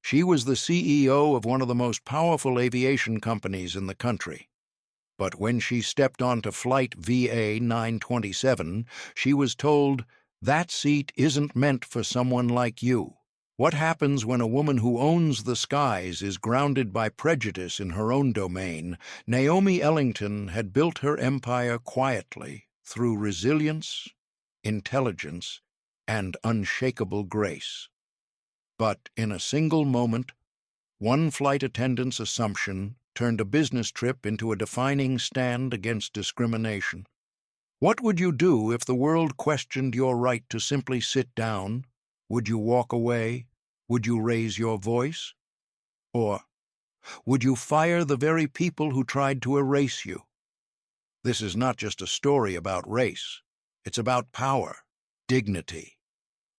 She was the CEO of one of the most powerful aviation companies in the country. But when she stepped onto Flight VA 927, she was told, "That seat isn't meant for someone like you." What happens when a woman who owns the skies is grounded by prejudice in her own domain? Naomi Ellington had built her empire quietly through resilience, intelligence, and unshakable grace. But in a single moment, one flight attendant's assumption turned a business trip into a defining stand against discrimination. What would you do if the world questioned your right to simply sit down? Would you walk away? Would you raise your voice? Or would you fire the very people who tried to erase you? This is not just a story about race. It's about power, dignity,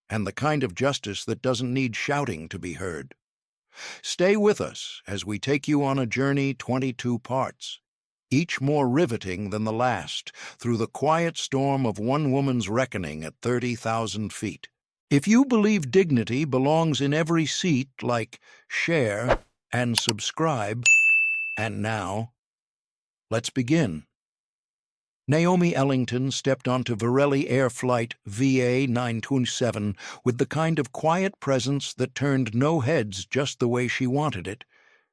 and the kind of justice that doesn't need shouting to be heard. Stay with us as we take you on a journey 22 parts, each more riveting than the last, through the quiet storm of one woman's reckoning at 30,000 feet. If you believe dignity belongs in every seat, like share and subscribe, and now, let's begin. Naomi Ellington stepped onto Varelli Air Flight VA 927 with the kind of quiet presence that turned no heads just the way she wanted it.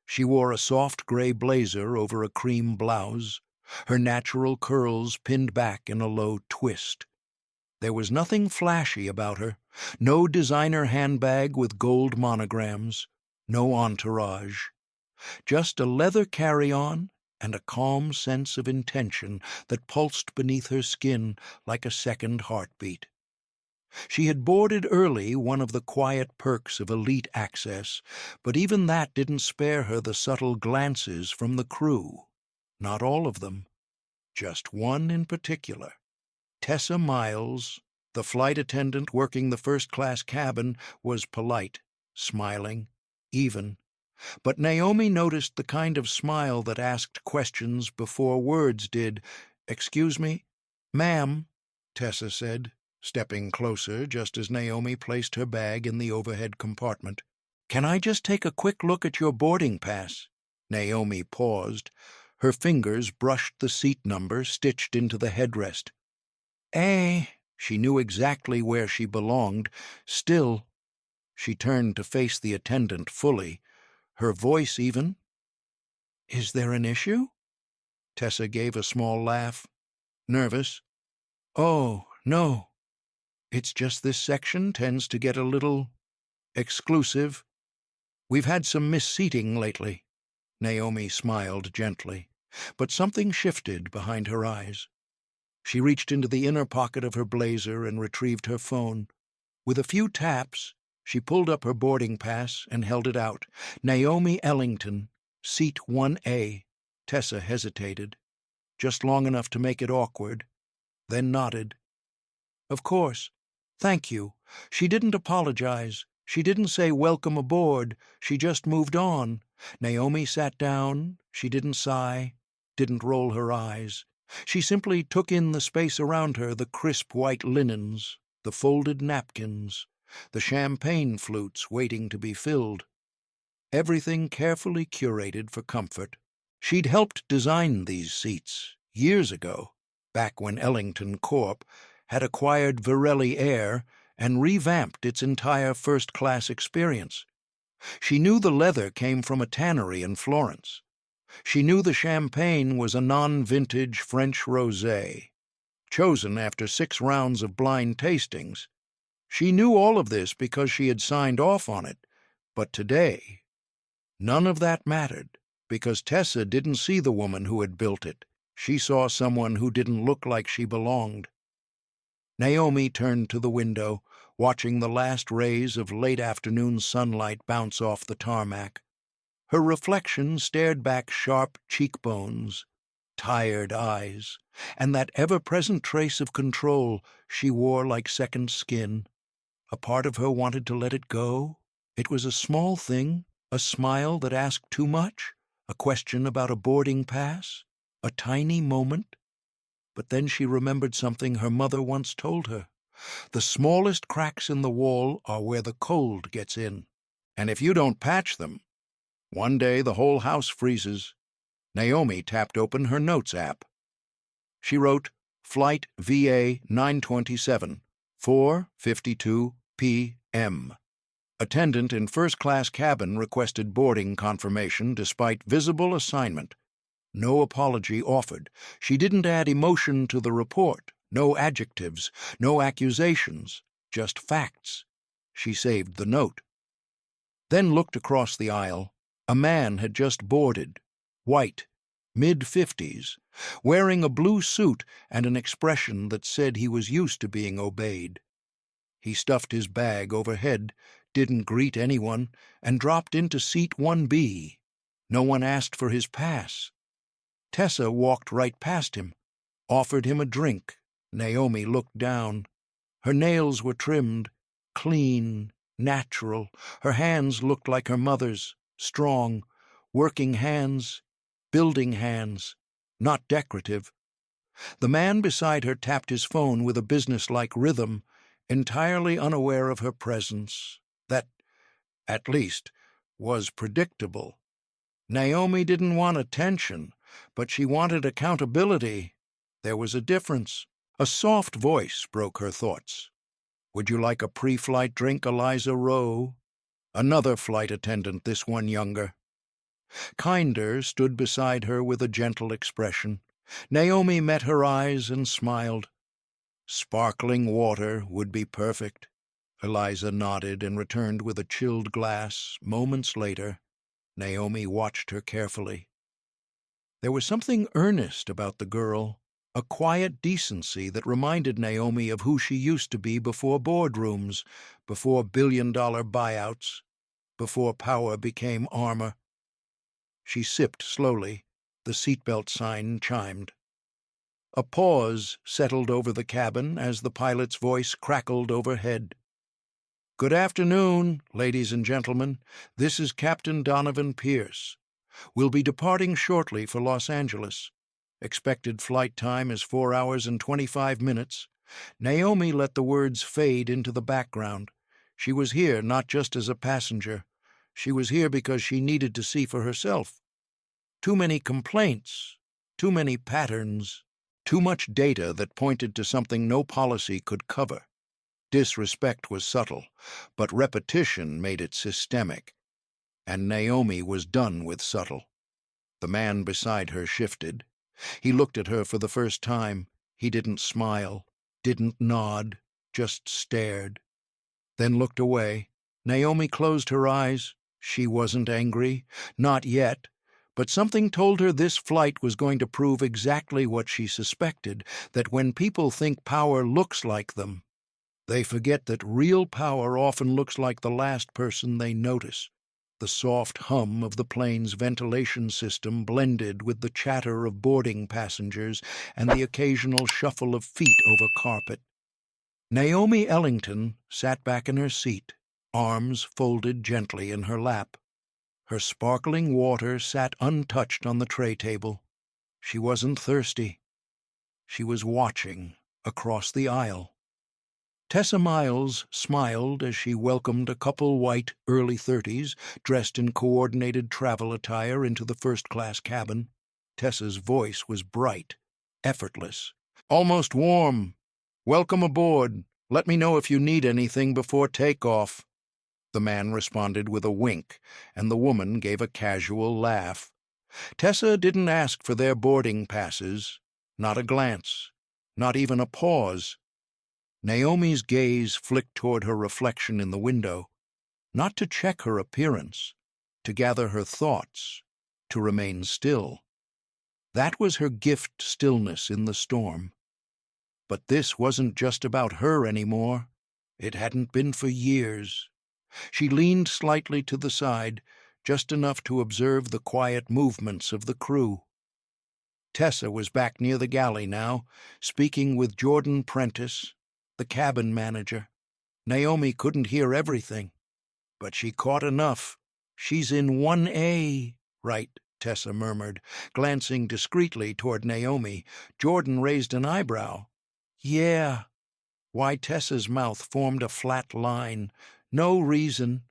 She wore a soft gray blazer over a cream blouse, her natural curls pinned back in a low twist. There was nothing flashy about her, no designer handbag with gold monograms, no entourage. Just a leather carry-on and a calm sense of intention that pulsed beneath her skin like a second heartbeat. She had boarded early, one of the quiet perks of elite access, but even that didn't spare her the subtle glances from the crew. Not all of them, just one in particular. Tessa Miles, the flight attendant working the first-class cabin, was polite, smiling, even. But Naomi noticed the kind of smile that asked questions before words did. "Excuse me?" "Ma'am," Tessa said, stepping closer just as Naomi placed her bag in the overhead compartment. "Can I just take a quick look at your boarding pass?" Naomi paused. Her fingers brushed the seat number stitched into the headrest. She knew exactly where she belonged. Still, she turned to face the attendant fully, her voice even. "Is there an issue?" Tessa gave a small laugh. "Nervous?" "Oh, no. It's just this section tends to get a little exclusive. We've had some misseating lately." Naomi smiled gently, but something shifted behind her eyes. She reached into the inner pocket of her blazer and retrieved her phone. With a few taps, she pulled up her boarding pass and held it out. "Naomi Ellington, seat 1A. Tessa hesitated, just long enough to make it awkward, then nodded. "Of course. Thank you." She didn't apologize. She didn't say welcome aboard. She just moved on. Naomi sat down. She didn't sigh, didn't roll her eyes. She simply took in the space around her, the crisp white linens, the folded napkins, the champagne flutes waiting to be filled. Everything carefully curated for comfort. She'd helped design these seats years ago, back when Ellington Corp. Had acquired Varelli Air and revamped its entire first-class experience. She knew the leather came from a tannery in Florence. She knew the champagne was a non-vintage French rosé, chosen after 6 rounds of blind tastings. She knew all of this because she had signed off on it, but today, none of that mattered, because Tessa didn't see the woman who had built it. She saw someone who didn't look like she belonged. Naomi turned to the window, watching the last rays of late-afternoon sunlight bounce off the tarmac. Her reflection stared back sharp cheekbones, tired eyes, and that ever-present trace of control she wore like second skin. A part of her wanted to let it go. It was a small thing, a smile that asked too much, a question about a boarding pass, a tiny moment. But then she remembered something her mother once told her. The smallest cracks in the wall are where the cold gets in. And if you don't patch them, one day the whole house freezes. Naomi tapped open her notes app. She wrote, Flight VA 927, 4:52 p.m. Attendant in first-class cabin requested boarding confirmation despite visible assignment. No apology offered. She didn't add emotion to the report. No adjectives, no accusations, just facts. She saved the note. Then looked across the aisle. A man had just boarded, white, mid-50s, wearing a blue suit and an expression that said he was used to being obeyed. He stuffed his bag overhead, didn't greet anyone, and dropped into seat 1B. No one asked for his pass. Tessa walked right past him, offered him a drink. Naomi looked down. Her nails were trimmed, clean, natural. Her hands looked like her mother's, strong, working hands, building hands, not decorative. The man beside her tapped his phone with a businesslike rhythm, entirely unaware of her presence. That, at least, was predictable. Naomi didn't want attention, but she wanted accountability. There was a difference. A soft voice broke her thoughts. Would you like a pre-flight drink, Eliza Rowe? Another flight attendant, this one younger. Kinder stood beside her with a gentle expression. Naomi met her eyes and smiled. Sparkling water would be perfect. Eliza nodded and returned with a chilled glass. Moments later, Naomi watched her carefully. There was something earnest about the girl, a quiet decency that reminded Naomi of who she used to be before boardrooms, before billion-dollar buyouts, before power became armor. She sipped slowly. The seatbelt sign chimed. A pause settled over the cabin as the pilot's voice crackled overhead. Good afternoon, ladies and gentlemen. This is Captain Donovan Pierce. We'll be departing shortly for Los Angeles. Expected flight time is 4 hours and 25 minutes. Naomi let the words fade into the background. She was here not just as a passenger. She was here because she needed to see for herself. Too many complaints, too many patterns, too much data that pointed to something no policy could cover. Disrespect was subtle, but repetition made it systemic. And Naomi was done with subtle. The man beside her shifted. He looked at her for the first time. He didn't smile, didn't nod, just stared. Then looked away. Naomi closed her eyes. She wasn't angry, not yet, but something told her this flight was going to prove exactly what she suspected, that when people think power looks like them, they forget that real power often looks like the last person they notice. The soft hum of the plane's ventilation system blended with the chatter of boarding passengers and the occasional shuffle of feet over carpet. Naomi Ellington sat back in her seat, arms folded gently in her lap. Her sparkling water sat untouched on the tray table. She wasn't thirsty. She was watching across the aisle. Tessa Miles smiled as she welcomed a couple white early 30s dressed in coordinated travel attire into the first-class cabin. Tessa's voice was bright, effortless, almost warm. Welcome aboard. Let me know if you need anything before takeoff. The man responded with a wink, and the woman gave a casual laugh. Tessa didn't ask for their boarding passes, not a glance, not even a pause. Naomi's gaze flicked toward her reflection in the window, not to check her appearance, to gather her thoughts, to remain still. That was her gift, stillness in the storm. But this wasn't just about her anymore. It hadn't been for years. She leaned slightly to the side, just enough to observe the quiet movements of the crew. Tessa was back near the galley now, speaking with Jordan Prentice, the cabin manager. Naomi couldn't hear everything, but she caught enough. She's in 1A, right, Tessa murmured, glancing discreetly toward Naomi. Jordan raised an eyebrow. Yeah. Why Tessa's mouth formed a flat line. No reason.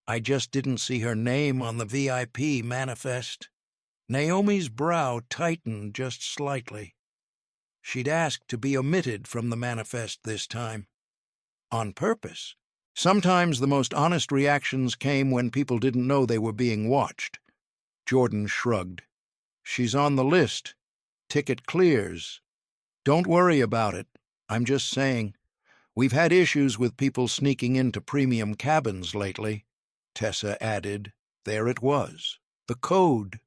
I just didn't see her name on the VIP manifest. Naomi's brow tightened just slightly. She'd asked to be omitted from the manifest this time. On purpose. Sometimes the most honest reactions came when people didn't know they were being watched. Jordan shrugged. She's on the list. Ticket clears. Don't worry about it. I'm just saying. We've had issues with people sneaking into premium cabins lately. Tessa added. There it was. The code.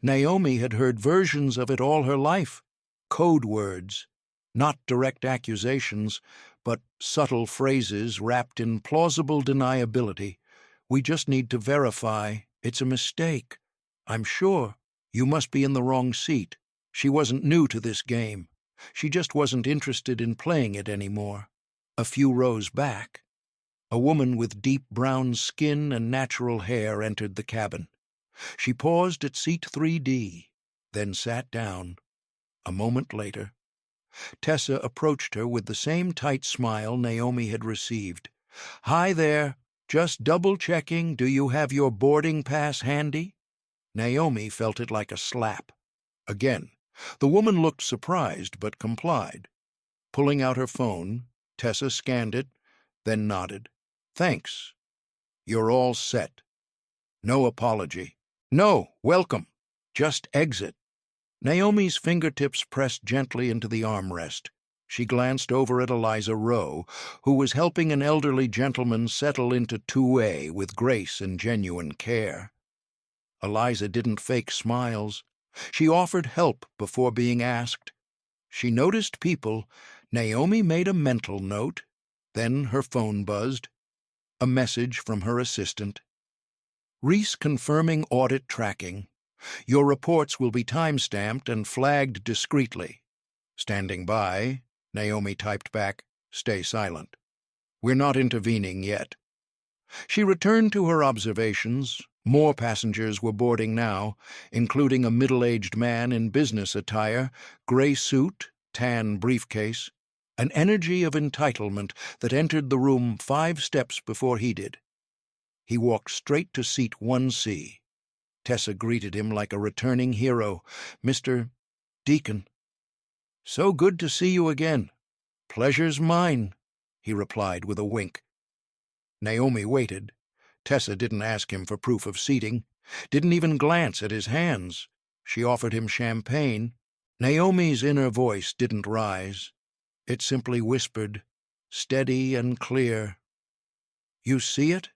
Naomi had heard versions of it all her life. Code words. Not direct accusations, but subtle phrases wrapped in plausible deniability. We just need to verify. It's a mistake. I'm sure. You must be in the wrong seat. She wasn't new to this game. She just wasn't interested in playing it anymore. A few rows back, a woman with deep brown skin and natural hair entered the cabin. She paused at seat 3D, then sat down. A moment later, Tessa approached her with the same tight smile Naomi had received. "Hi there. Just double-checking. Do you have your boarding pass handy?" Naomi felt it like a slap. Again, the woman looked surprised but complied. Pulling out her phone, Tessa scanned it, then nodded. "Thanks. You're all set. No apology. No, welcome. Just exit." Naomi's fingertips pressed gently into the armrest. She glanced over at Eliza Rowe, who was helping an elderly gentleman settle into 2A with grace and genuine care. Eliza didn't fake smiles. She offered help before being asked. She noticed people. Naomi made a mental note. Then her phone buzzed. A message from her assistant. "Reese confirming audit tracking. Your reports will be time-stamped and flagged discreetly." Standing by, Naomi typed back, "Stay silent. We're not intervening yet." She returned to her observations. More passengers were boarding now, including a middle-aged man in business attire, gray suit, tan briefcase, an energy of entitlement that entered the room 5 steps before he did. He walked straight to seat 1C. Tessa greeted him like a returning hero. "Mr. Deacon." "So good to see you again." "Pleasure's mine," he replied with a wink. Naomi waited. Tessa didn't ask him for proof of seating, didn't even glance at his hands. She offered him champagne. Naomi's inner voice didn't rise. It simply whispered, steady and clear. "You see it?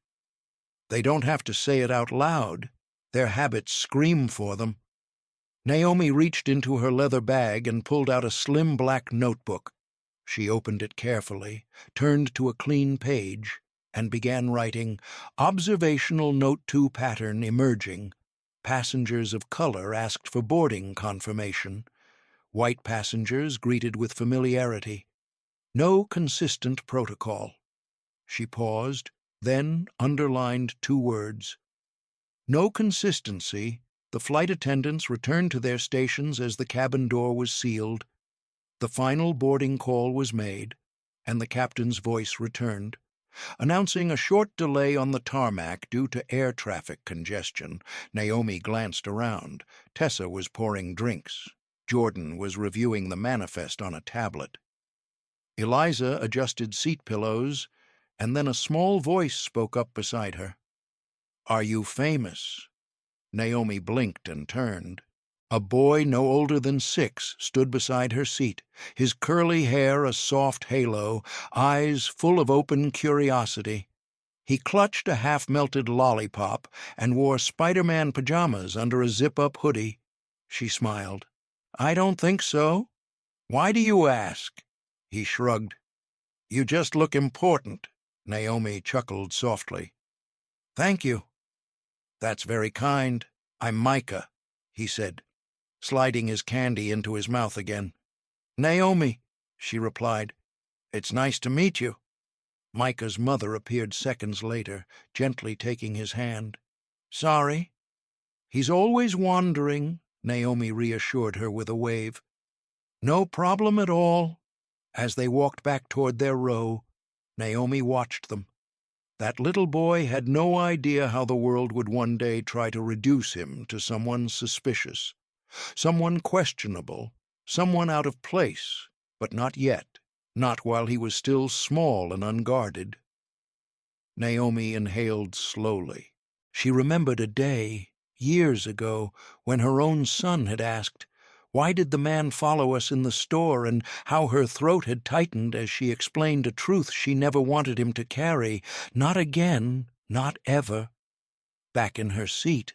They don't have to say it out loud. Their habits scream for them." Naomi reached into her leather bag and pulled out a slim black notebook. She opened it carefully, turned to a clean page, and began writing, "Observational Note 2 pattern emerging. Passengers of color asked for boarding confirmation. White passengers greeted with familiarity. No consistent protocol." She paused, then underlined 2 words. No consistency. The flight attendants returned to their stations as the cabin door was sealed. The final boarding call was made, and the captain's voice returned, announcing a short delay on the tarmac due to air traffic congestion. Naomi glanced around. Tessa was pouring drinks. Jordan was reviewing the manifest on a tablet. Eliza adjusted seat pillows, and then a small voice spoke up beside her. "Are you famous?" Naomi blinked and turned. A boy no older than 6 stood beside her seat, his curly hair a soft halo, eyes full of open curiosity. He clutched a half-melted lollipop and wore Spider-Man pajamas under a zip-up hoodie. She smiled. "I don't think so. Why do you ask?" He shrugged. "You just look important." Naomi chuckled softly. "Thank you." "That's very kind. I'm Micah," he said, sliding his candy into his mouth again. "Naomi," she replied. "It's nice to meet you." Micah's mother appeared seconds later, gently taking his hand. "Sorry." "He's always wandering," Naomi reassured her with a wave. "No problem at all." As they walked back toward their row, Naomi watched them. That little boy had no idea how the world would one day try to reduce him to someone suspicious, someone questionable, someone out of place, but not yet, not while he was still small and unguarded. Naomi inhaled slowly. She remembered a day, years ago, when her own son had asked, "Why did the man follow us in the store?" and how her throat had tightened as she explained a truth she never wanted him to carry. Not again, not ever. Back in her seat,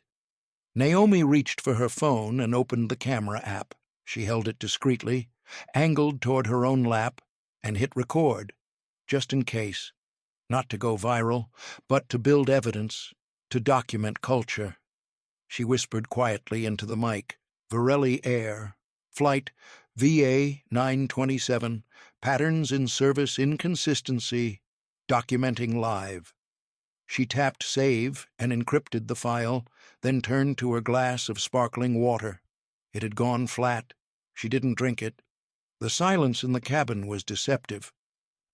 Naomi reached for her phone and opened the camera app. She held it discreetly, angled toward her own lap, and hit record, just in case. Not to go viral, but to build evidence, to document culture. She whispered quietly into the mic, "Varelli Air, flight VA 927, patterns in service inconsistency, documenting live." She tapped save and encrypted the file, then turned to her glass of sparkling water. It had gone flat. She didn't drink it. The silence in the cabin was deceptive.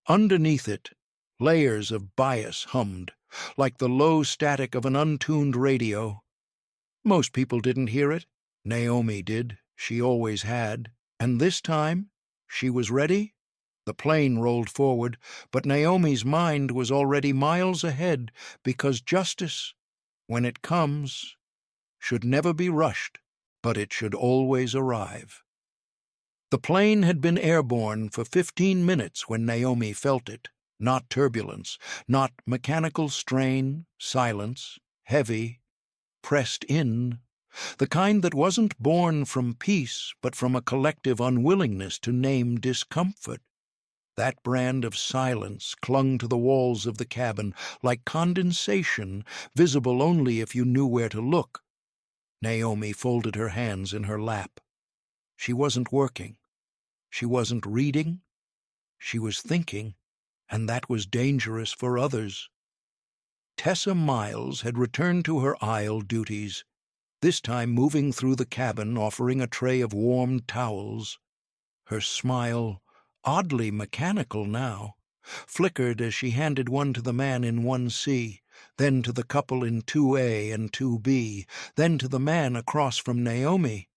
Underneath it, layers of bias hummed, like the low static of an untuned radio. Most people didn't hear it. Naomi did. She always had. And this time, she was ready. The plane rolled forward, but Naomi's mind was already miles ahead, because justice, when it comes, should never be rushed, but it should always arrive. The plane had been airborne for 15 minutes when Naomi felt it. Not turbulence, not mechanical strain, silence, heavy, pressed in, the kind that wasn't born from peace but from a collective unwillingness to name discomfort. That brand of silence clung to the walls of the cabin like condensation, visible only if you knew where to look. Naomi folded her hands in her lap. She wasn't working. She wasn't reading. She was thinking. And that was dangerous for others. Tessa Miles had returned to her aisle duties, this time moving through the cabin offering a tray of warmed towels. Her smile, oddly mechanical now, flickered as she handed one to the man in 1C, then to the couple in 2A and 2B, then to the man across from Naomi.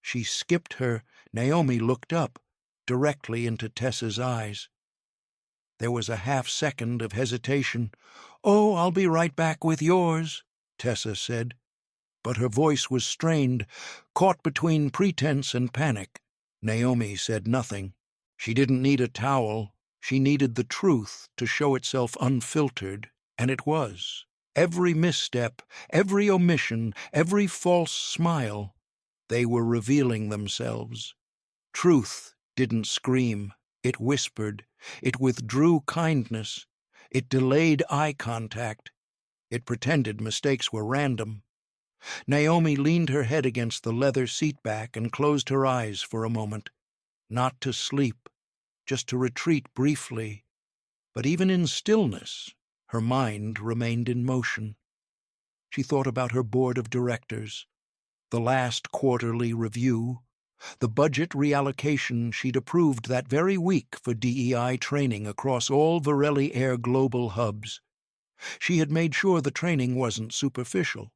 She skipped her. Naomi looked up, directly into Tessa's eyes. There was a half-second of hesitation. "Oh, I'll be right back with yours," Tessa said. But her voice was strained, caught between pretense and panic. Naomi said nothing. She didn't need a towel. She needed the truth to show itself unfiltered, and it was. Every misstep, every omission, every false smile, they were revealing themselves. Truth didn't scream. It whispered. It withdrew kindness. It delayed eye contact. It pretended mistakes were random. Naomi leaned her head against the leather seat back and closed her eyes for a moment. Not to sleep, just to retreat briefly. But even in stillness, her mind remained in motion. She thought about her board of directors, the last quarterly review, the budget reallocation she'd approved that very week for DEI training across all Varelli Air global hubs. She had made sure the training wasn't superficial.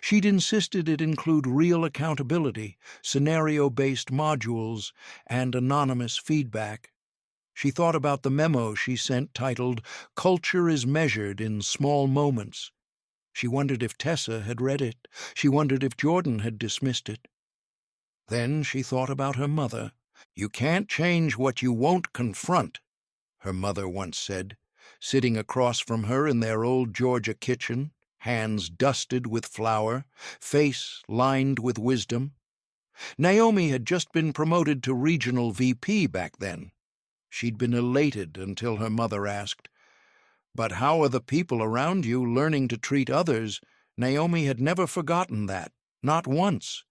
She'd insisted it include real accountability, scenario-based modules, and anonymous feedback. She thought about the memo she sent titled, "Culture is Measured in Small Moments." She wondered if Tessa had read it. She wondered if Jordan had dismissed it. Then she thought about her mother. "You can't change what you won't confront," her mother once said, sitting across from her in their old Georgia kitchen, hands dusted with flour, face lined with wisdom. Naomi had just been promoted to regional VP back then. She'd been elated until her mother asked, "But how are the people around you learning to treat others?" Naomi had never forgotten that, not once.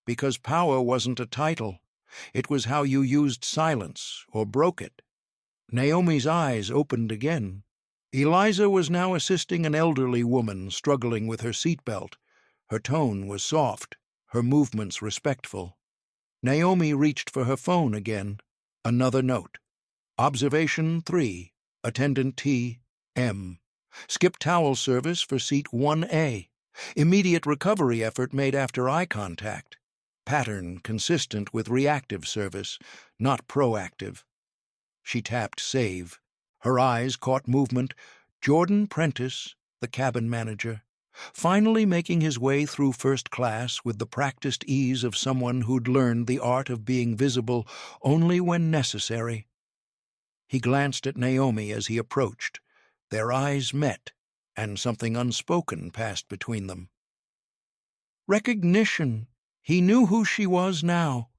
Because power wasn't a title. It was how you used silence or broke it. Naomi's eyes opened again. Eliza was now assisting an elderly woman struggling with her seatbelt. Her tone was soft, her movements respectful. Naomi reached for her phone again. Another note. Observation 3, Attendant T. M. Skip towel service for seat 1A. Immediate recovery effort made after eye contact. Pattern consistent with reactive service, not proactive. She tapped save. Her eyes caught movement. Jordan Prentice, the cabin manager, finally making his way through first class with the practiced ease of someone who'd learned the art of being visible only when necessary. He glanced at Naomi as he approached. Their eyes met, and something unspoken passed between them. Recognition. He knew who she was now.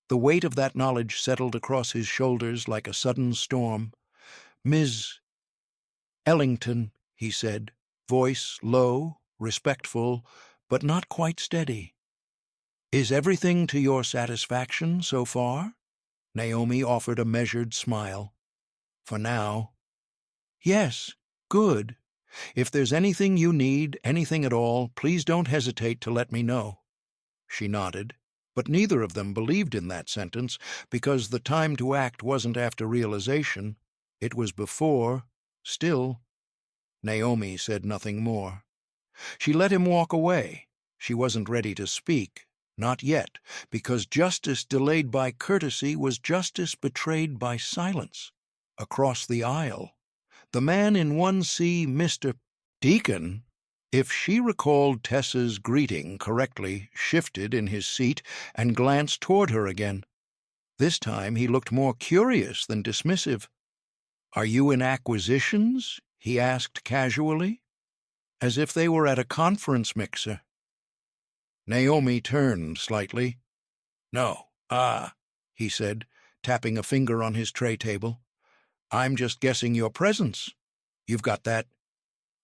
The weight of that knowledge settled across his shoulders like a sudden storm. "Ms. Ellington," he said, voice low, respectful, but not quite steady. "Is everything to your satisfaction so far?" Naomi offered a measured smile. "For now." "Yes, good. If there's anything you need, anything at all, please don't hesitate to let me know." She nodded, but neither of them believed in that sentence because the time to act wasn't after realization. It was before. Still, Naomi said nothing more. She let him walk away. She wasn't ready to speak, not yet, because justice delayed by courtesy was justice betrayed by silence. Across the aisle, the man in 1C, Mr. Deacon, if she recalled Tessa's greeting correctly, shifted in his seat and glanced toward her again. This time he looked more curious than dismissive. "Are you in acquisitions?" he asked casually, as if they were at a conference mixer. Naomi turned slightly. "No, he said, tapping a finger on his tray table. "I'm just guessing your presence. You've got that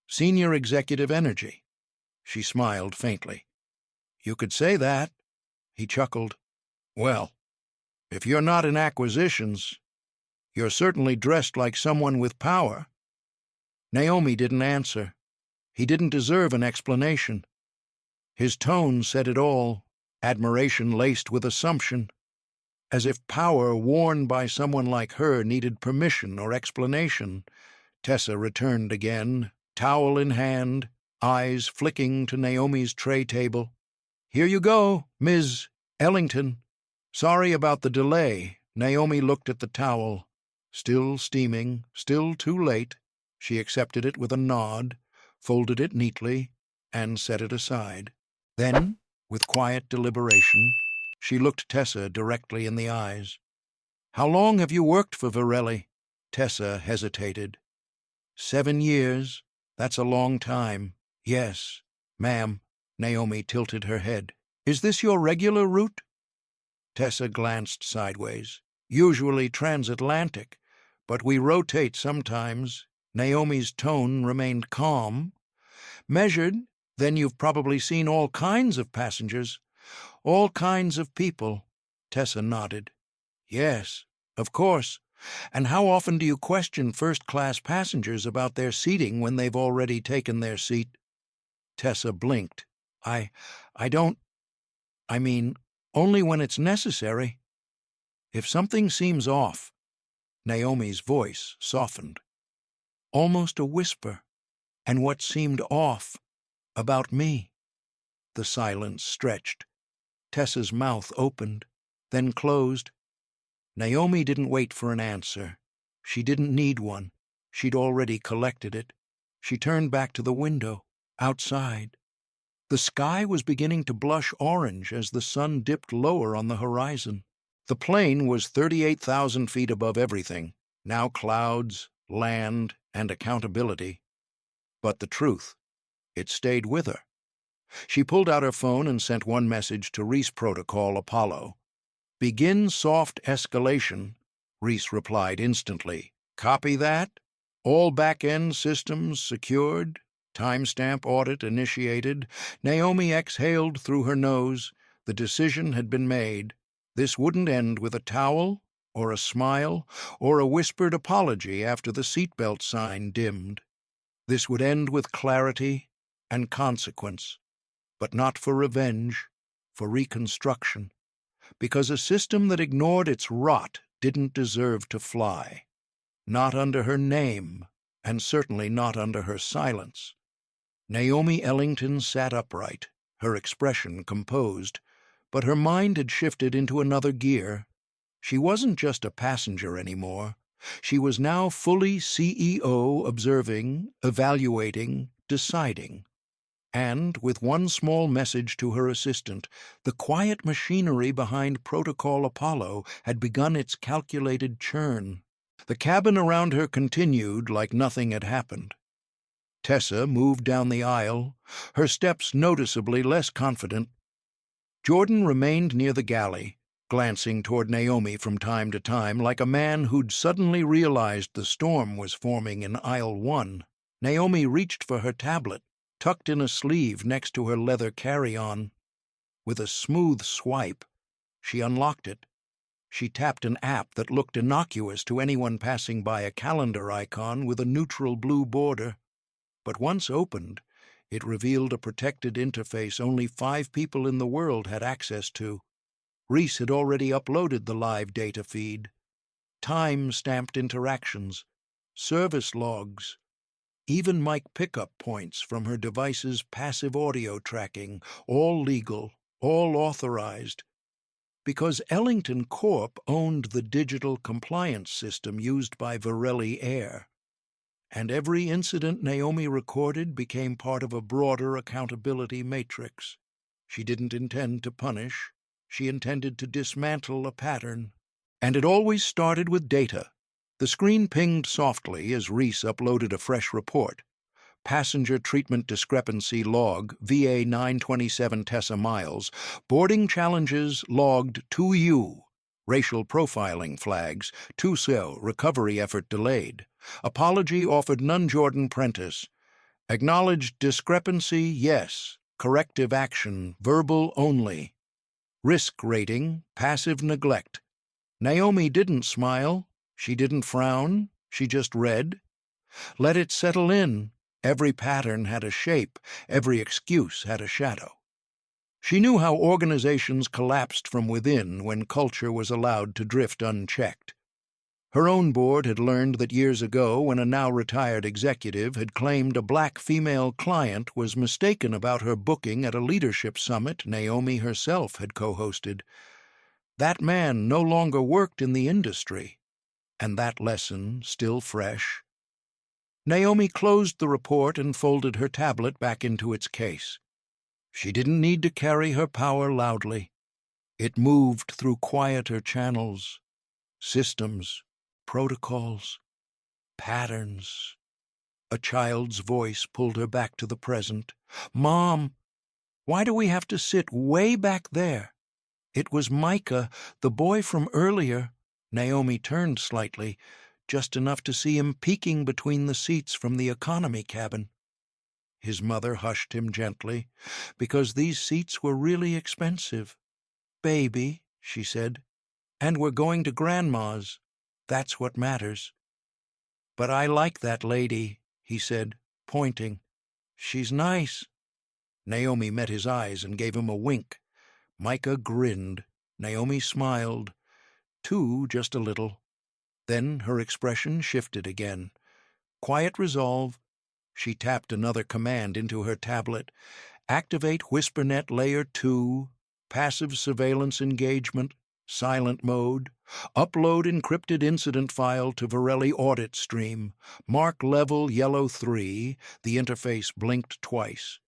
senior executive energy." She smiled faintly. "You could say that." He chuckled. "Well, if you're not in acquisitions, you're certainly dressed like someone with power." Naomi didn't answer. He didn't deserve an explanation. His tone said it all, admiration laced with assumption, as if power worn by someone like her needed permission or explanation. Tessa returned again, towel in hand, eyes flicking to Naomi's tray table. "Here you go, Ms. Ellington. Sorry about the delay." Naomi looked at the towel. Still steaming, still too late. She accepted it with a nod, folded it neatly, and set it aside. Then, with quiet deliberation, she looked Tessa directly in the eyes. "How long have you worked for Varelli?" Tessa hesitated. 7 years. That's a long time. "Yes, ma'am." Naomi tilted her head. "Is this your regular route?" Tessa glanced sideways. "Usually transatlantic, but we rotate sometimes." Naomi's tone remained calm. "Measured, then you've probably seen all kinds of passengers, all kinds of people." Tessa nodded. "Yes, of course. And how often do you question first-class passengers about their seating when they've already taken their seat?" Tessa blinked. I don't. I mean, only when it's necessary. If something seems off." Naomi's voice softened. Almost a whisper. "And what seemed off about me?" The silence stretched. Tessa's mouth opened, then closed. Naomi didn't wait for an answer. She didn't need one. She'd already collected it. She turned back to the window, outside. The sky was beginning to blush orange as the sun dipped lower on the horizon. The plane was 38,000 feet above everything, now clouds, land, and accountability. But the truth, it stayed with her. She pulled out her phone and sent one message to Reese Protocol Apollo. "Begin soft escalation." Reese replied instantly. "Copy that? All back-end systems secured. Timestamp audit initiated." Naomi exhaled through her nose. The decision had been made. This wouldn't end with a towel, or a smile, or a whispered apology after the seatbelt sign dimmed. This would end with clarity and consequence, but not for revenge, for reconstruction, because a system that ignored its rot didn't deserve to fly. Not under her name. and certainly not under her silence. Naomi Ellington sat upright, her expression composed, but her mind had shifted into another gear. She wasn't just a passenger anymore. She was now fully CEO, observing, evaluating, deciding. And, with one small message to her assistant, the quiet machinery behind Protocol Apollo had begun its calculated churn. The cabin around her continued like nothing had happened. Tessa moved down the aisle, her steps noticeably less confident. Jordan remained near the galley, glancing toward Naomi from time to time like a man who'd suddenly realized the storm was forming in aisle 1. Naomi reached for her tablet, tucked in a sleeve next to her leather carry-on. With a smooth swipe, she unlocked it. She tapped an app that looked innocuous to anyone passing by, a calendar icon with a neutral blue border. But once opened, it revealed a protected interface only 5 people in the world had access to. Reese had already uploaded the live data feed. Time-stamped interactions, service logs, even mic pickup points from her device's passive audio tracking, all legal, all authorized. Because Ellington Corp owned the digital compliance system used by Varelli Air. And every incident Naomi recorded became part of a broader accountability matrix. She didn't intend to punish. She intended to dismantle a pattern. And it always started with data. The screen pinged softly as Reese uploaded a fresh report. Passenger treatment discrepancy log, VA 927 Tessa Miles. Boarding challenges logged 2U. Racial profiling flags, 2SO, recovery effort delayed. Apology offered none. Jordan Prentice. Acknowledged discrepancy, yes. Corrective action, verbal only. Risk rating, passive neglect. Naomi didn't smile. She didn't frown. She just read. Let it settle in. Every pattern had a shape. Every excuse had a shadow. She knew how organizations collapsed from within when culture was allowed to drift unchecked. Her own board had learned that years ago, when a now-retired executive had claimed a black female client was mistaken about her booking at a leadership summit Naomi herself had co-hosted. That man no longer worked in the industry, and that lesson still fresh. Naomi closed the report and folded her tablet back into its case. She didn't need to carry her power loudly. It moved through quieter channels, systems, protocols, patterns. A child's voice pulled her back to the present. Mom, why do we have to sit way back there? It was Micah, the boy from earlier. Naomi turned slightly, just enough to see him peeking between the seats from the economy cabin. His mother hushed him gently, because these seats were really expensive. Baby, she said, and we're going to Grandma's. That's what matters. But I like that lady, he said, pointing. She's nice. Naomi met his eyes and gave him a wink. Micah grinned. Naomi smiled, too, just a little. Then her expression shifted again. Quiet resolve. She tapped another command into her tablet. Activate WhisperNet Layer 2, passive surveillance engagement, silent mode. Upload encrypted incident file to Varelli audit stream. Mark level yellow 3. The interface blinked twice.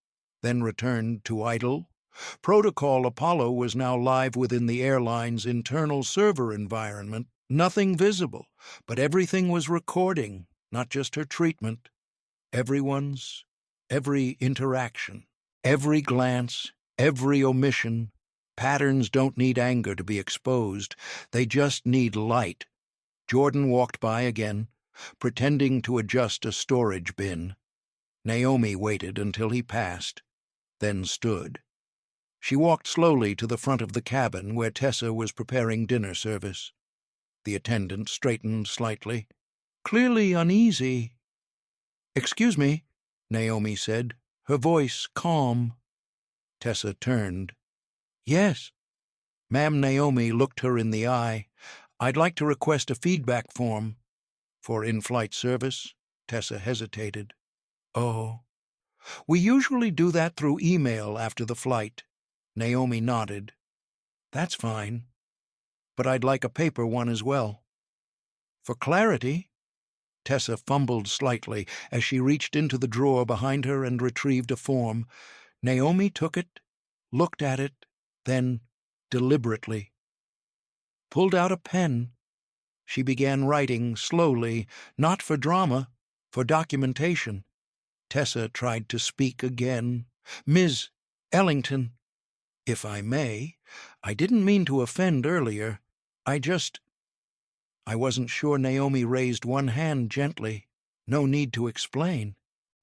Then returned to idle. Protocol Apollo was now live within the airline's internal server environment. Nothing visible, but everything was recording, not just her treatment. Everyone's, every interaction, every glance, every omission. Patterns don't need anger to be exposed. They just need light. Jordan walked by again, pretending to adjust a storage bin. Naomi waited until he passed, then stood. She walked slowly to the front of the cabin where Tessa was preparing dinner service. The attendant straightened slightly, clearly uneasy. "Excuse me," Naomi said, her voice calm. Tessa turned. "Yes." Ma'am Naomi looked her in the eye. "I'd like to request a feedback form." "For in-flight service?" Tessa hesitated. Oh, we usually do that through email after the flight. Naomi nodded. That's fine, but I'd like a paper one as well. For clarity, Tessa fumbled slightly as she reached into the drawer behind her and retrieved a form. Naomi took it, looked at it, then, deliberately, pulled out a pen. She began writing slowly, not for drama, for documentation. Tessa tried to speak again. Ms. Ellington, if I may, I didn't mean to offend earlier. I wasn't sure. Naomi raised one hand gently. No need to explain.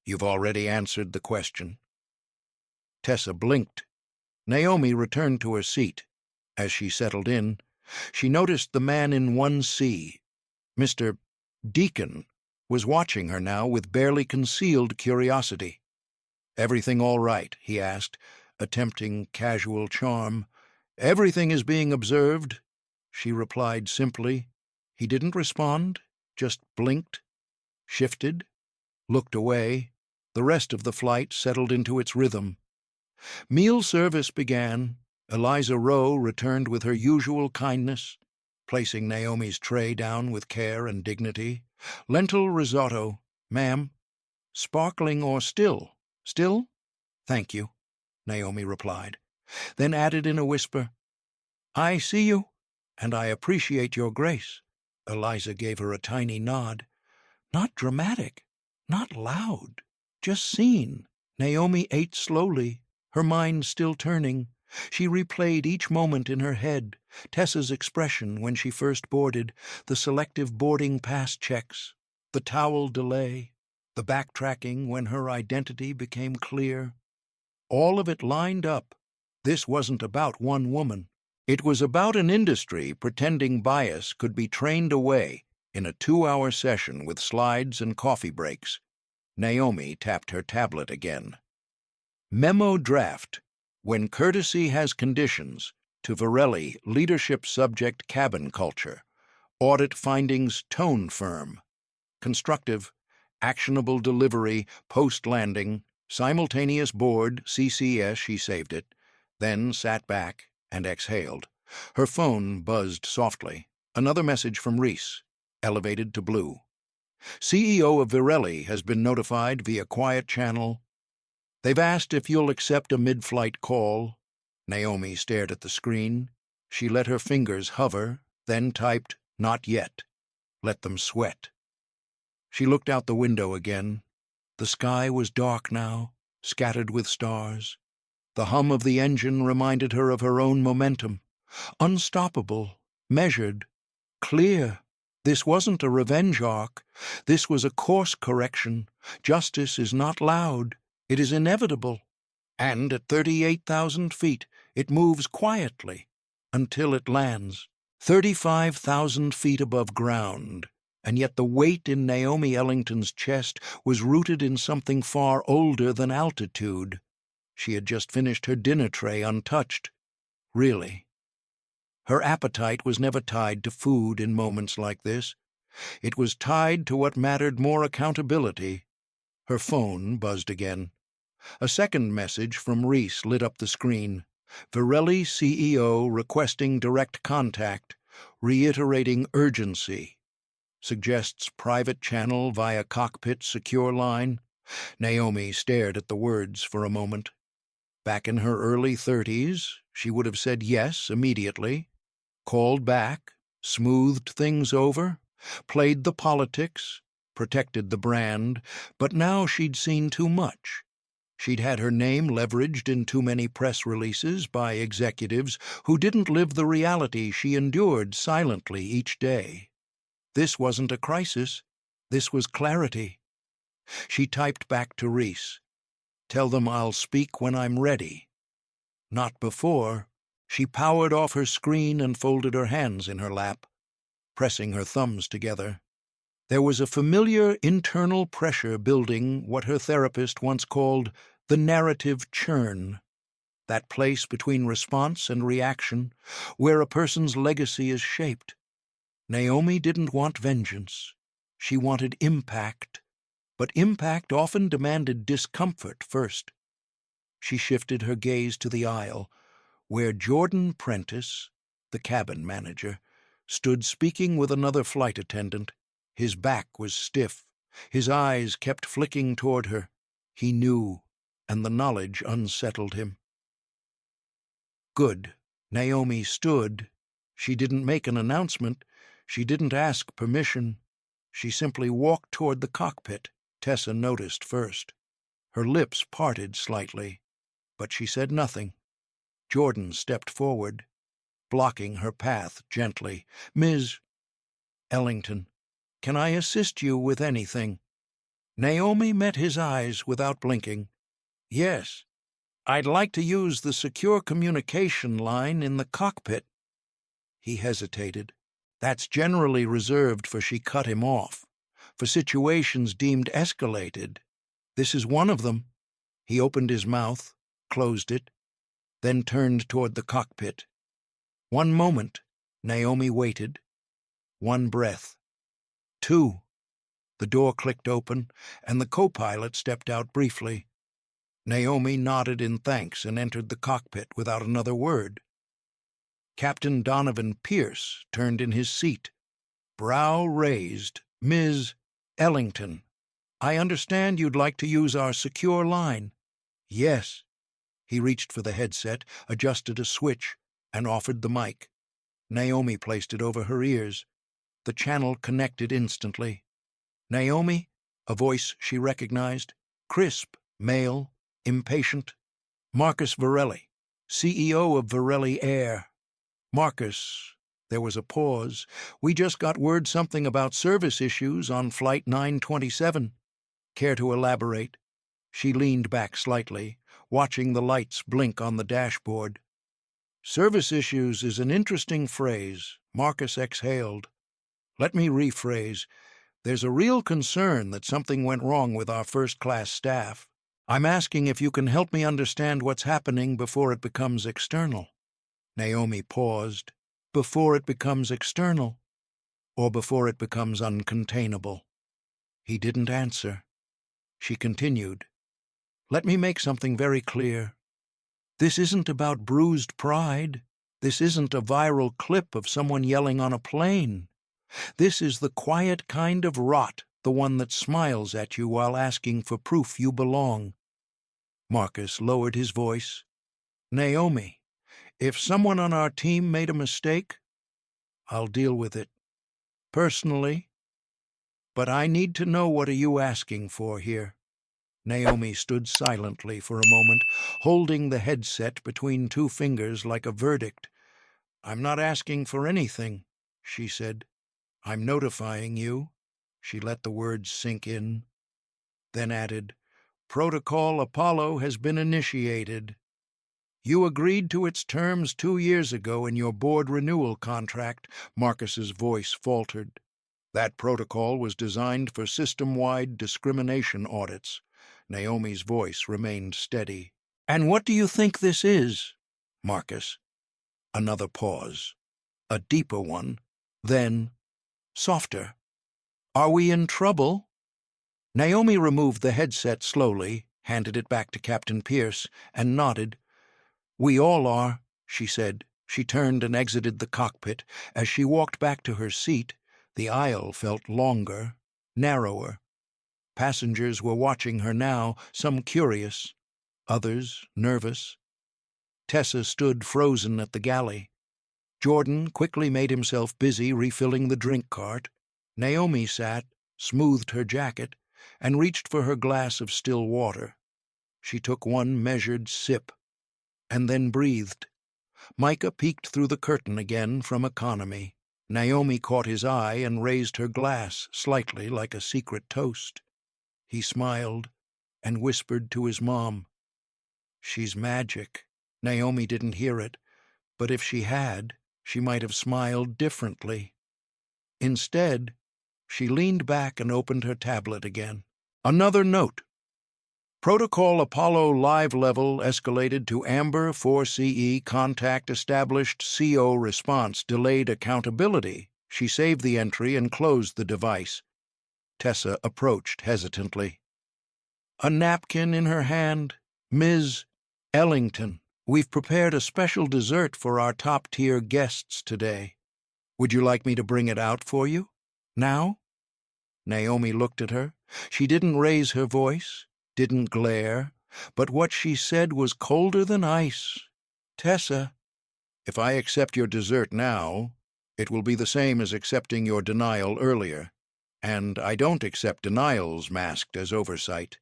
You've already answered the question. Tessa blinked. Naomi returned to her seat. As she settled in, she noticed the man in 1C, Mr. Deacon, was watching her now with barely concealed curiosity. "Everything all right?" he asked, attempting casual charm. "Everything is being observed," she replied simply. He didn't respond, just blinked, shifted, looked away. The rest of the flight settled into its rhythm. Meal service began. Eliza Rowe returned with her usual kindness, placing Naomi's tray down with care and dignity. "Lentil risotto, ma'am. Sparkling or still?" "Still? Thank you," Naomi replied, then added in a whisper, "I see you, and I appreciate your grace." Eliza gave her a tiny nod. Not dramatic, not loud, just seen. Naomi ate slowly, her mind still turning. She replayed each moment in her head, Tessa's expression when she first boarded, the selective boarding pass checks, the towel delay, the backtracking when her identity became clear. All of it lined up. This wasn't about one woman. It was about an industry pretending bias could be trained away in a 2-hour session with slides and coffee breaks. Naomi tapped her tablet again. Memo draft. When courtesy has conditions. To Varelli, leadership subject cabin culture. Audit findings tone firm. Constructive. Actionable delivery post-landing. Simultaneous board CCS. She saved it. Then sat back and exhaled. Her phone buzzed softly. Another message from Reese, elevated to blue. CEO of Varelli has been notified via quiet channel. They've asked if you'll accept a mid-flight call. Naomi stared at the screen. She let her fingers hover, then typed, "Not yet." Let them sweat. She looked out the window again. The sky was dark now, scattered with stars. The hum of the engine reminded her of her own momentum. Unstoppable, measured, clear. This wasn't a revenge arc. This was a course correction. Justice is not loud. It is inevitable. And at 38,000 feet, it moves quietly until it lands. 35,000 feet above ground. And yet the weight in Naomi Ellington's chest was rooted in something far older than altitude. She had just finished her dinner tray untouched. Really. Her appetite was never tied to food in moments like this. It was tied to what mattered more: accountability. Her phone buzzed again. A second message from Reese lit up the screen. Varelli CEO requesting direct contact, reiterating urgency. Suggests private channel via cockpit secure line. Naomi stared at the words for a moment. Back in her early 30s, she would have said yes immediately, called back, smoothed things over, played the politics, protected the brand, but now she'd seen too much. She'd had her name leveraged in too many press releases by executives who didn't live the reality she endured silently each day. This wasn't a crisis. This was clarity. She typed back to Reese. "Tell them I'll speak when I'm ready." Not before. She powered off her screen and folded her hands in her lap, pressing her thumbs together. There was a familiar internal pressure building, what her therapist once called the narrative churn, that place between response and reaction, where a person's legacy is shaped. Naomi didn't want vengeance. She wanted impact. but impact often demanded discomfort first. She shifted her gaze to the aisle, where Jordan Prentice, the cabin manager, stood speaking with another flight attendant. His back was stiff. His eyes kept flicking toward her. He knew, and the knowledge unsettled him. Good. Naomi stood. She didn't make an announcement. She didn't ask permission. She simply walked toward the cockpit. Tessa noticed first. Her lips parted slightly, but she said nothing. Jordan stepped forward, blocking her path gently. "Ms. Ellington, can I assist you with anything?" Naomi met his eyes without blinking. "Yes. I'd like to use the secure communication line in the cockpit." He hesitated. That's generally reserved for she cut him off, for situations deemed escalated. This is one of them. He opened his mouth, closed it, then turned toward the cockpit. One moment, Naomi waited. One breath. Two. The door clicked open, and the co-pilot stepped out briefly. Naomi nodded in thanks and entered the cockpit without another word. Captain Donovan Pierce turned in his seat, brow raised. "Ms. Ellington, I understand you'd like to use our secure line." "Yes." He reached for the headset, adjusted a switch, and offered the mic. Naomi placed it over her ears. The channel connected instantly. "Naomi," a voice she recognized, crisp, male, impatient. "Marcus Varelli, CEO of Varelli Air." "Marcus," there was a pause. "We just got word something about service issues on Flight 927. Care to elaborate?" She leaned back slightly, watching the lights blink on the dashboard. "Service issues is an interesting phrase," Marcus exhaled. "Let me rephrase. There's a real concern that something went wrong with our first-class staff. I'm asking if you can help me understand what's happening before it becomes external." Naomi paused. "Before it becomes external, or before it becomes uncontainable?" He didn't answer. She continued. "Let me make something very clear. This isn't about bruised pride. This isn't a viral clip of someone yelling on a plane. This is the quiet kind of rot, the one that smiles at you while asking for proof you belong." Marcus lowered his voice. "Naomi, if someone on our team made a mistake, I'll deal with it. Personally. But I need to know, what are you asking for here?" Naomi stood silently for a moment, holding the headset between two fingers like a verdict. "I'm not asking for anything," she said. "I'm notifying you." She let the words sink in, then added, "Protocol Apollo has been initiated. You agreed to its terms 2 years ago in your board renewal contract." Marcus's voice faltered. "That protocol was designed for system-wide discrimination audits." Naomi's voice remained steady. "And what do you think this is, Marcus?" Another pause. A deeper one. Then, softer. "Are we in trouble?" Naomi removed the headset slowly, handed it back to Captain Pierce, and nodded. "We all are," she said. She turned and exited the cockpit. As she walked back to her seat, the aisle felt longer, narrower. Passengers were watching her now, some curious, others nervous. Tessa stood frozen at the galley. Jordan quickly made himself busy refilling the drink cart. Naomi sat, smoothed her jacket, and reached for her glass of still water. She took one measured sip, and then breathed. Micah peeked through the curtain again from economy. Naomi caught his eye and raised her glass slightly like a secret toast. He smiled and whispered to his mom. "She's magic." Naomi didn't hear it, but if she had, she might have smiled differently. Instead, she leaned back and opened her tablet again. Another note. Protocol Apollo live level escalated to Amber 4CE, contact established, CO response delayed accountability. She saved the entry and closed the device. Tessa approached hesitantly. A napkin in her hand. Ms. Ellington, we've prepared a special dessert for our top-tier guests today. Would you like me to bring it out for you? Now? Naomi looked at her. She didn't raise her voice, didn't glare, but what she said was colder than ice. Tessa, if I accept your dessert now, it will be the same as accepting your denial earlier, and I don't accept denials masked as oversight.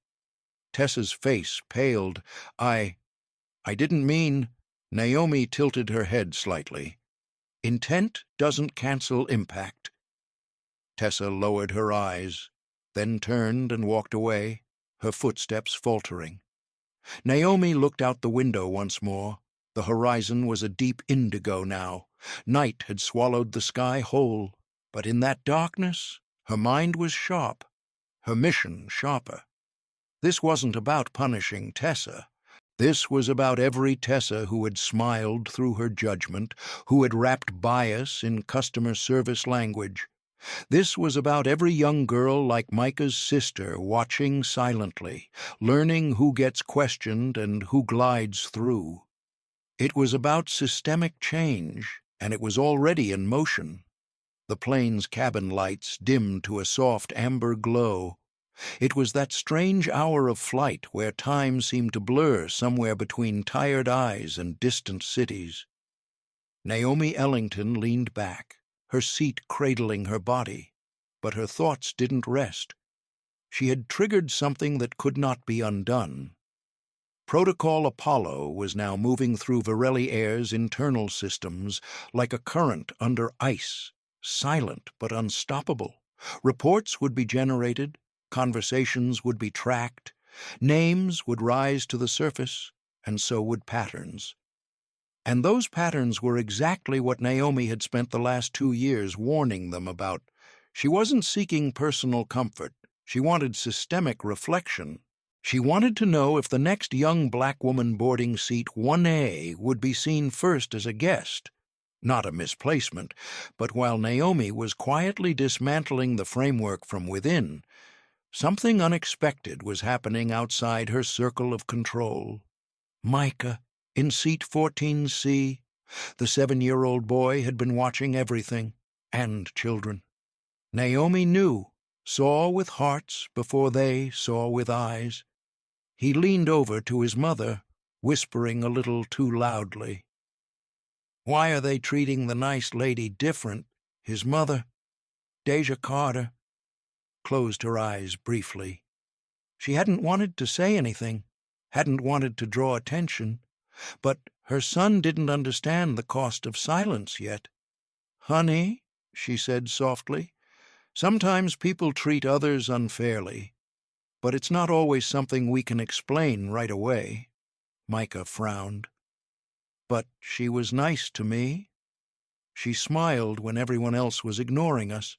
Tessa's face paled. I didn't mean— Naomi tilted her head slightly. Intent doesn't cancel impact. Tessa lowered her eyes, then turned and walked away, her footsteps faltering. Naomi looked out the window once more. The horizon was a deep indigo now. Night had swallowed the sky whole, but in that darkness, her mind was sharp, her mission sharper. This wasn't about punishing Tessa. This was about every Tessa who had smiled through her judgment, who had wrapped bias in customer service language. This was about every young girl like Micah's sister watching silently, learning who gets questioned and who glides through. It was about systemic change, and it was already in motion. The plane's cabin lights dimmed to a soft amber glow. It was that strange hour of flight where time seemed to blur somewhere between tired eyes and distant cities. Naomi Ellington leaned back, her seat cradling her body, but her thoughts didn't rest. She had triggered something that could not be undone. Protocol Apollo was now moving through Varelli Air's internal systems like a current under ice, silent but unstoppable. Reports would be generated, conversations would be tracked, names would rise to the surface, and so would patterns. And those patterns were exactly what Naomi had spent the last 2 years warning them about. She wasn't seeking personal comfort. She wanted systemic reflection. She wanted to know if the next young black woman boarding seat 1A would be seen first as a guest, not a misplacement, but while Naomi was quietly dismantling the framework from within, something unexpected was happening outside her circle of control. Micah, in seat 14C, the 7-year-old boy had been watching everything, and children. Naomi knew, saw with hearts before they saw with eyes. He leaned over to his mother, whispering a little too loudly. Why are they treating the nice lady different? His mother, Deja Carter, closed her eyes briefly. She hadn't wanted to say anything, hadn't wanted to draw attention, but her son didn't understand the cost of silence yet. Honey, she said softly, sometimes people treat others unfairly, but it's not always something we can explain right away. Micah frowned. But she was nice to me. She smiled when everyone else was ignoring us.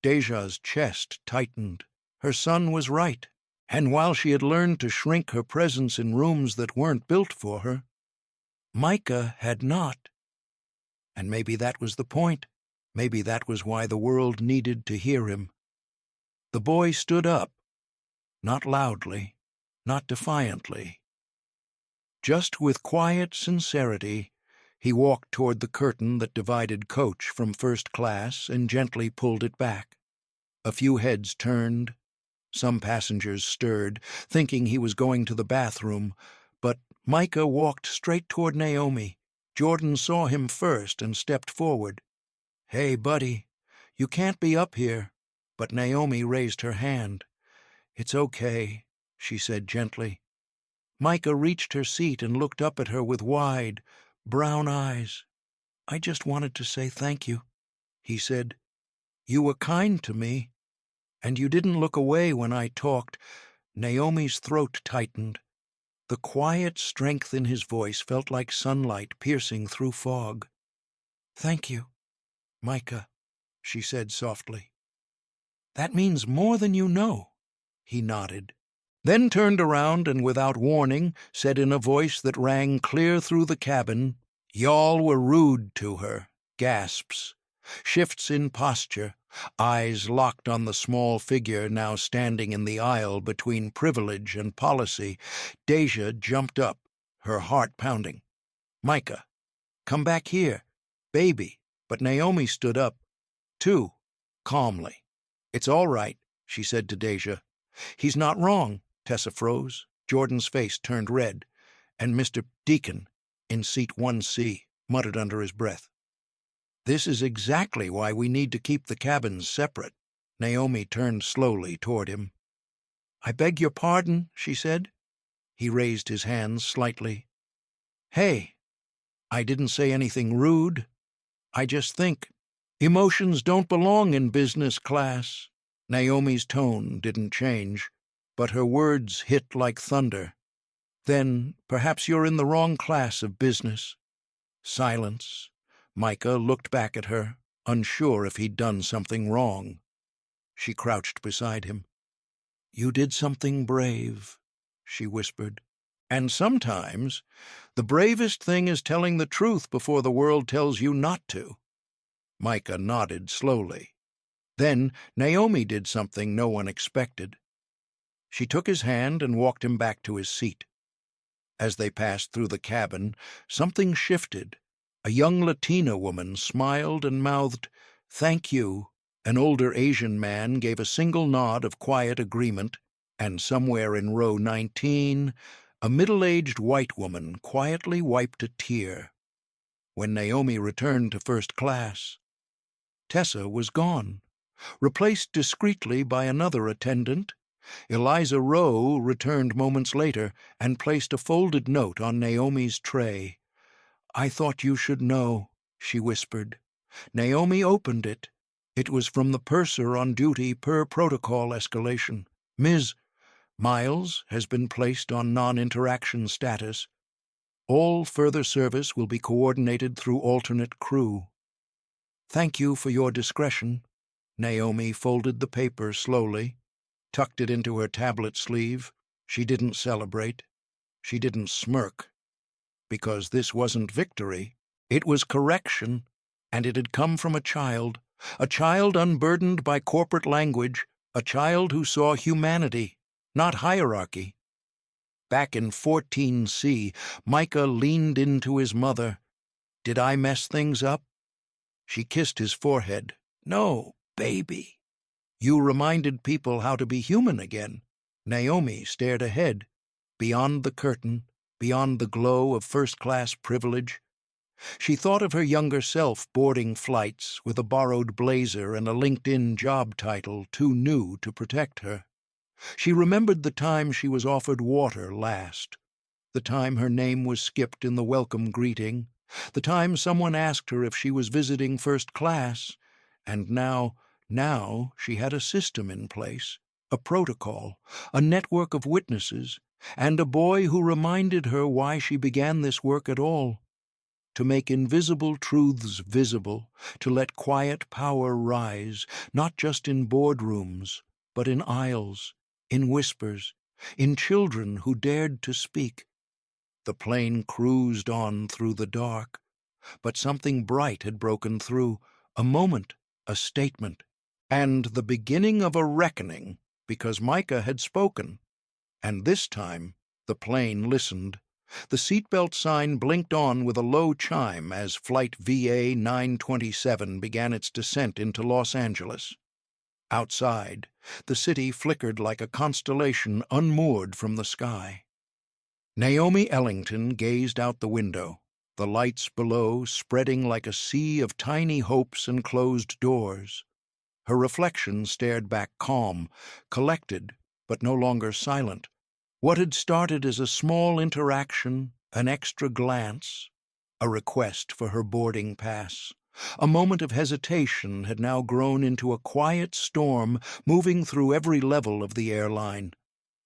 Deja's chest tightened. Her son was right, and while she had learned to shrink her presence in rooms that weren't built for her, Micah had not. And maybe that was the point. Maybe that was why the world needed to hear him. The boy stood up, not loudly, not defiantly. Just with quiet sincerity, he walked toward the curtain that divided coach from first class and gently pulled it back. A few heads turned. Some passengers stirred, thinking he was going to the bathroom, but Micah walked straight toward Naomi. Jordan saw him first and stepped forward. Hey, buddy, you can't be up here. But Naomi raised her hand. It's okay, she said gently. Micah reached her seat and looked up at her with wide, brown eyes. I just wanted to say thank you, he said. You were kind to me, and you didn't look away when I talked. Naomi's throat tightened. The quiet strength in his voice felt like sunlight piercing through fog. Thank you, Micah, she said softly. That means more than you know, he nodded. Then turned around and without warning said in a voice that rang clear through the cabin, Y'all were rude to her. Gasps. Shifts in posture, eyes locked on the small figure now standing in the aisle between privilege and policy. Deja jumped up, her heart pounding. "Micah, come back here. Baby." But Naomi stood up, too, calmly. "It's all right," she said to Deja. "He's not wrong." Tessa froze. Jordan's face turned red, and Mr. Deacon, in seat 1C, muttered under his breath, "This is exactly why we need to keep the cabins separate." Naomi turned slowly toward him. "I beg your pardon," she said. He raised his hands slightly. "Hey, I didn't say anything rude. I just think emotions don't belong in business class." Naomi's tone didn't change, but her words hit like thunder. "Then perhaps you're in the wrong class of business." Silence. Micah looked back at her, unsure if he'd done something wrong. She crouched beside him. "You did something brave," she whispered. "And sometimes the bravest thing is telling the truth before the world tells you not to." Micah nodded slowly. Then Naomi did something no one expected. She took his hand and walked him back to his seat. As they passed through the cabin, something shifted. A young Latina woman smiled and mouthed, "Thank you." An older Asian man gave a single nod of quiet agreement, and somewhere in row 19, a middle-aged white woman quietly wiped a tear. When Naomi returned to first class, Tessa was gone, replaced discreetly by another attendant. Eliza Rowe returned moments later and placed a folded note on Naomi's tray. "I thought you should know," she whispered. Naomi opened it. It was from the purser on duty per protocol escalation. "Ms. Miles has been placed on non-interaction status. All further service will be coordinated through alternate crew." "Thank you for your discretion." Naomi folded the paper slowly, tucked it into her tablet sleeve. She didn't celebrate. She didn't smirk. Because this wasn't victory. It was correction, and it had come from a child unburdened by corporate language, a child who saw humanity, not hierarchy. Back in 14C, Micah leaned into his mother. "Did I mess things up?" She kissed his forehead. "No, baby. You reminded people how to be human again." Naomi stared ahead, beyond the curtain, beyond the glow of first-class privilege. She thought of her younger self boarding flights with a borrowed blazer and a LinkedIn job title too new to protect her. She remembered the time she was offered water last, the time her name was skipped in the welcome greeting, the time someone asked her if she was visiting first class, and now she had a system in place, a protocol, a network of witnesses, and a boy who reminded her why she began this work at all. To make invisible truths visible, to let quiet power rise, not just in boardrooms, but in aisles, in whispers, in children who dared to speak. The plane cruised on through the dark, but something bright had broken through, a moment, a statement, and the beginning of a reckoning, because Micah had spoken. And this time the plane listened. The seatbelt sign blinked on with a low chime as Flight VA 927 began its descent into Los Angeles. Outside, the city flickered like a constellation unmoored from the sky. Naomi Ellington gazed out the window, the lights below spreading like a sea of tiny hopes and closed doors. Her reflection stared back calm, collected, but no longer silent. What had started as a small interaction, an extra glance, a request for her boarding pass, a moment of hesitation had now grown into a quiet storm moving through every level of the airline.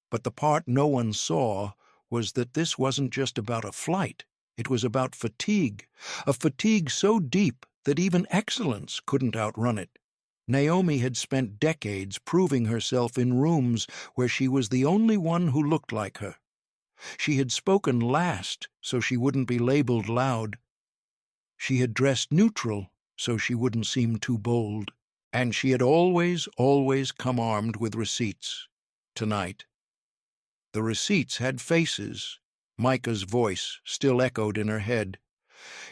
But the part no one saw was that this wasn't just about a flight. It was about fatigue, a fatigue so deep that even excellence couldn't outrun it. Naomi had spent decades proving herself in rooms where she was the only one who looked like her. She had spoken last so she wouldn't be labeled loud. She had dressed neutral so she wouldn't seem too bold. And she had always come armed with receipts. Tonight. The receipts had faces. Micah's voice still echoed in her head.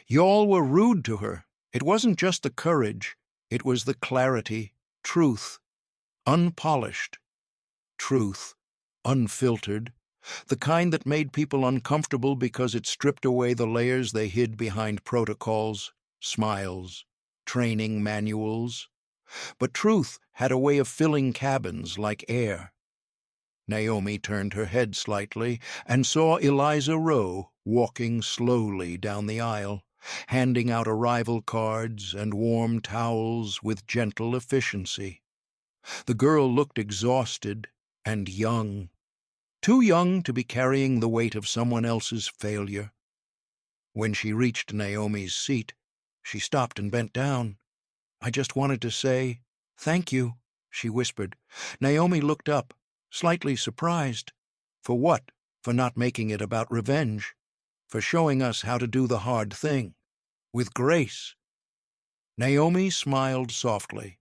Y'all were rude to her. It wasn't just the courage. It was the clarity, truth, unpolished. Truth, unfiltered. The kind that made people uncomfortable because it stripped away the layers they hid behind protocols, smiles, training manuals. But truth had a way of filling cabins like air. Naomi turned her head slightly and saw Eliza Rowe walking slowly down the aisle, handing out arrival cards and warm towels with gentle efficiency. The girl looked exhausted and young, too young to be carrying the weight of someone else's failure. When she reached Naomi's seat, she stopped and bent down. I just wanted to say, "Thank you," she whispered. Naomi looked up, slightly surprised. For what? For not making it about revenge. For showing us how to do the hard thing. With grace. Naomi smiled softly.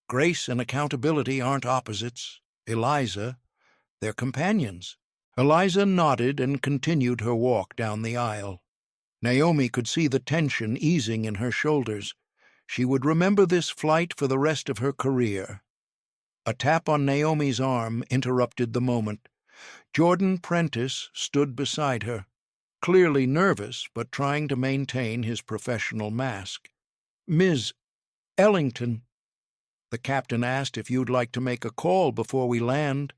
Grace and accountability aren't opposites. Eliza, they're companions. Eliza nodded and continued her walk down the aisle. Naomi could see the tension easing in her shoulders. She would remember this flight for the rest of her career. A tap on Naomi's arm interrupted the moment. Jordan Prentice stood beside her, clearly nervous but trying to maintain his professional mask. "Ms. Ellington," the captain asked if you'd like to make a call before we land.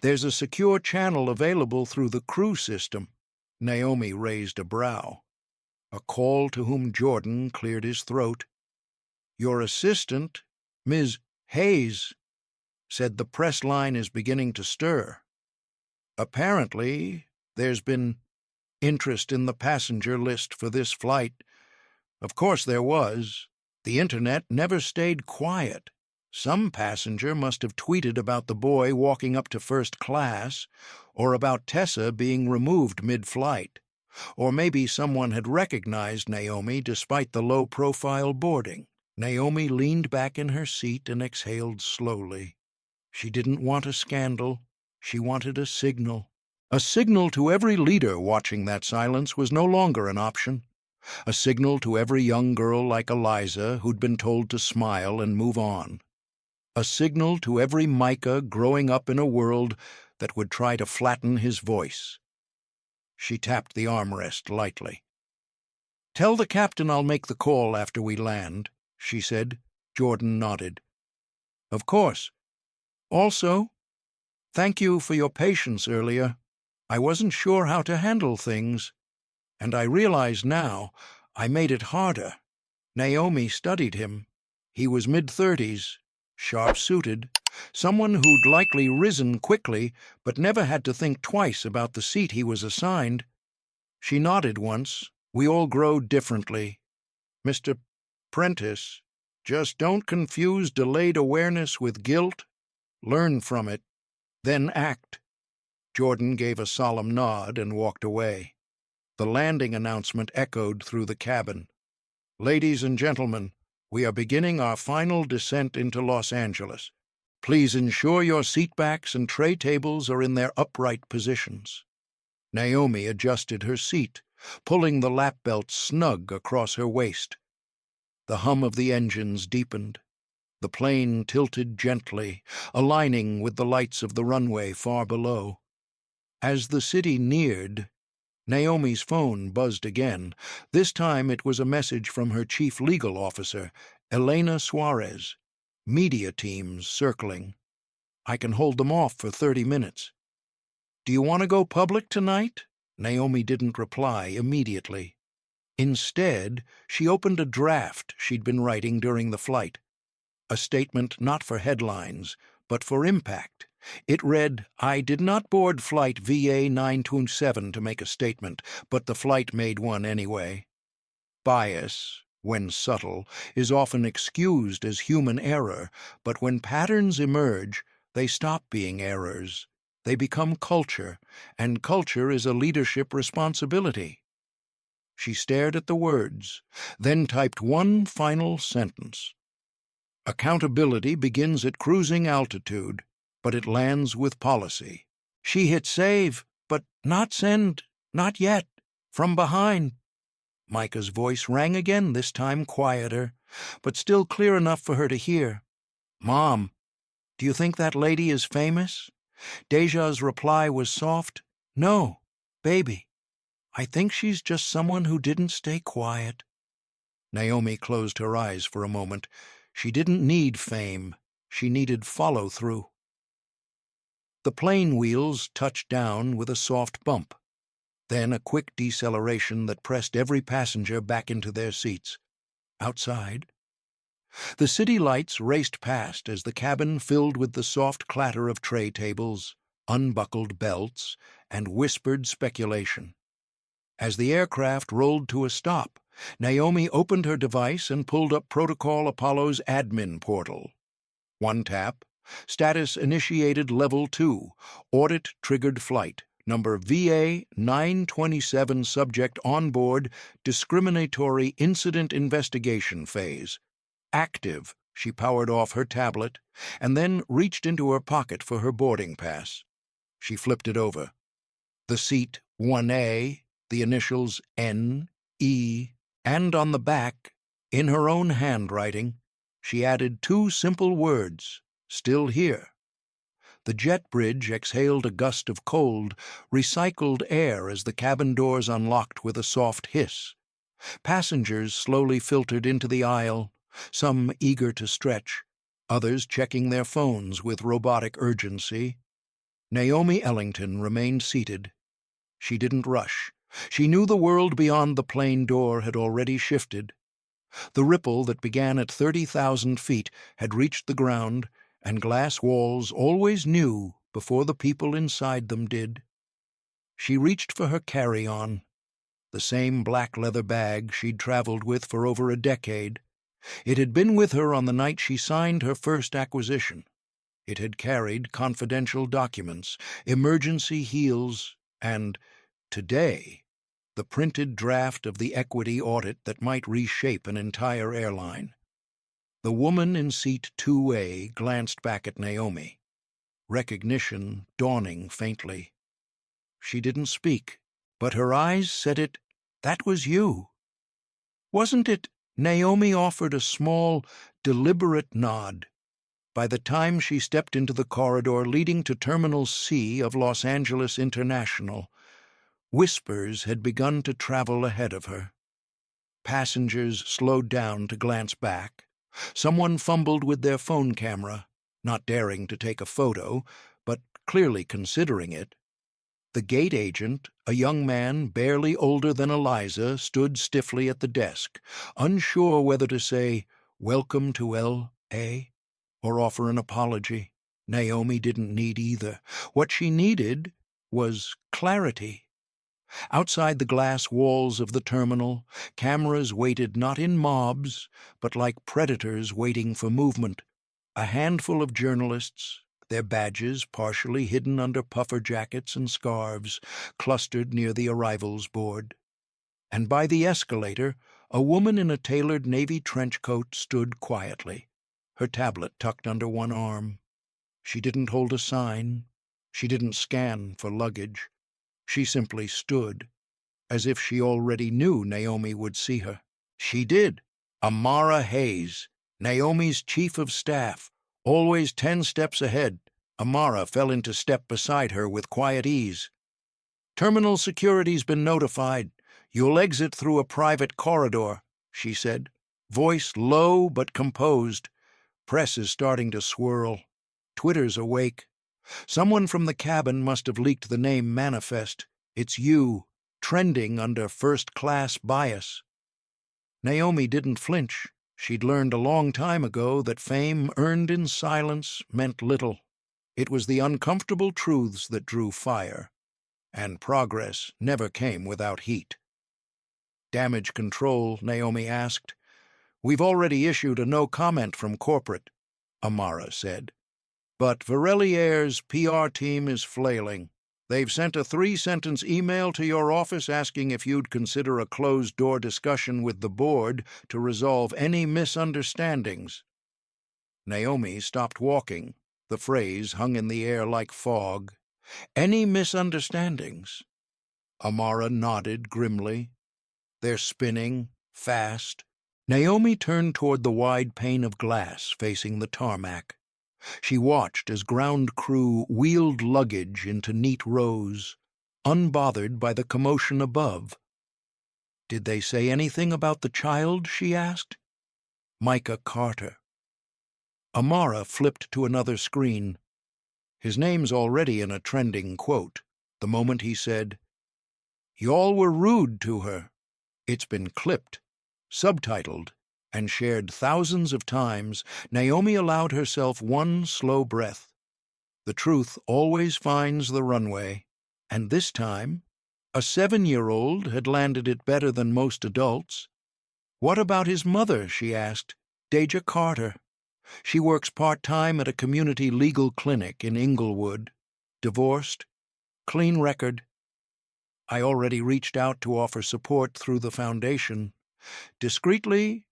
There's a secure channel available through the crew system. Naomi raised a brow. A call to whom Jordan cleared his throat. Your assistant, Ms. Hayes, said the press line is beginning to stir. Apparently, there's been interest in the passenger list for this flight. Of course there was. The internet never stayed quiet. Some passenger must have tweeted about the boy walking up to first class, or about Tessa being removed mid-flight. Or maybe someone had recognized Naomi despite the low-profile boarding. Naomi leaned back in her seat and exhaled slowly. She didn't want a scandal. She wanted a signal. A signal to every leader watching that silence was no longer an option. A signal to every young girl like Eliza who'd been told to smile and move on. A signal to every Micah growing up in a world that would try to flatten his voice. She tapped the armrest lightly. "Tell the captain I'll make the call after we land," she said. Jordan nodded. "Of course. Also, thank you for your patience earlier. I wasn't sure how to handle things, and I realize now I made it harder." Naomi studied him. He was mid-30s, sharp-suited, someone who'd likely risen quickly but never had to think twice about the seat he was assigned. She nodded once. "We all grow differently. Mr. Prentice, just don't confuse delayed awareness with guilt. Learn from it, then act." Jordan gave a solemn nod and walked away. The landing announcement echoed through the cabin. "Ladies and gentlemen, we are beginning our final descent into Los Angeles. Please ensure your seatbacks and tray tables are in their upright positions." Naomi adjusted her seat, pulling the lap belt snug across her waist. The hum of the engines deepened. The plane tilted gently, aligning with the lights of the runway far below. As the city neared, Naomi's phone buzzed again. This time it was a message from her chief legal officer, Elena Suarez. "Media teams circling. I can hold them off for 30 minutes. Do you want to go public tonight?" Naomi didn't reply immediately. Instead, she opened a draft she'd been writing during the flight. A statement not for headlines, but for impact. It read, "I did not board flight VA 927 to make a statement, but the flight made one anyway." Bias, when subtle, is often excused as human error, but when patterns emerge, they stop being errors. They become culture, and culture is a leadership responsibility. She stared at the words, then typed one final sentence. Accountability begins at cruising altitude, but it lands with policy. She hit save, but not send, not yet, from behind. Micah's voice rang again, this time quieter, but still clear enough for her to hear. Mom, do you think that lady is famous? Deja's reply was soft. No, baby. I think she's just someone who didn't stay quiet. Naomi closed her eyes for a moment. She didn't need fame. She needed follow-through. The plane wheels touched down with a soft bump, then a quick deceleration that pressed every passenger back into their seats. Outside, the city lights raced past as the cabin filled with the soft clatter of tray tables, unbuckled belts, and whispered speculation. As the aircraft rolled to a stop, Naomi opened her device and pulled up Protocol Apollo's admin portal. One tap. Status initiated Level 2. Audit triggered flight. Number VA 927, subject on board, discriminatory incident investigation phase. Active. She powered off her tablet and then reached into her pocket for her boarding pass. She flipped it over. The seat 1A, the initials N, E, and on the back, in her own handwriting, she added two simple words, still here. The jet bridge exhaled a gust of cold, recycled air as the cabin doors unlocked with a soft hiss. Passengers slowly filtered into the aisle, some eager to stretch, others checking their phones with robotic urgency. Naomi Ellington remained seated. She didn't rush. She knew the world beyond the plane door had already shifted. The ripple that began at 30,000 feet had reached the ground, and glass walls always knew before the people inside them did. She reached for her carry-on, the same black leather bag she'd traveled with for over a decade. It had been with her on the night she signed her first acquisition. It had carried confidential documents, emergency heels, and, today, the printed draft of the equity audit that might reshape an entire airline. The woman in seat 2A glanced back at Naomi, recognition dawning faintly. She didn't speak, but her eyes said it, "That was you." Wasn't it? Naomi offered a small, deliberate nod. By the time she stepped into the corridor leading to Terminal C of Los Angeles International, whispers had begun to travel ahead of her. Passengers slowed down to glance back. Someone fumbled with their phone camera, not daring to take a photo, but clearly considering it. The gate agent, a young man barely older than Eliza, stood stiffly at the desk, unsure whether to say, "Welcome to L.A.," or offer an apology. Naomi didn't need either. What she needed was clarity. Outside the glass walls of the terminal, cameras waited not in mobs, but like predators waiting for movement. A handful of journalists, their badges partially hidden under puffer jackets and scarves, clustered near the arrivals board. And by the escalator, a woman in a tailored navy trench coat stood quietly, her tablet tucked under one arm. She didn't hold a sign. She didn't scan for luggage. She simply stood, as if she already knew Naomi would see her. She did. Amara Hayes, Naomi's chief of staff, always 10 steps ahead. Amara fell into step beside her with quiet ease. "Terminal security's been notified. You'll exit through a private corridor," she said, voice low but composed. "Press is starting to swirl. Twitter's awake. Someone from the cabin must have leaked the name manifest. It's you, trending under first-class bias." Naomi didn't flinch. She'd learned a long time ago that fame earned in silence meant little. It was the uncomfortable truths that drew fire, and progress never came without heat. "Damage control," Naomi asked. "We've already issued a no comment from corporate," Amara said. "But Varelli Air's PR team is flailing. They've sent a 3-sentence email to your office asking if you'd consider a closed-door discussion with the board to resolve any misunderstandings." Naomi stopped walking. The phrase hung in the air like fog. "Any misunderstandings?" Amara nodded grimly. "They're spinning, fast." Naomi turned toward the wide pane of glass facing the tarmac. She watched as ground crew wheeled luggage into neat rows, unbothered by the commotion above. "Did they say anything about the child?" she asked. "Micah Carter." Amara flipped to another screen. His name's already in a trending quote, the moment he said, "Y'all were rude to her." It's been clipped, subtitled, and shared thousands of times. Naomi allowed herself one slow breath. The truth always finds the runway, and this time, a 7-year-old had landed it better than most adults. "What about his mother?" she asked. "Deja Carter. She works part-time at a community legal clinic in Inglewood. Divorced. Clean record. I already reached out to offer support through the foundation. Discreetly,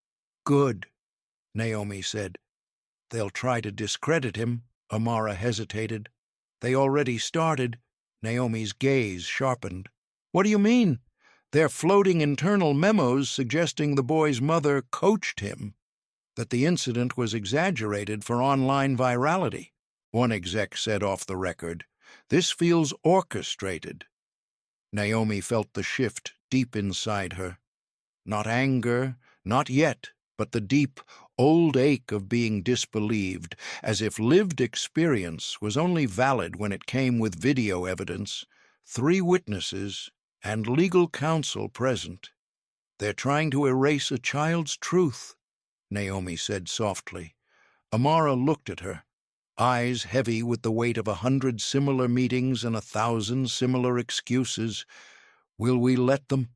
good," Naomi said. "They'll try to discredit him." Amara hesitated. "They already started." Naomi's gaze sharpened. "What do you mean?" "They're floating internal memos suggesting the boy's mother coached him, that the incident was exaggerated for online virality." One exec said off the record, "This feels orchestrated." Naomi felt the shift deep inside her. Not anger, not yet, but the deep, old ache of being disbelieved, as if lived experience was only valid when it came with video evidence, 3 witnesses, and legal counsel present. "They're trying to erase a child's truth," Naomi said softly. Amara looked at her, eyes heavy with the weight of 100 similar meetings and 1,000 similar excuses. "Will we let them?"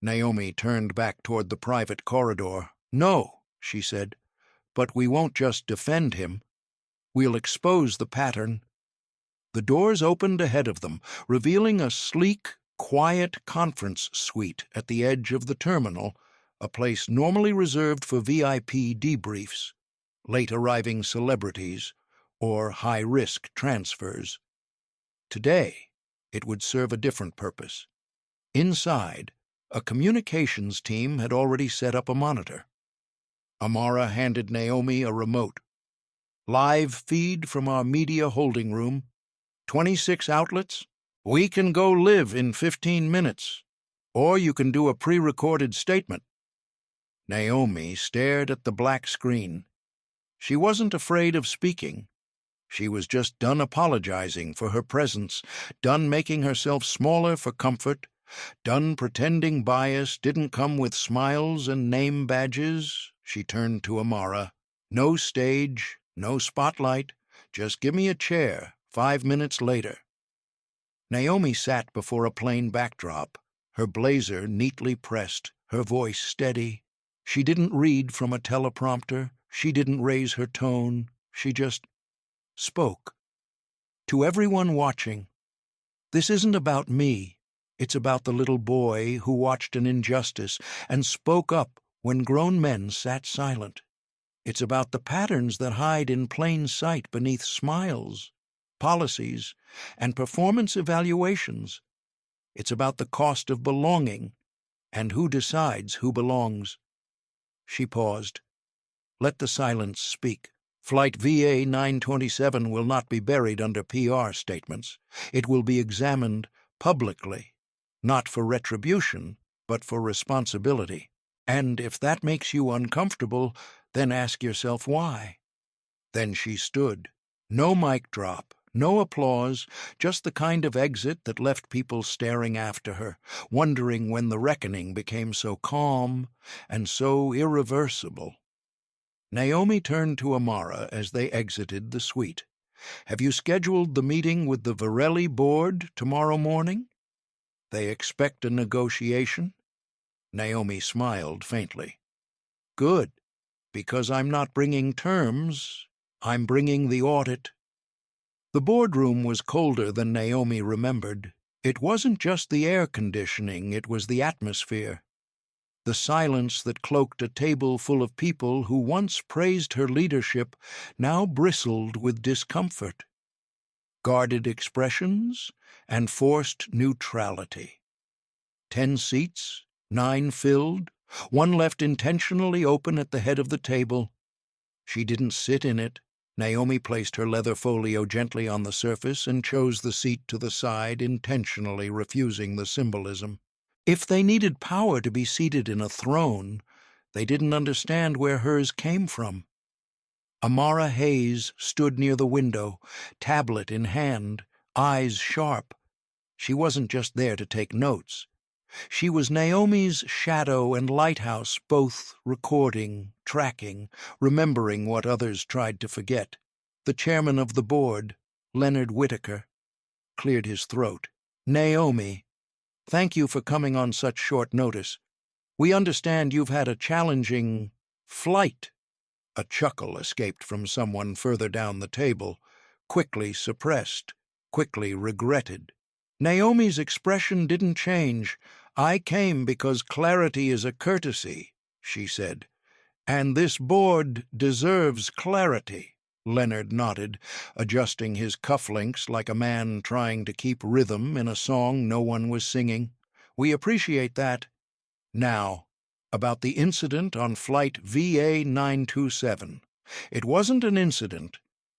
Naomi turned back toward the private corridor. "No," she said, "but we won't just defend him. We'll expose the pattern." The doors opened ahead of them, revealing a sleek, quiet conference suite at the edge of the terminal, a place normally reserved for VIP debriefs, late-arriving celebrities, or high-risk transfers. Today, it would serve a different purpose. Inside, a communications team had already set up a monitor. Amara handed Naomi a remote. "Live feed from our media holding room. 26 outlets. We can go live in 15 minutes. Or you can do a pre-recorded statement." Naomi stared at the black screen. She wasn't afraid of speaking. She was just done apologizing for her presence, done making herself smaller for comfort, done pretending bias didn't come with smiles and name badges. She turned to Amara. "No stage, no spotlight. Just give me a chair, 5 minutes later." Naomi sat before a plain backdrop, her blazer neatly pressed, her voice steady. She didn't read from a teleprompter. She didn't raise her tone. She just spoke. "To everyone watching, this isn't about me. It's about the little boy who watched an injustice and spoke up when grown men sat silent. It's about the patterns that hide in plain sight beneath smiles, policies, and performance evaluations. It's about the cost of belonging and who decides who belongs." She paused. "Let the silence speak. Flight VA 927 will not be buried under PR statements. It will be examined publicly, not for retribution, but for responsibility. And if that makes you uncomfortable, then ask yourself why." Then she stood. No mic drop, no applause, just the kind of exit that left people staring after her, wondering when the reckoning became so calm and so irreversible. Naomi turned to Amara as they exited the suite. "Have you scheduled the meeting with the Varelli board tomorrow morning? They expect a negotiation?" Naomi smiled faintly. "Good, because I'm not bringing terms. I'm bringing the audit." The boardroom was colder than Naomi remembered. It wasn't just the air conditioning, it was the atmosphere. The silence that cloaked a table full of people who once praised her leadership now bristled with discomfort. Guarded expressions and forced neutrality. 10 seats, 9 filled, one left intentionally open at the head of the table. She didn't sit in it. Naomi placed her leather folio gently on the surface and chose the seat to the side, intentionally refusing the symbolism. If they needed power to be seated in a throne, they didn't understand where hers came from. Amara Hayes stood near the window, tablet in hand, eyes sharp. She wasn't just there to take notes. She was Naomi's shadow and lighthouse, both recording, tracking, remembering what others tried to forget. The chairman of the board, Leonard Whitaker, cleared his throat. "Naomi, thank you for coming on such short notice. We understand you've had a challenging flight." A chuckle escaped from someone further down the table, quickly suppressed, quickly regretted. Naomi's expression didn't change. "I came because clarity is a courtesy," she said. "And this board deserves clarity." Leonard nodded, adjusting his cufflinks like a man trying to keep rhythm in a song no one was singing. "We appreciate that. Now, about the incident on flight VA 927. "It wasn't an incident,"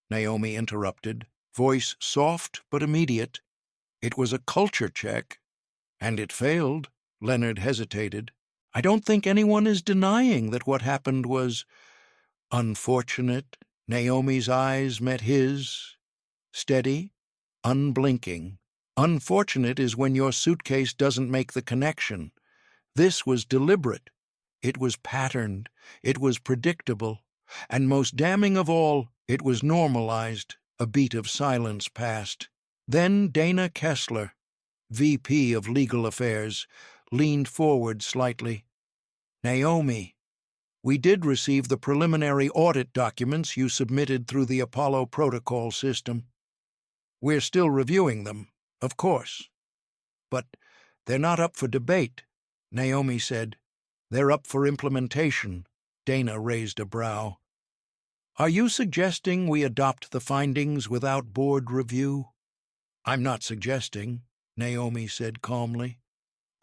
Naomi interrupted, voice soft but immediate. "It was a culture check, and it failed." Leonard hesitated. "I don't think anyone is denying that what happened was unfortunate." Naomi's eyes met his, steady, unblinking. "Unfortunate is when your suitcase doesn't make the connection. This was deliberate. It was patterned. It was predictable. And most damning of all, it was normalized." A beat of silence passed. Then Dana Kessler, VP of Legal Affairs, leaned forward slightly. "Naomi, we did receive the preliminary audit documents you submitted through the Apollo protocol system. We're still reviewing them, of course. But they're not up for debate," Naomi said. "They're up for implementation." Dana raised a brow. "Are you suggesting we adopt the findings without board review?" "I'm not suggesting," Naomi said calmly.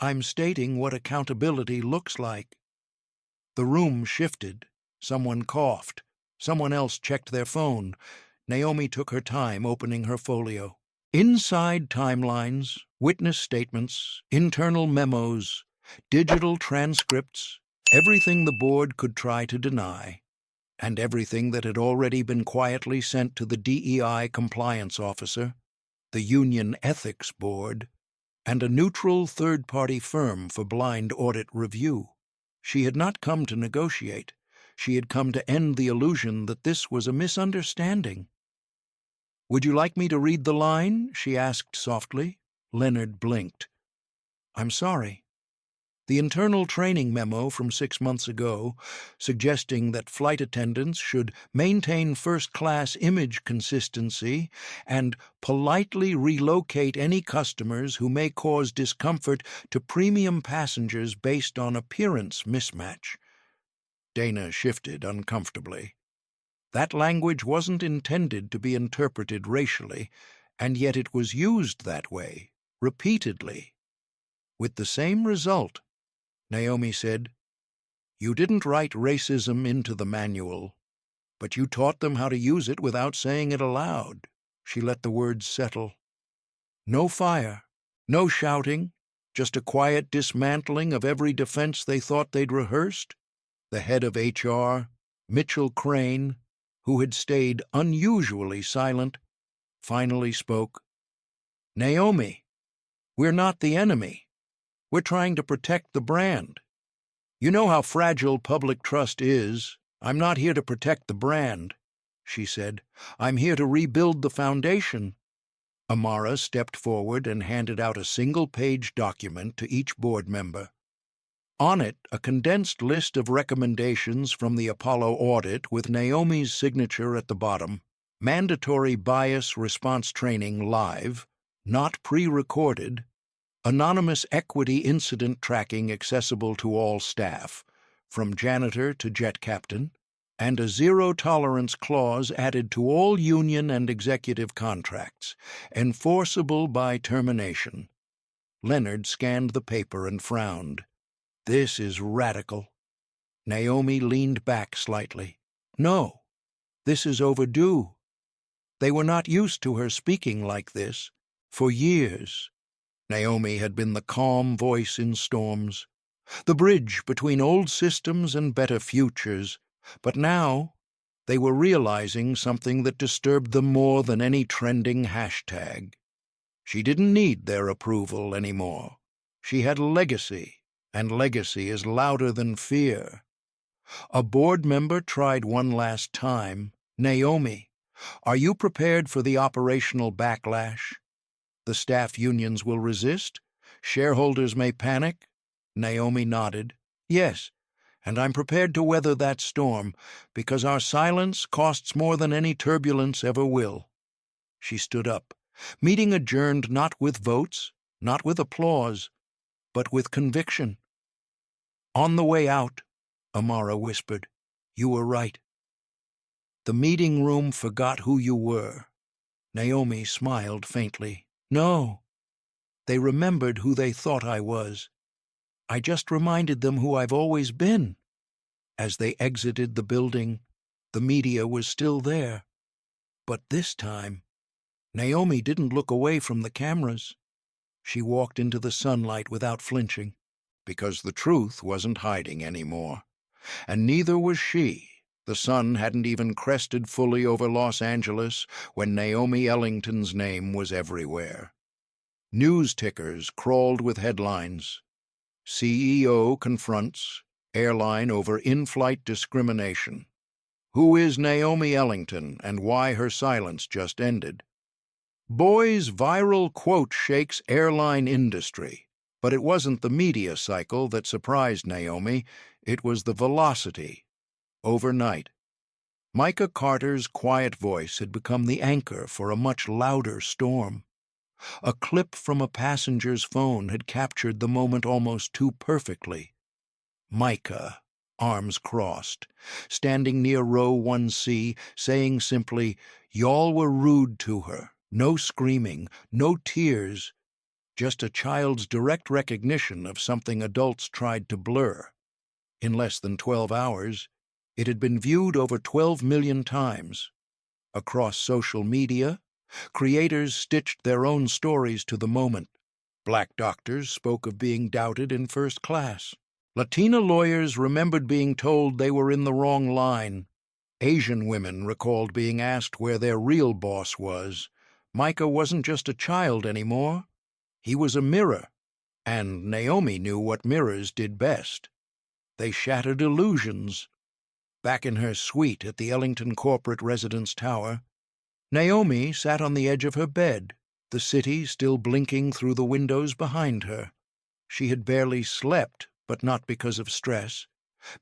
"I'm stating what accountability looks like." The room shifted. Someone coughed. Someone else checked their phone. Naomi took her time opening her folio. Inside timelines, witness statements, internal memos, digital transcripts, everything the board could try to deny, and everything that had already been quietly sent to the DEI compliance officer, the Union Ethics Board, and a neutral third-party firm for blind audit review. She had not come to negotiate. She had come to end the illusion that this was a misunderstanding. "Would you like me to read the line?" she asked softly. Leonard blinked. "I'm sorry." The internal training memo from 6 months ago, suggesting that flight attendants should maintain first-class image consistency and politely relocate any customers who may cause discomfort to premium passengers based on appearance mismatch. Dana shifted uncomfortably. That language wasn't intended to be interpreted racially, and yet it was used that way, repeatedly. With the same result. Naomi said, "You didn't write racism into the manual, but you taught them how to use it without saying it aloud." She let the words settle. "No fire, no shouting, just a quiet dismantling of every defense they thought they'd rehearsed." The head of HR, Mitchell Crane, who had stayed unusually silent, finally spoke. "Naomi, we're not the enemy. We're trying to protect the brand. You know how fragile public trust is. I'm not here to protect the brand," she said. "I'm here to rebuild the foundation." Amara stepped forward and handed out a single-page document to each board member. On it, a condensed list of recommendations from the Apollo audit with Naomi's signature at the bottom. Mandatory bias response training live, not pre-recorded, anonymous equity incident tracking accessible to all staff, from janitor to jet captain, and a zero-tolerance clause added to all union and executive contracts, enforceable by termination. Leonard scanned the paper and frowned. This is radical. Naomi leaned back slightly. No, this is overdue. They were not used to her speaking like this. For years, Naomi had been the calm voice in storms, the bridge between old systems and better futures, but now they were realizing something that disturbed them more than any trending hashtag. She didn't need their approval anymore. She had legacy, and legacy is louder than fear. A board member tried one last time. Naomi, are you prepared for the operational backlash? The staff unions will resist? Shareholders may panic? Naomi nodded. Yes, and I'm prepared to weather that storm, because our silence costs more than any turbulence ever will. She stood up. Meeting adjourned not with votes, not with applause, but with conviction. On the way out, Amara whispered, you were right. The meeting room forgot who you were. Naomi smiled faintly. No, they remembered who they thought I was. I just reminded them who I've always been. As they exited the building, the media was still there. But this time, Naomi didn't look away from the cameras. She walked into the sunlight without flinching, because the truth wasn't hiding anymore. And neither was she. The sun hadn't even crested fully over Los Angeles when Naomi Ellington's name was everywhere. News tickers crawled with headlines. CEO confronts airline over in-flight discrimination. Who is Naomi Ellington and why her silence just ended? Boy's viral quote shakes airline industry. But it wasn't the media cycle that surprised Naomi, it was the velocity. Overnight, Micah Carter's quiet voice had become the anchor for a much louder storm. A clip from a passenger's phone had captured the moment almost too perfectly. Micah, arms crossed, standing near row 1C, saying simply, "Y'all were rude to her. No screaming, no tears, just a child's direct recognition of something adults tried to blur." In less than 12 hours, it had been viewed over 12 million times. Across social media, creators stitched their own stories to the moment. Black doctors spoke of being doubted in first class. Latina lawyers remembered being told they were in the wrong line. Asian women recalled being asked where their real boss was. Micah wasn't just a child anymore. He was a mirror, and Naomi knew what mirrors did best. They shattered illusions. Back in her suite at the Ellington corporate residence tower, Naomi sat on the edge of her bed, the city still blinking through the windows behind her. She had barely slept, but not because of stress,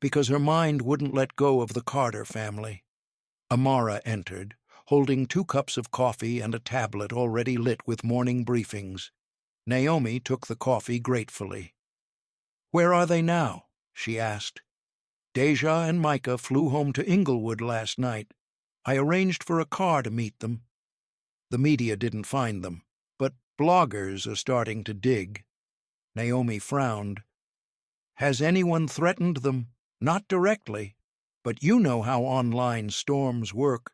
because her mind wouldn't let go of the Carter family. Amara entered, holding 2 cups of coffee and a tablet already lit with morning briefings. Naomi took the coffee gratefully. "Where are they now?" she asked. "Deja and Micah flew home to Inglewood last night. I arranged for a car to meet them. The media didn't find them, but bloggers are starting to dig." Naomi frowned. "Has anyone threatened them? Not directly, but you know how online storms work.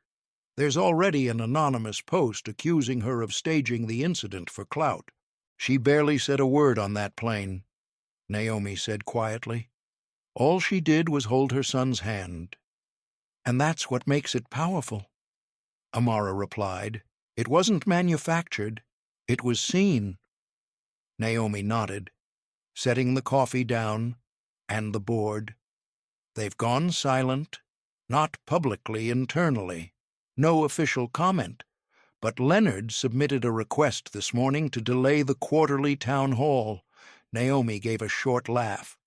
There's already an anonymous post accusing her of staging the incident for clout." "She barely said a word on that plane," Naomi said quietly. "All she did was hold her son's hand. And that's what makes it powerful." Amara replied. "It wasn't manufactured. It was seen." Naomi nodded, setting the coffee down and the board. "They've gone silent, not publicly, internally. No official comment. But Leonard submitted a request this morning to delay the quarterly town hall." Naomi gave a short laugh.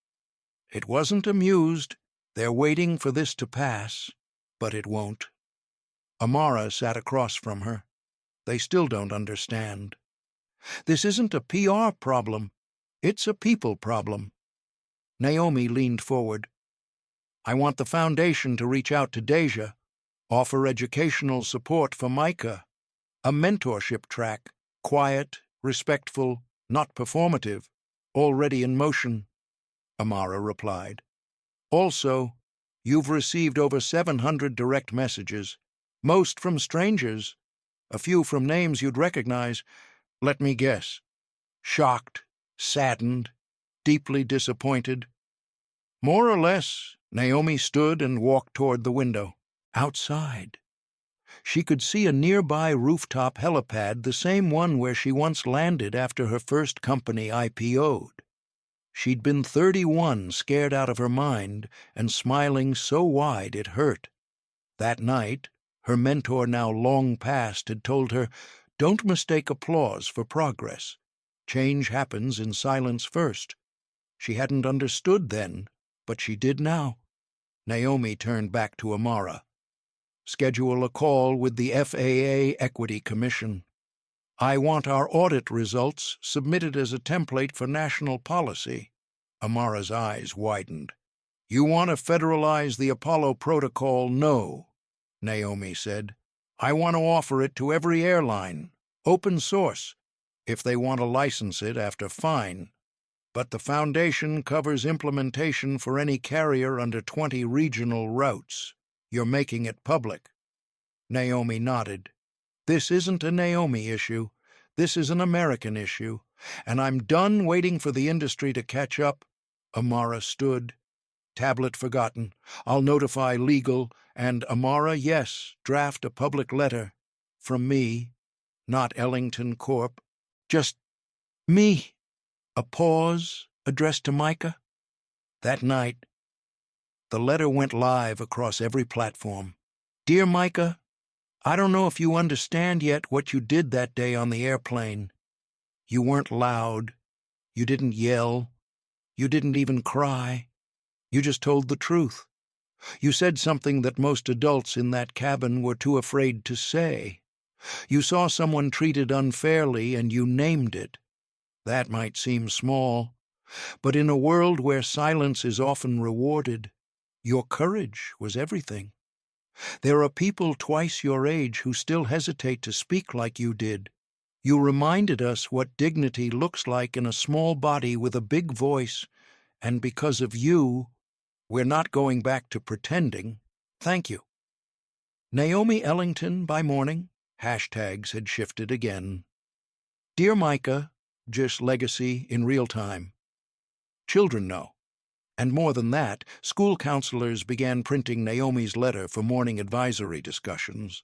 "It wasn't amused. They're waiting for this to pass, but it won't." Amara sat across from her. They still don't understand. This isn't a PR problem. It's a people problem. Naomi leaned forward. I want the foundation to reach out to Deja, offer educational support for Micah, a mentorship track, quiet, respectful, not performative, already in motion, Amara replied. Also, you've received over 700 direct messages, most from strangers, a few from names you'd recognize. Let me guess. Shocked, saddened, deeply disappointed. More or less, Naomi stood and walked toward the window. Outside, she could see a nearby rooftop helipad, the same one where she once landed after her first company IPO'd. She'd been 31, scared out of her mind, and smiling so wide it hurt. That night, her mentor, now long past, had told her, don't mistake applause for progress. Change happens in silence first. She hadn't understood then, but she did now. Naomi turned back to Amara. Schedule a call with the FAA Equity Commission. I want our audit results submitted as a template for national policy. Amara's eyes widened. You want to federalize the Apollo protocol? No, Naomi said. I want to offer it to every airline, open source. If they want to license it after, fine. But the foundation covers implementation for any carrier under 20 regional routes. You're making it public. Naomi nodded. This isn't a Naomi issue. This is an American issue. And I'm done waiting for the industry to catch up. Amara stood. Tablet forgotten. I'll notify legal. And Amara, yes, draft a public letter. From me, not Ellington Corp. Just me. A pause addressed to Micah. That night, the letter went live across every platform. Dear Micah, I don't know if you understand yet what you did that day on the airplane. You weren't loud. You didn't yell. You didn't even cry. You just told the truth. You said something that most adults in that cabin were too afraid to say. You saw someone treated unfairly and you named it. That might seem small, but in a world where silence is often rewarded, your courage was everything. There are people twice your age who still hesitate to speak like you did. You reminded us what dignity looks like in a small body with a big voice, and because of you, we're not going back to pretending. Thank you. Naomi Ellington by morning. Hashtags had shifted again. Dear Micah, just legacy in real time. Children know. And more than that, school counselors began printing Naomi's letter for morning advisory discussions.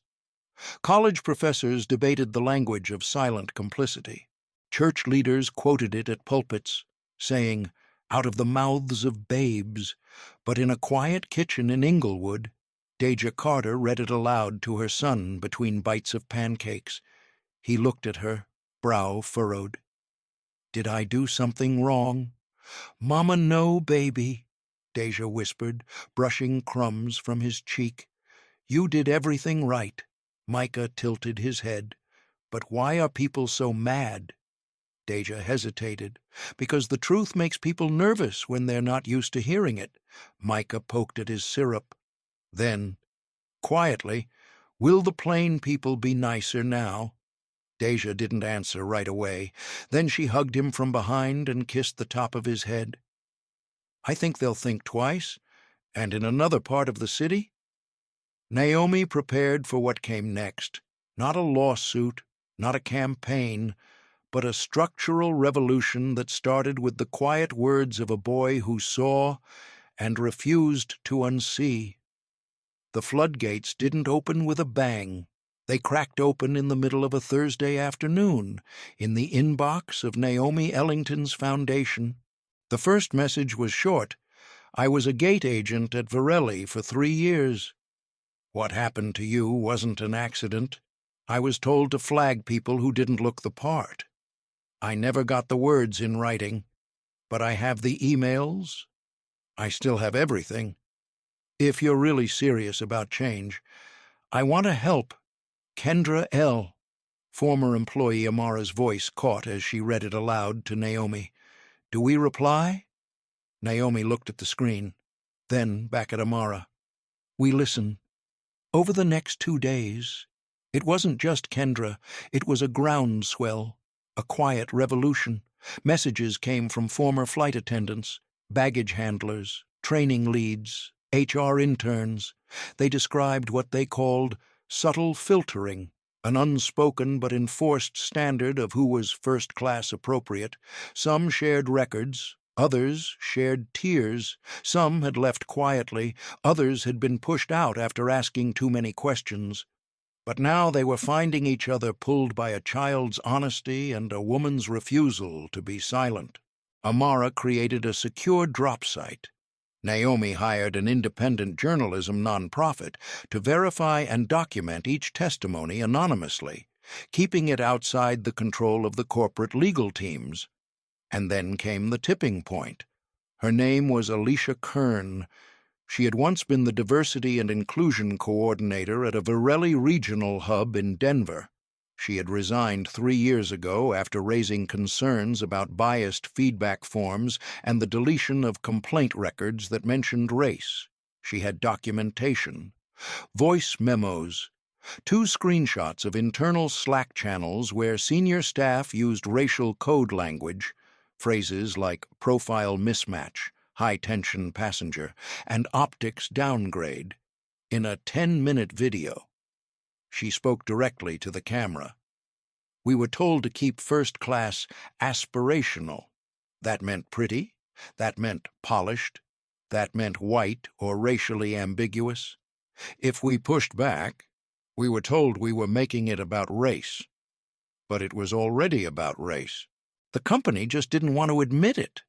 College professors debated the language of silent complicity. Church leaders quoted it at pulpits, saying, out of the mouths of babes. But in a quiet kitchen in Inglewood, Deja Carter read it aloud to her son between bites of pancakes. He looked at her, brow furrowed. Did I do something wrong? Mama, no, baby, Deja whispered, brushing crumbs from his cheek. You did everything right. Micah tilted his head. But why are people so mad? Deja hesitated. Because the truth makes people nervous when they're not used to hearing it. Micah poked at his syrup. Then, quietly, will the plain people be nicer now? Deja didn't answer right away. Then she hugged him from behind and kissed the top of his head. I think they'll think twice. And in another part of the city? Naomi prepared for what came next. Not a lawsuit, not a campaign, but a structural revolution that started with the quiet words of a boy who saw and refused to unsee. The floodgates didn't open with a bang. They cracked open in the middle of a Thursday afternoon, in the inbox of Naomi Ellington's foundation. The first message was short. I was a gate agent at Varelli for 3 years. What happened to you wasn't an accident. I was told to flag people who didn't look the part. I never got the words in writing, but I have the emails. I still have everything. If you're really serious about change, I want to help. Kendra L. Former employee Amara's voice caught as she read it aloud to Naomi. Do we reply? Naomi looked at the screen, then back at Amara. We listen. Over the next 2 days, it wasn't just Kendra, it was a groundswell, a quiet revolution. Messages came from former flight attendants, baggage handlers, training leads, HR interns. They described what they called subtle filtering, an unspoken but enforced standard of who was first-class appropriate. Some shared records, others shared tears. Some had left quietly, others had been pushed out after asking too many questions. But now they were finding each other pulled by a child's honesty and a woman's refusal to be silent. Amara created a secure drop site. Naomi hired an independent journalism nonprofit to verify and document each testimony anonymously, keeping it outside the control of the corporate legal teams. And then came the tipping point. Her name was Alicia Kern. She had once been the diversity and inclusion coordinator at a Varelli regional hub in Denver. She had resigned 3 years ago after raising concerns about biased feedback forms and the deletion of complaint records that mentioned race. She had documentation, voice memos, 2 screenshots of internal Slack channels where senior staff used racial code language, phrases like profile mismatch, high-tension passenger, and optics downgrade, in a 10-minute video. She spoke directly to the camera. We were told to keep first class aspirational. That meant pretty. That meant polished. That meant white or racially ambiguous. If we pushed back, we were told we were making it about race. But it was already about race. The company just didn't want to admit it.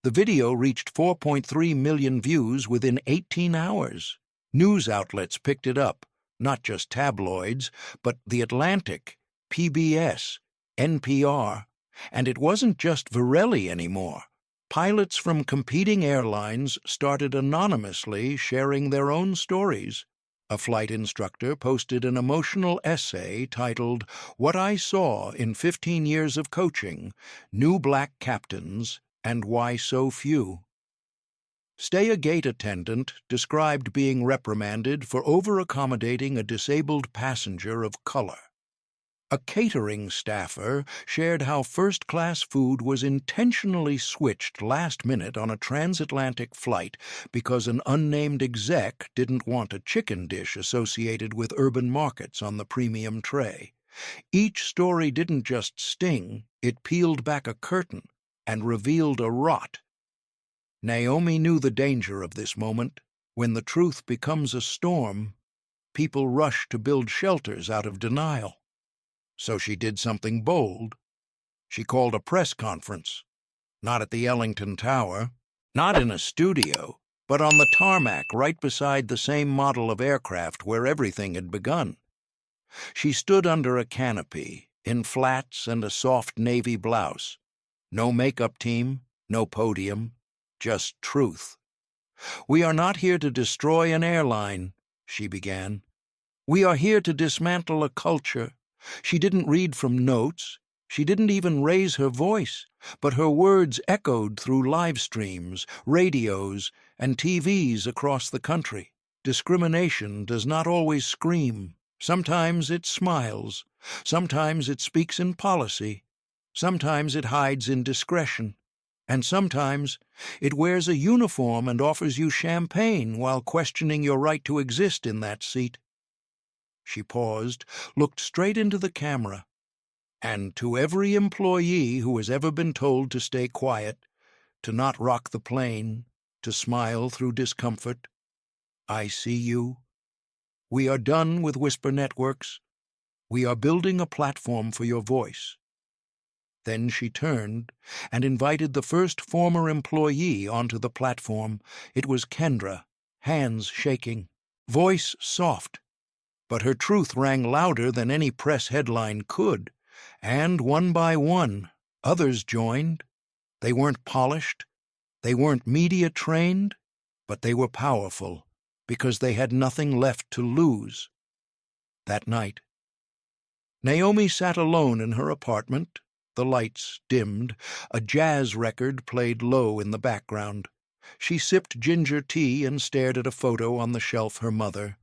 The video reached 4.3 million views within 18 hours. News outlets picked it up, not just tabloids, but The Atlantic, PBS, NPR. And it wasn't just Varelli anymore. Pilots from competing airlines started anonymously sharing their own stories. A flight instructor posted an emotional essay titled, What I Saw in 15 Years of Coaching, New Black Captains, and Why So Few. Stay a gate attendant described being reprimanded for over-accommodating a disabled passenger of color. A catering staffer shared how first-class food was intentionally switched last minute on a transatlantic flight because an unnamed exec didn't want a chicken dish associated with urban markets on the premium tray. Each story didn't just sting, it peeled back a curtain and revealed a rot. Naomi knew the danger of this moment. When the truth becomes a storm, people rush to build shelters out of denial. So she did something bold. She called a press conference, not at the Ellington Tower, not in a studio, but on the tarmac right beside the same model of aircraft where everything had begun. She stood under a canopy, in flats and a soft navy blouse. No makeup team, no podium, just truth. We are not here to destroy an airline, she began. We are here to dismantle a culture. She didn't read from notes. She didn't even raise her voice, but her words echoed through live streams, radios, and TVs across the country. Discrimination does not always scream. Sometimes it smiles. Sometimes it speaks in policy. Sometimes it hides in discretion. And sometimes it wears a uniform and offers you champagne while questioning your right to exist in that seat. She paused, looked straight into the camera. And to every employee who has ever been told to stay quiet, to not rock the plane, to smile through discomfort, I see you. We are done with whisper networks. We are building a platform for your voice. Then she turned and invited the first former employee onto the platform. It was Kendra, hands shaking, voice soft. But her truth rang louder than any press headline could. And one by one, others joined. They weren't polished. They weren't media trained, but they were powerful because they had nothing left to lose. That night, Naomi sat alone in her apartment, the lights dimmed, a jazz record played low in the background. She sipped ginger tea and stared at a photo on the shelf her mother,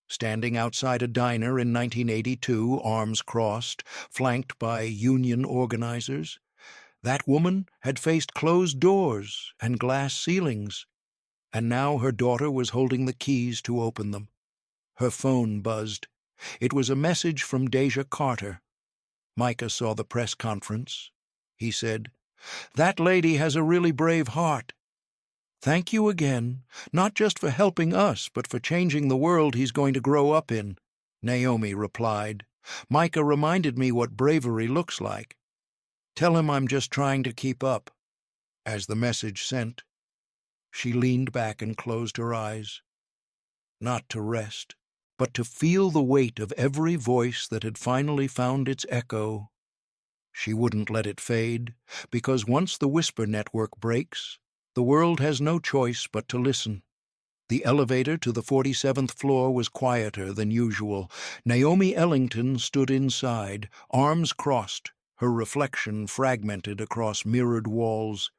standing outside a diner in 1982, arms crossed, flanked by union organizers. That woman had faced closed doors and glass ceilings, and now her daughter was holding the keys to open them. Her phone buzzed. It was a message from Deja Carter. Micah saw the press conference. He said, "That lady has a really brave heart. Thank you again, not just for helping us, but for changing the world he's going to grow up in," Naomi replied. "Micah reminded me what bravery looks like. Tell him I'm just trying to keep up." As the message sent, she leaned back and closed her eyes, not to rest, but to feel the weight of every voice that had finally found its echo. She wouldn't let it fade, because once the whisper network breaks, the world has no choice but to listen. The elevator to the 47th floor was quieter than usual. Naomi Ellington stood inside, arms crossed, her reflection fragmented across mirrored walls.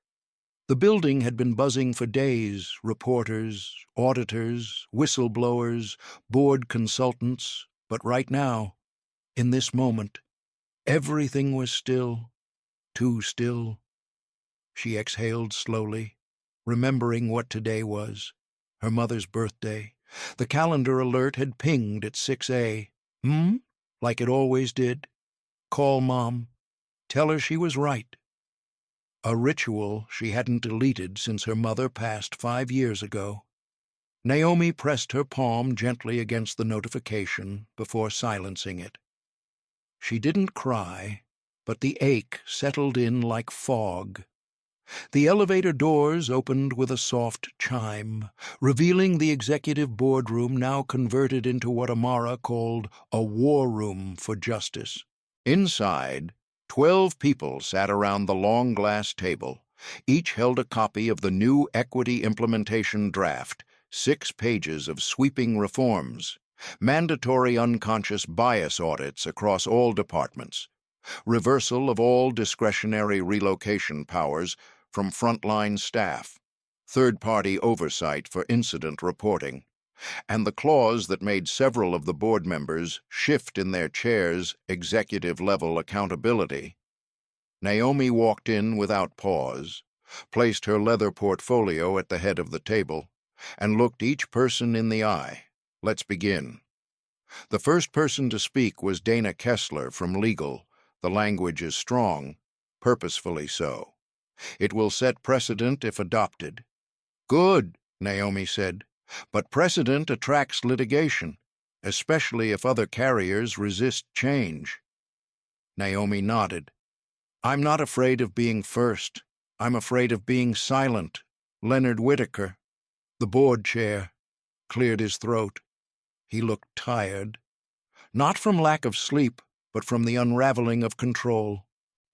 The building had been buzzing for days, reporters, auditors, whistleblowers, board consultants, but right now, in this moment, everything was still, too still. She exhaled slowly, remembering what today was, her mother's birthday. The calendar alert had pinged at 6 a.m. Like it always did. Call Mom. Tell her she was right. A ritual she hadn't deleted since her mother passed 5 years ago. Naomi pressed her palm gently against the notification before silencing it. She didn't cry, but the ache settled in like fog. The elevator doors opened with a soft chime, revealing the executive boardroom now converted into what Amara called a war room for justice. Inside, 12 people sat around the long glass table. Each held a copy of the new equity implementation draft, 6 pages of sweeping reforms, mandatory unconscious bias audits across all departments, reversal of all discretionary relocation powers from frontline staff, third-party oversight for incident reporting, and the clause that made several of the board members shift in their chairs executive-level accountability. Naomi walked in without pause, placed her leather portfolio at the head of the table, and looked each person in the eye. Let's begin. The first person to speak was Dana Kessler from Legal. The language is strong, purposefully so. It will set precedent if adopted. Good, Naomi said. But precedent attracts litigation, especially if other carriers resist change. Naomi nodded. I'm not afraid of being first. I'm afraid of being silent. Leonard Whitaker, the board chair, cleared his throat. He looked tired. Not from lack of sleep, but from the unraveling of control.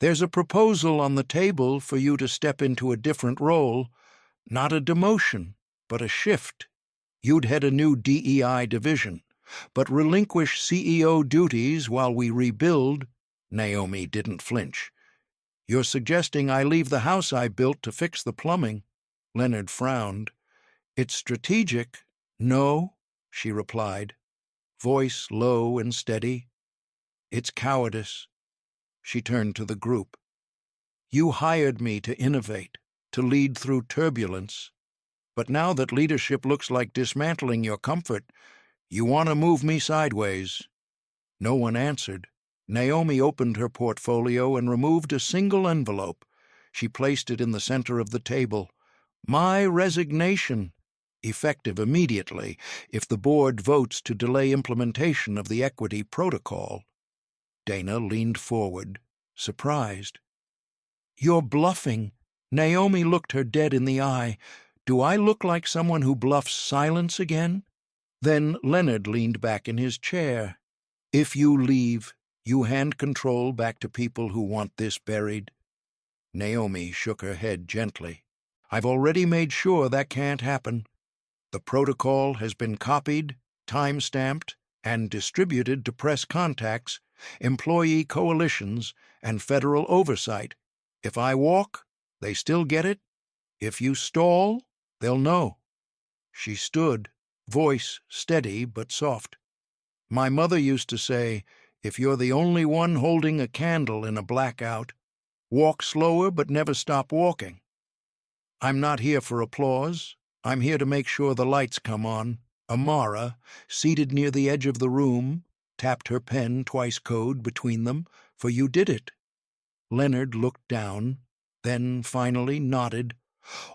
There's a proposal on the table for you to step into a different role, not a demotion, but a shift. You'd head a new DEI division, but relinquish CEO duties while we rebuild. Naomi didn't flinch. You're suggesting I leave the house I built to fix the plumbing? Leonard frowned. It's strategic. No, she replied, voice low and steady. It's cowardice. She turned to the group. You hired me to innovate, to lead through turbulence. But now that leadership looks like dismantling your comfort, you want to move me sideways. No one answered. Naomi opened her portfolio and removed a single envelope. She placed it in the center of the table. My resignation, effective immediately if the board votes to delay implementation of the equity protocol. Dana leaned forward, surprised. You're bluffing. Naomi looked her dead in the eye. Do I look like someone who bluffs silence again? Then Leonard leaned back in his chair. If you leave, you hand control back to people who want this buried. Naomi shook her head gently. I've already made sure that can't happen. The protocol has been copied, time-stamped, and distributed to press contacts, employee coalitions, and federal oversight. If I walk, they still get it. If you stall, they'll know. She stood, voice steady but soft. My mother used to say, if you're the only one holding a candle in a blackout, walk slower but never stop walking. I'm not here for applause. I'm here to make sure the lights come on. Amara, seated near the edge of the room, tapped her pen twice code between them, for you did it. Leonard looked down, then finally nodded.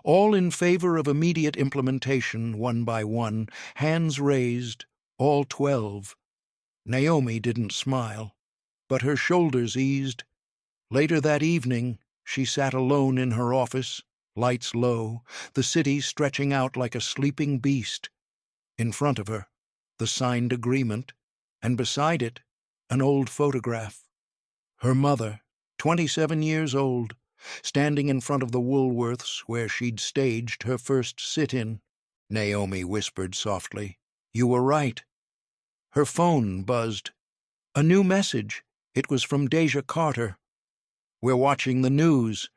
All in favor of immediate implementation, one by one, hands raised, all 12. Naomi didn't smile, but her shoulders eased. Later that evening, she sat alone in her office, lights low, the city stretching out like a sleeping beast. In front of her, the signed agreement, and beside it, an old photograph. Her mother, 27 years old, standing in front of the Woolworths where she'd staged her first sit-in. Naomi whispered softly, "You were right." Her phone buzzed. A new message. It was from Deja Carter. "We're watching the news.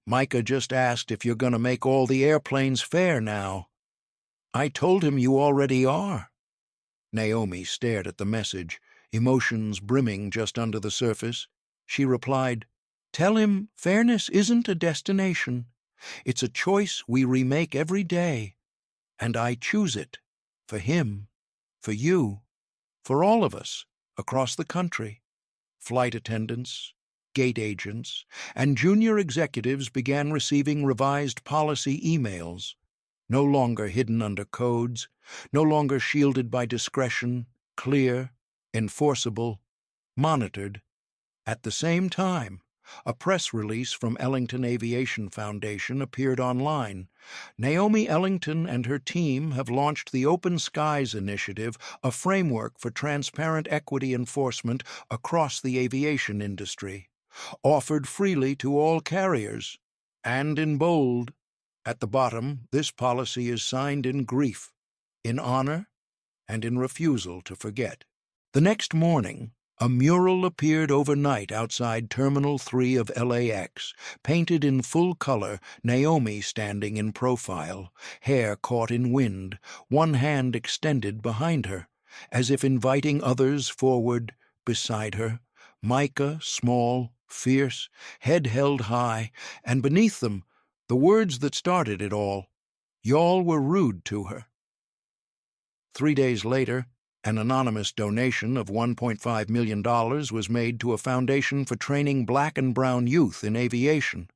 Micah just asked if you're going to make all the airplanes fair now." "I told him you already are." Naomi stared at the message, emotions brimming just under the surface. She replied, "Tell him fairness isn't a destination. It's a choice we remake every day. And I choose it. For him. For you. For all of us. Across the country." Flight attendants, gate agents, and junior executives began receiving revised policy emails. No longer hidden under codes, no longer shielded by discretion, clear, enforceable, monitored. At the same time, a press release from Ellington Aviation Foundation appeared online. Naomi Ellington and her team have launched the Open Skies Initiative, a framework for transparent equity enforcement across the aviation industry, offered freely to all carriers, and in bold. At the bottom, this policy is signed in grief, in honor, and in refusal to forget. The next morning, a mural appeared overnight outside Terminal 3 of LAX, painted in full color, Naomi standing in profile, hair caught in wind, one hand extended behind her, as if inviting others forward beside her. Micah, small, fierce, head held high, and beneath them, the words that started it all. Y'all were rude to her. 3 days later, an anonymous donation of $1.5 million was made to a foundation for training black and brown youth in aviation.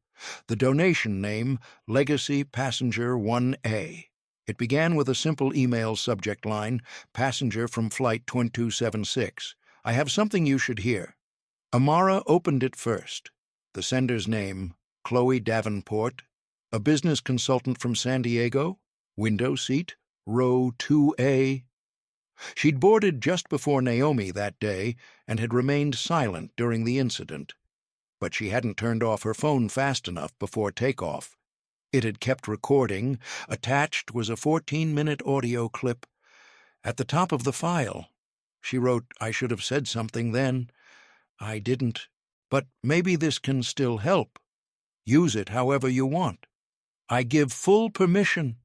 The donation name, Legacy Passenger 1A. It began with a simple email subject line, "Passenger from Flight 2276. I have something you should hear." Amara opened it first. The sender's name, Chloe Davenport, a business consultant from San Diego, window seat, row 2A. She'd boarded just before Naomi that day and had remained silent during the incident. But she hadn't turned off her phone fast enough before takeoff. It had kept recording. Attached was a 14-minute audio clip. At the top of the file, she wrote, "I should have said something then. I didn't. But maybe this can still help. Use it however you want. I give full permission."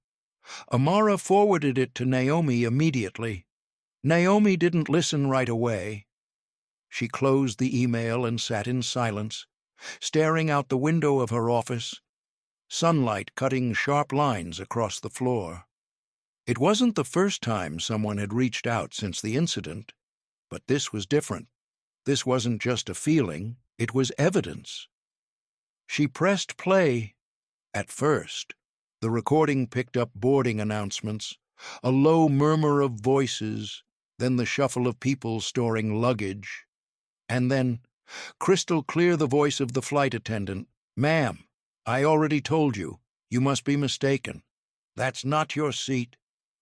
Amara forwarded it to Naomi immediately. Naomi didn't listen right away. She closed the email and sat in silence, staring out the window of her office, sunlight cutting sharp lines across the floor. It wasn't the first time someone had reached out since the incident, but this was different. This wasn't just a feeling, it was evidence. She pressed play. At first, the recording picked up boarding announcements, a low murmur of voices, then the shuffle of people storing luggage, and then, crystal clear, the voice of the flight attendant, "Ma'am, I already told you. You must be mistaken. That's not your seat."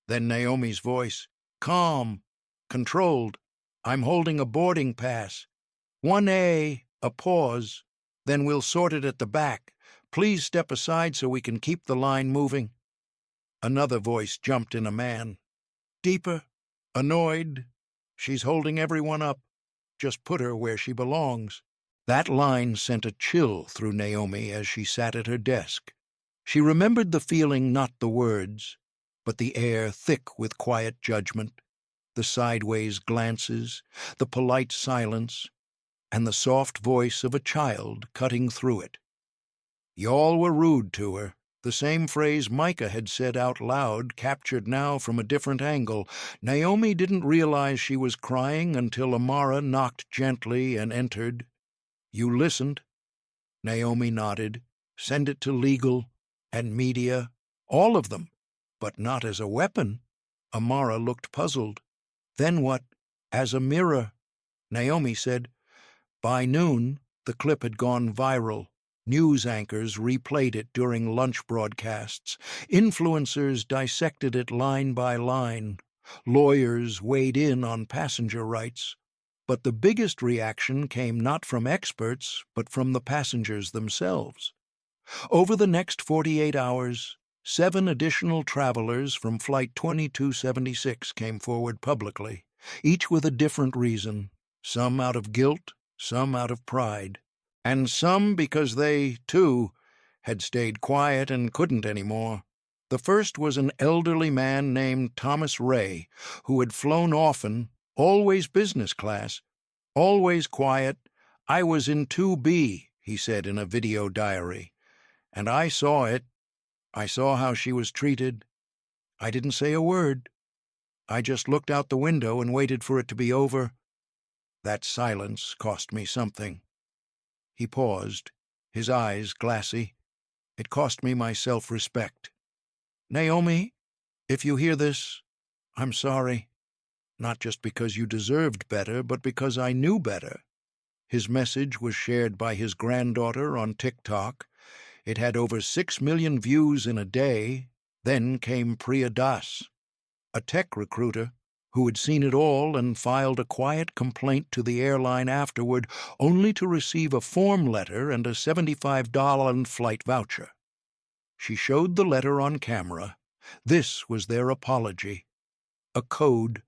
Then Naomi's voice, calm, controlled, "I'm holding a boarding pass. 1A, a pause. Then we'll sort it at the back. Please step aside so we can keep the line moving." Another voice jumped in, a man. Deeper, annoyed, She's holding everyone up. Just put her where she belongs." That line sent a chill through Naomi as she sat at her desk. She remembered the feeling, not the words, but the air thick with quiet judgment, the sideways glances, the polite silence, and the soft voice of a child cutting through it. Y'all were rude to her. The same phrase Micah had said out loud, captured now from a different angle. Naomi didn't realize she was crying until Amara knocked gently and entered. "You listened?" Naomi nodded. "Send it to legal and media, all of them, but not as a weapon." Amara looked puzzled. "Then what? As a mirror?" Naomi said. By noon, the clip had gone viral. News anchors replayed it during lunch broadcasts. Influencers dissected it line by line. Lawyers weighed in on passenger rights. But the biggest reaction came not from experts, but from the passengers themselves. Over the next 48 hours, 7 additional travelers from Flight 2276 came forward publicly, each with a different reason, some out of guilt, some out of pride, and some because they, too, had stayed quiet and couldn't anymore. The first was an elderly man named Thomas Ray, who had flown often, always business class, always quiet. "I was in 2B, he said in a video diary, "and I saw it. I saw how she was treated. I didn't say a word. I just looked out the window and waited for it to be over. That silence cost me something." He paused, his eyes glassy. "It cost me my self-respect. Naomi, if you hear this, I'm sorry. Not just because you deserved better, but because I knew better." His message was shared by his granddaughter on TikTok. It had over 6 million views in a day. Then came Priya Das, a tech recruiter who had seen it all and filed a quiet complaint to the airline afterward, only to receive a form letter and a $75 flight voucher. She showed the letter on camera. This was their apology. A code.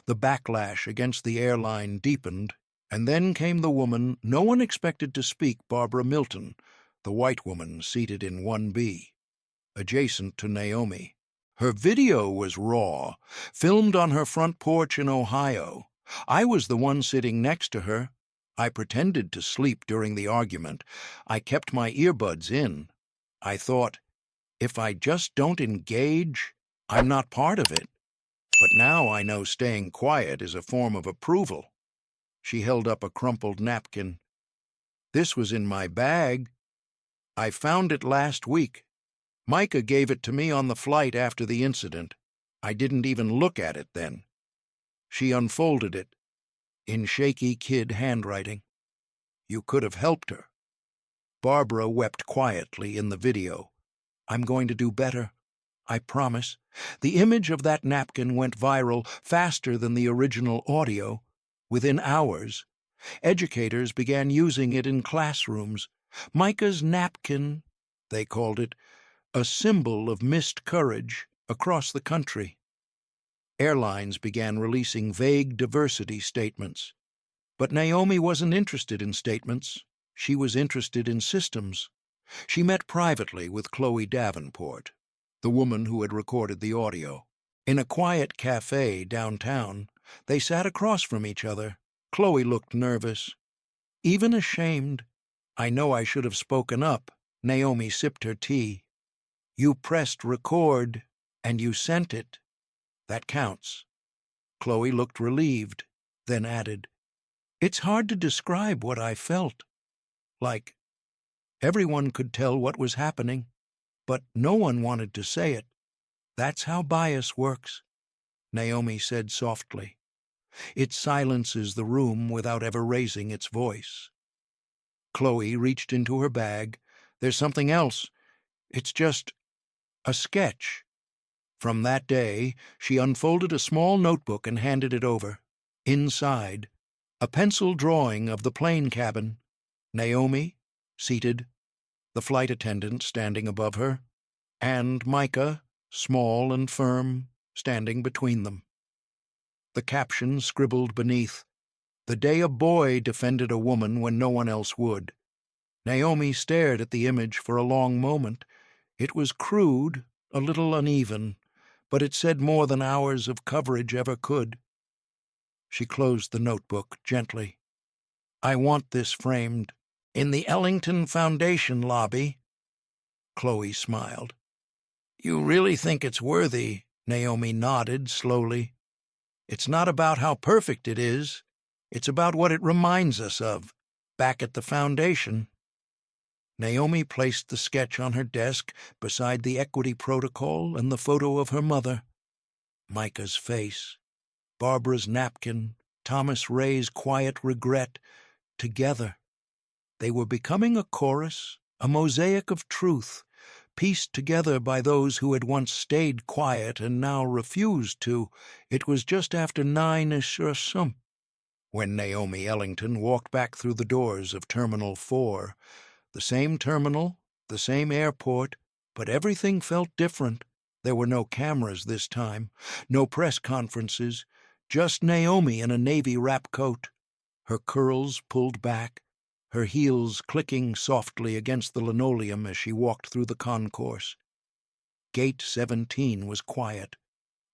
The backlash against the airline deepened, and then came the woman no one expected to speak, Barbara Milton, the white woman seated in 1B, adjacent to Naomi. Her video was raw, filmed on her front porch in Ohio. I was the one sitting next to her. I pretended to sleep during the argument. I kept my earbuds in. I thought, if I just don't engage, I'm not part of it. But now I know staying quiet is a form of approval. She held up a crumpled napkin. "This was in my bag. I found it last week. Micah gave it to me on the flight after the incident. I didn't even look at it then." She unfolded it, in shaky kid handwriting. "You could have helped her." Barbara wept quietly in the video. "I'm going to do better. I promise." The image of that napkin went viral faster than the original audio. Within hours, educators began using it in classrooms. "Micah's napkin," they called it, a symbol of missed courage across the country. Airlines began releasing vague diversity statements. But Naomi wasn't interested in statements. She was interested in systems. She met privately with Chloe Davenport, the woman who had recorded the audio. In a quiet cafe downtown, they sat across from each other. Chloe looked nervous, even ashamed. "I know I should have spoken up." Naomi sipped her tea. "You pressed record, and you sent it. That counts." Chloe looked relieved, then added, "It's hard to describe what I felt. Like, everyone could tell what was happening, but no one wanted to say it. That's how bias works," Naomi said softly. "It silences the room without ever raising its voice." Chloe reached into her bag. "There's something else. It's just a sketch." From that day, she unfolded a small notebook and handed it over. Inside, a pencil drawing of the plane cabin. Naomi, seated, the flight attendant standing above her, and Micah, small and firm, standing between them. The caption scribbled beneath, "The day a boy defended a woman when no one else would." Naomi stared at the image for a long moment. It was crude, a little uneven, but it said more than hours of coverage ever could. She closed the notebook gently. "I want this framed in the Ellington Foundation lobby." Chloe smiled. "You really think it's worthy?" Naomi nodded slowly. "It's not about how perfect it is. It's about what it reminds us of, back at the foundation." Naomi placed the sketch on her desk beside the equity protocol and the photo of her mother. Micah's face, Barbara's napkin, Thomas Ray's quiet regret, together. They were becoming a chorus, a mosaic of truth, pieced together by those who had once stayed quiet and now refused to. It was just after 9-ish or some when Naomi Ellington walked back through the doors of Terminal 4. The same terminal, the same airport, but everything felt different. There were no cameras this time, no press conferences, just Naomi in a navy wrap coat, her curls pulled back, her heels clicking softly against the linoleum as she walked through the concourse. Gate 17 was quiet,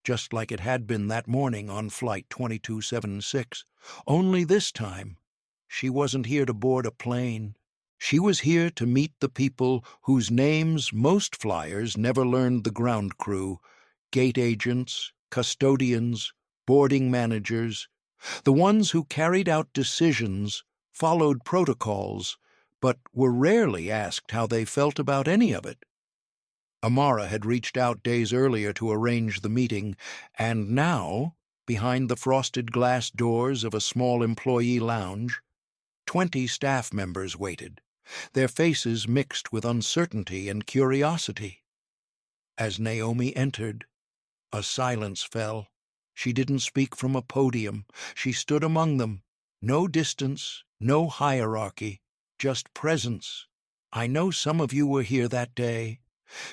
just like it had been that morning on Flight 2276. Only this time, she wasn't here to board a plane. She was here to meet the people whose names most flyers never learned the ground crew: gate agents, custodians, boarding managers, the ones who carried out decisions, followed protocols, but were rarely asked how they felt about any of it. Amara had reached out days earlier to arrange the meeting, and now, behind the frosted glass doors of a small employee lounge, 20 staff members waited, their faces mixed with uncertainty and curiosity. As Naomi entered, a silence fell. She didn't speak from a podium. She stood among them. No distance, no hierarchy, just presence. "I know some of you were here that day,"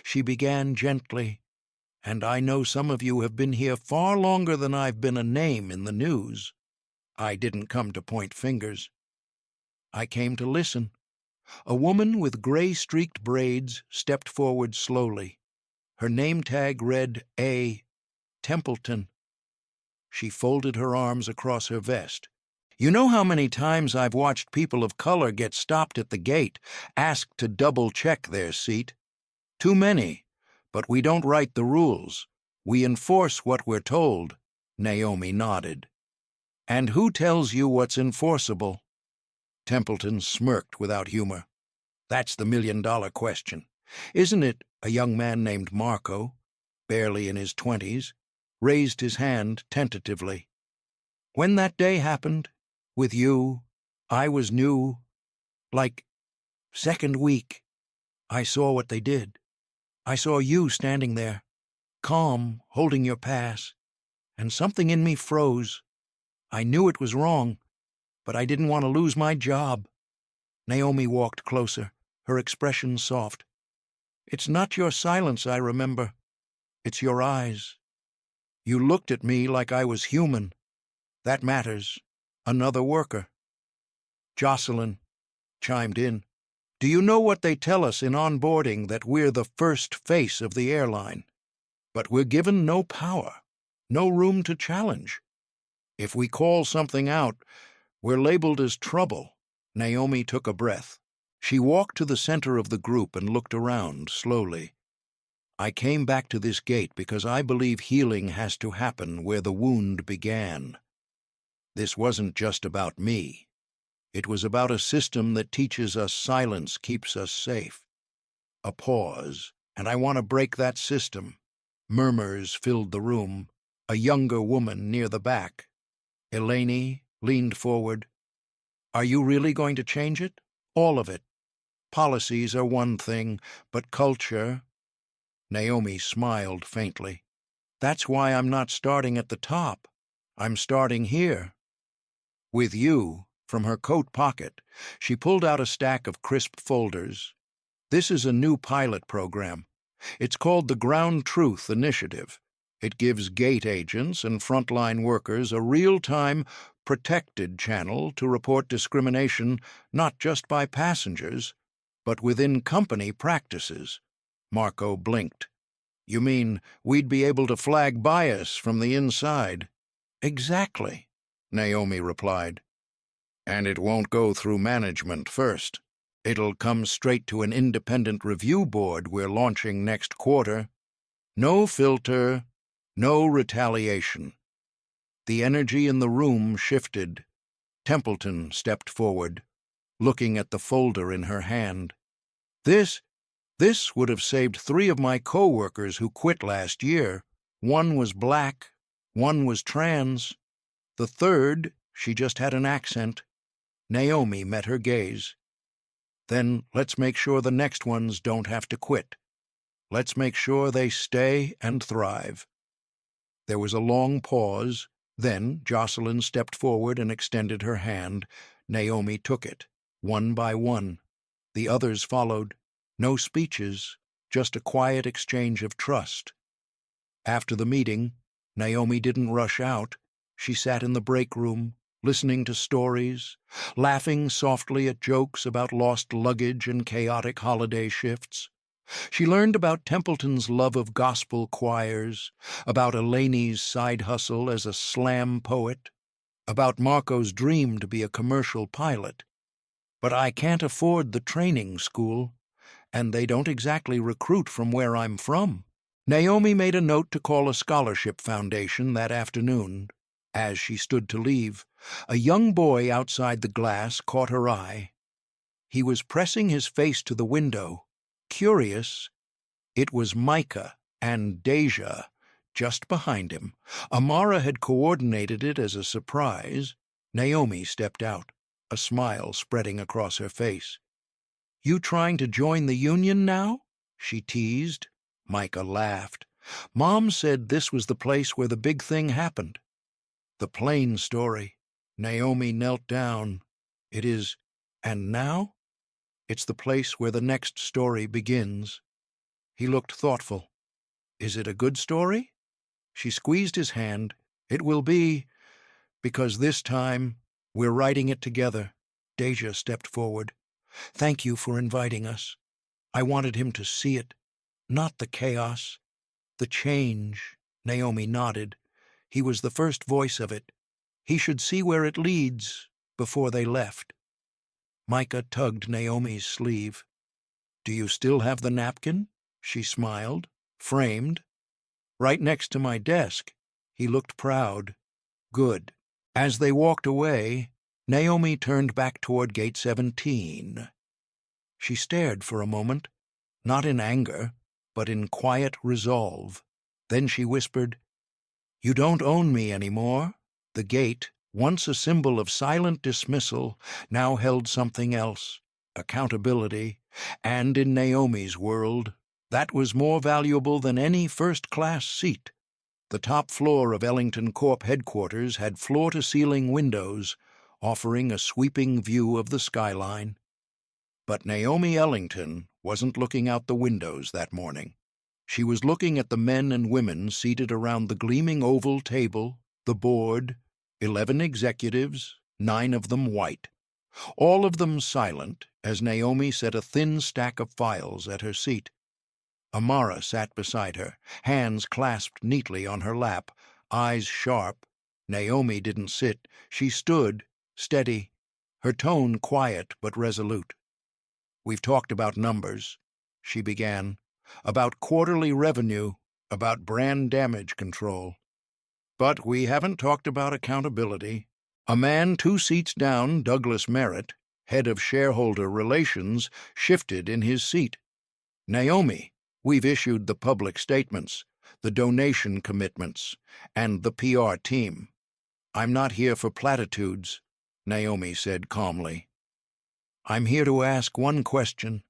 she began gently, "and I know some of you have been here far longer than I've been a name in the news. I didn't come to point fingers. I came to listen." A woman with gray-streaked braids stepped forward slowly. Her name tag read A. Templeton. She folded her arms across her vest. "You know how many times I've watched people of color get stopped at the gate, asked to double-check their seat? Too many, but we don't write the rules. We enforce what we're told." Naomi nodded. "And who tells you what's enforceable?" Templeton smirked without humor. "That's the million-dollar question. Isn't it?" A young man named Marco, barely in his 20s, raised his hand tentatively. "When that day happened, with you, I was new, like, second week. I saw what they did. I saw you standing there, calm, holding your pass, and something in me froze. I knew it was wrong, but I didn't want to lose my job." Naomi walked closer, her expression soft. "It's not your silence I remember. It's your eyes. You looked at me like I was human. That matters. Another worker." Jocelyn chimed in. "Do you know what they tell us in onboarding, that we're the first face of the airline? But we're given no power, no room to challenge. If we call something out, we're labeled as trouble." Naomi took a breath. She walked to the center of the group and looked around slowly. "I came back to this gate because I believe healing has to happen where the wound began. This wasn't just about me. It was about a system that teaches us silence keeps us safe." A pause, "And I want to break that system." Murmurs filled the room. A younger woman near the back, Eleni, leaned forward. "Are you really going to change it? All of it? Policies are one thing, but culture—" Naomi smiled faintly. "That's why I'm not starting at the top. I'm starting here. With you." From her coat pocket, she pulled out a stack of crisp folders. "This is a new pilot program. It's called the Ground Truth Initiative. It gives gate agents and frontline workers a real-time, protected channel to report discrimination not just by passengers, but within company practices. Marco blinked. You mean we'd be able to flag bias from the inside? Exactly, Naomi replied. And it won't go through management first. It'll come straight to an independent review board we're launching next quarter. No filter, no retaliation. The energy in the room shifted. Templeton stepped forward, looking at the folder in her hand. This would have saved 3 of my co-workers who quit last year. One was black, one was trans. The third, she just had an accent. Naomi met her gaze. Then let's make sure the next ones don't have to quit. Let's make sure they stay and thrive. There was a long pause. Then Jocelyn stepped forward and extended her hand. Naomi took it, one by one. The others followed. No speeches, just a quiet exchange of trust. After the meeting, Naomi didn't rush out. She sat in the break room, listening to stories, laughing softly at jokes about lost luggage and chaotic holiday shifts. She learned about Templeton's love of gospel choirs, about Elaine's side hustle as a slam poet, about Marco's dream to be a commercial pilot. But I can't afford the training school, and they don't exactly recruit from where I'm from. Naomi made a note to call a scholarship foundation that afternoon. As she stood to leave, a young boy outside the glass caught her eye. He was pressing his face to the window. Curious, it was Micah and Deja just behind him. Amara had coordinated it as a surprise. Naomi stepped out, a smile spreading across her face. You trying to join the union now? She teased. Micah laughed. Mom said this was the place where the big thing happened. The plain story. Naomi knelt down. It is, and now? It's the place where the next story begins. He looked thoughtful. Is it a good story? She squeezed his hand. It will be, because this time we're writing it together. Deja stepped forward. Thank you for inviting us. I wanted him to see it, not the chaos, the change. Naomi nodded. He was the first voice of it. He should see where it leads before they left. Micah tugged Naomi's sleeve. Do you still have the napkin? She smiled. Framed. Right next to my desk. He looked proud. Good. As they walked away, Naomi turned back toward gate 17. She stared for a moment, not in anger, but in quiet resolve. Then she whispered, You don't own me anymore. The gate, once a symbol of silent dismissal, now held something else, accountability, and in Naomi's world, that was more valuable than any first-class seat. The top floor of Ellington Corp headquarters had floor-to-ceiling windows, offering a sweeping view of the skyline. But Naomi Ellington wasn't looking out the windows that morning. She was looking at the men and women seated around the gleaming oval table, the board, 11 executives, 9 of them white. All of them silent as Naomi set a thin stack of files at her seat. Amara sat beside her, hands clasped neatly on her lap, eyes sharp. Naomi didn't sit. She stood, steady, her tone quiet but resolute. We've talked about numbers, she began, about quarterly revenue, about brand damage control. But we haven't talked about accountability. A man 2 seats down, Douglas Merritt, head of shareholder relations, shifted in his seat. Naomi, we've issued the public statements, the donation commitments, and the PR team. I'm not here for platitudes, Naomi said calmly. I'm here to ask one question.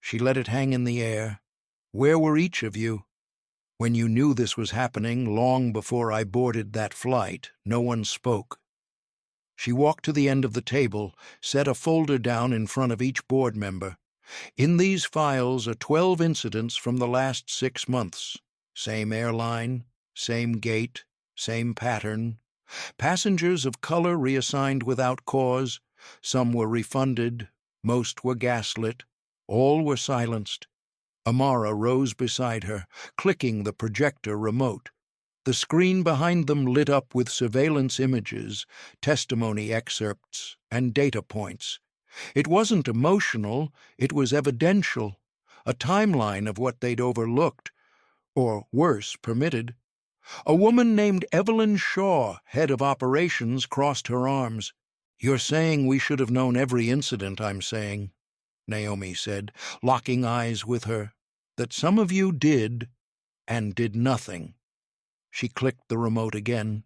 She let it hang in the air. Where were each of you? When you knew this was happening long before I boarded that flight, no one spoke. She walked to the end of the table, set a folder down in front of each board member. In these files are 12 incidents from the last 6 months. Same airline, Same gait, same pattern. Passengers of color reassigned without cause. Some were refunded, most were gaslit, all were silenced. Amara rose beside her, clicking the projector remote. The screen behind them lit up with surveillance images, testimony excerpts, and data points. It wasn't emotional, it was evidential, a timeline of what they'd overlooked, or worse, permitted. A woman named Evelyn Shaw, head of operations, crossed her arms. "You're saying we should have known every incident, I'm saying," Naomi said, locking eyes with her, "that some of you did, and did nothing." She clicked the remote again.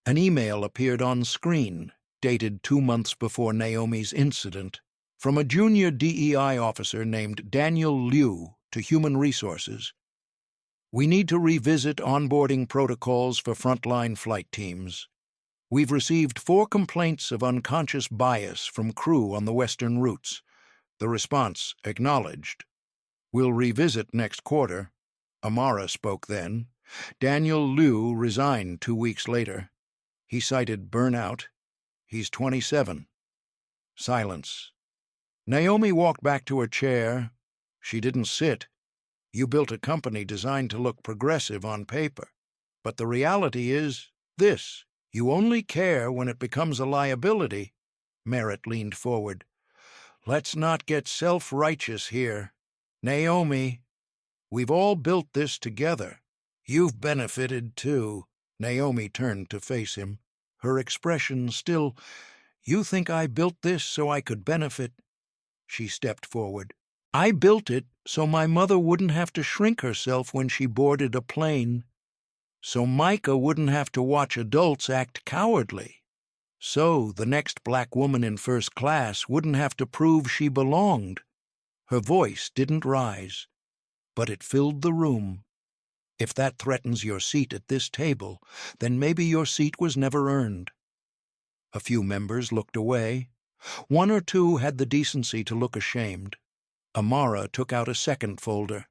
An email appeared on screen, dated 2 months before Naomi's incident, from a junior DEI officer named Daniel Liu to Human Resources. "We need to revisit onboarding protocols for frontline flight teams. We've received 4 complaints of unconscious bias from crew on the Western routes. The response acknowledged. We'll revisit next quarter." Amara spoke then. Daniel Liu resigned 2 weeks later. He cited burnout. He's 27. Silence. Naomi walked back to her chair. She didn't sit. "You built a company designed to look progressive on paper. But the reality is this. You only care when it becomes a liability." Merritt leaned forward. "Let's not get self-righteous here. Naomi, we've all built this together. You've benefited, too." Naomi turned to face him, her expression still. "You think I built this so I could benefit?" She stepped forward. "I built it so my mother wouldn't have to shrink herself when she boarded a plane, so Micah wouldn't have to watch adults act cowardly, so the next black woman in first class wouldn't have to prove she belonged." Her voice didn't rise, but it filled the room. "If that threatens your seat at this table, then maybe your seat was never earned." A few members looked away. 1 or 2 had the decency to look ashamed. Amara took out a second folder.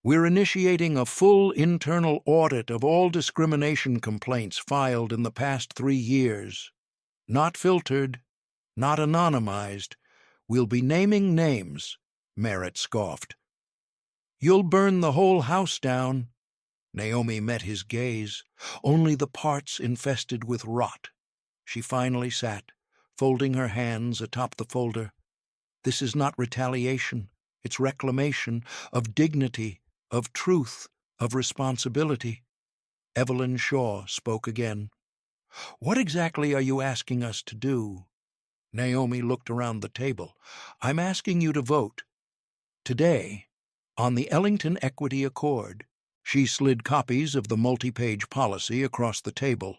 "We're initiating a full internal audit of all discrimination complaints filed in the past 3 years. Not filtered, not anonymized. We'll be naming names," Merritt scoffed. "You'll burn the whole house down." Naomi met his gaze, only the parts infested with rot. She finally sat, folding her hands atop the folder. "This is not retaliation. It's reclamation of dignity, of truth, of responsibility." Evelyn Shaw spoke again. "What exactly are you asking us to do?" Naomi looked around the table. "I'm asking you to vote. Today, on the Ellington Equity Accord." She slid copies of the multi-page policy across the table.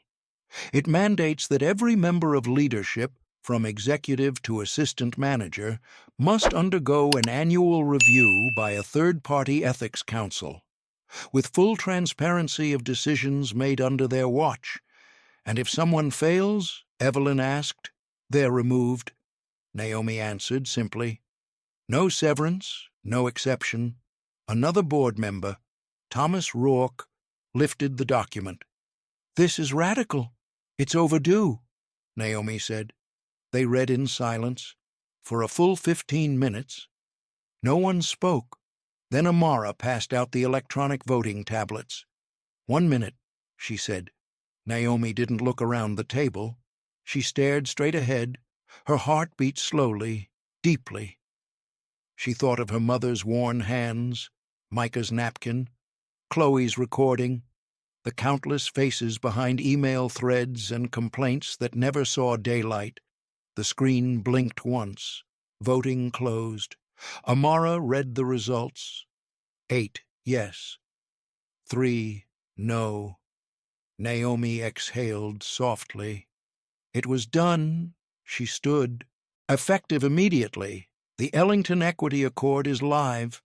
"It mandates that every member of leadership, from executive to assistant manager, must undergo an annual review by a third-party ethics council, with full transparency of decisions made under their watch. And if someone fails," Evelyn asked, "they're removed." Naomi answered simply. "No severance, no exception." Another board member, Thomas Rourke, lifted the document. "This is radical. It's overdue," Naomi said. They read in silence for a full 15 minutes. No one spoke. Then Amara passed out the electronic voting tablets. "1 minute," she said. Naomi didn't look around the table. She stared straight ahead. Her heart beat slowly, deeply. She thought of her mother's worn hands, Micah's napkin, Chloe's recording, the countless faces behind email threads and complaints that never saw daylight. The screen blinked once. Voting closed. Amara read the results. 8 yes, 3 no. Naomi exhaled softly. It was done. She stood. Effective immediately. The Ellington Equity Accord is live.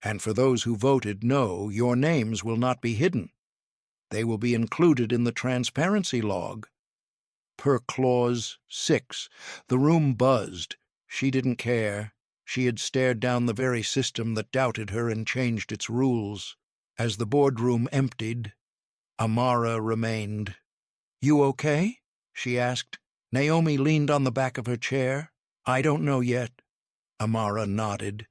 And for those who voted no, your names will not be hidden. They will be included in the transparency log. Per Clause 6, the room buzzed. She didn't care. She had stared down the very system that doubted her and changed its rules. As the boardroom emptied, Amara remained. "You okay?" she asked. Naomi leaned on the back of her chair. "I don't know yet." Amara nodded.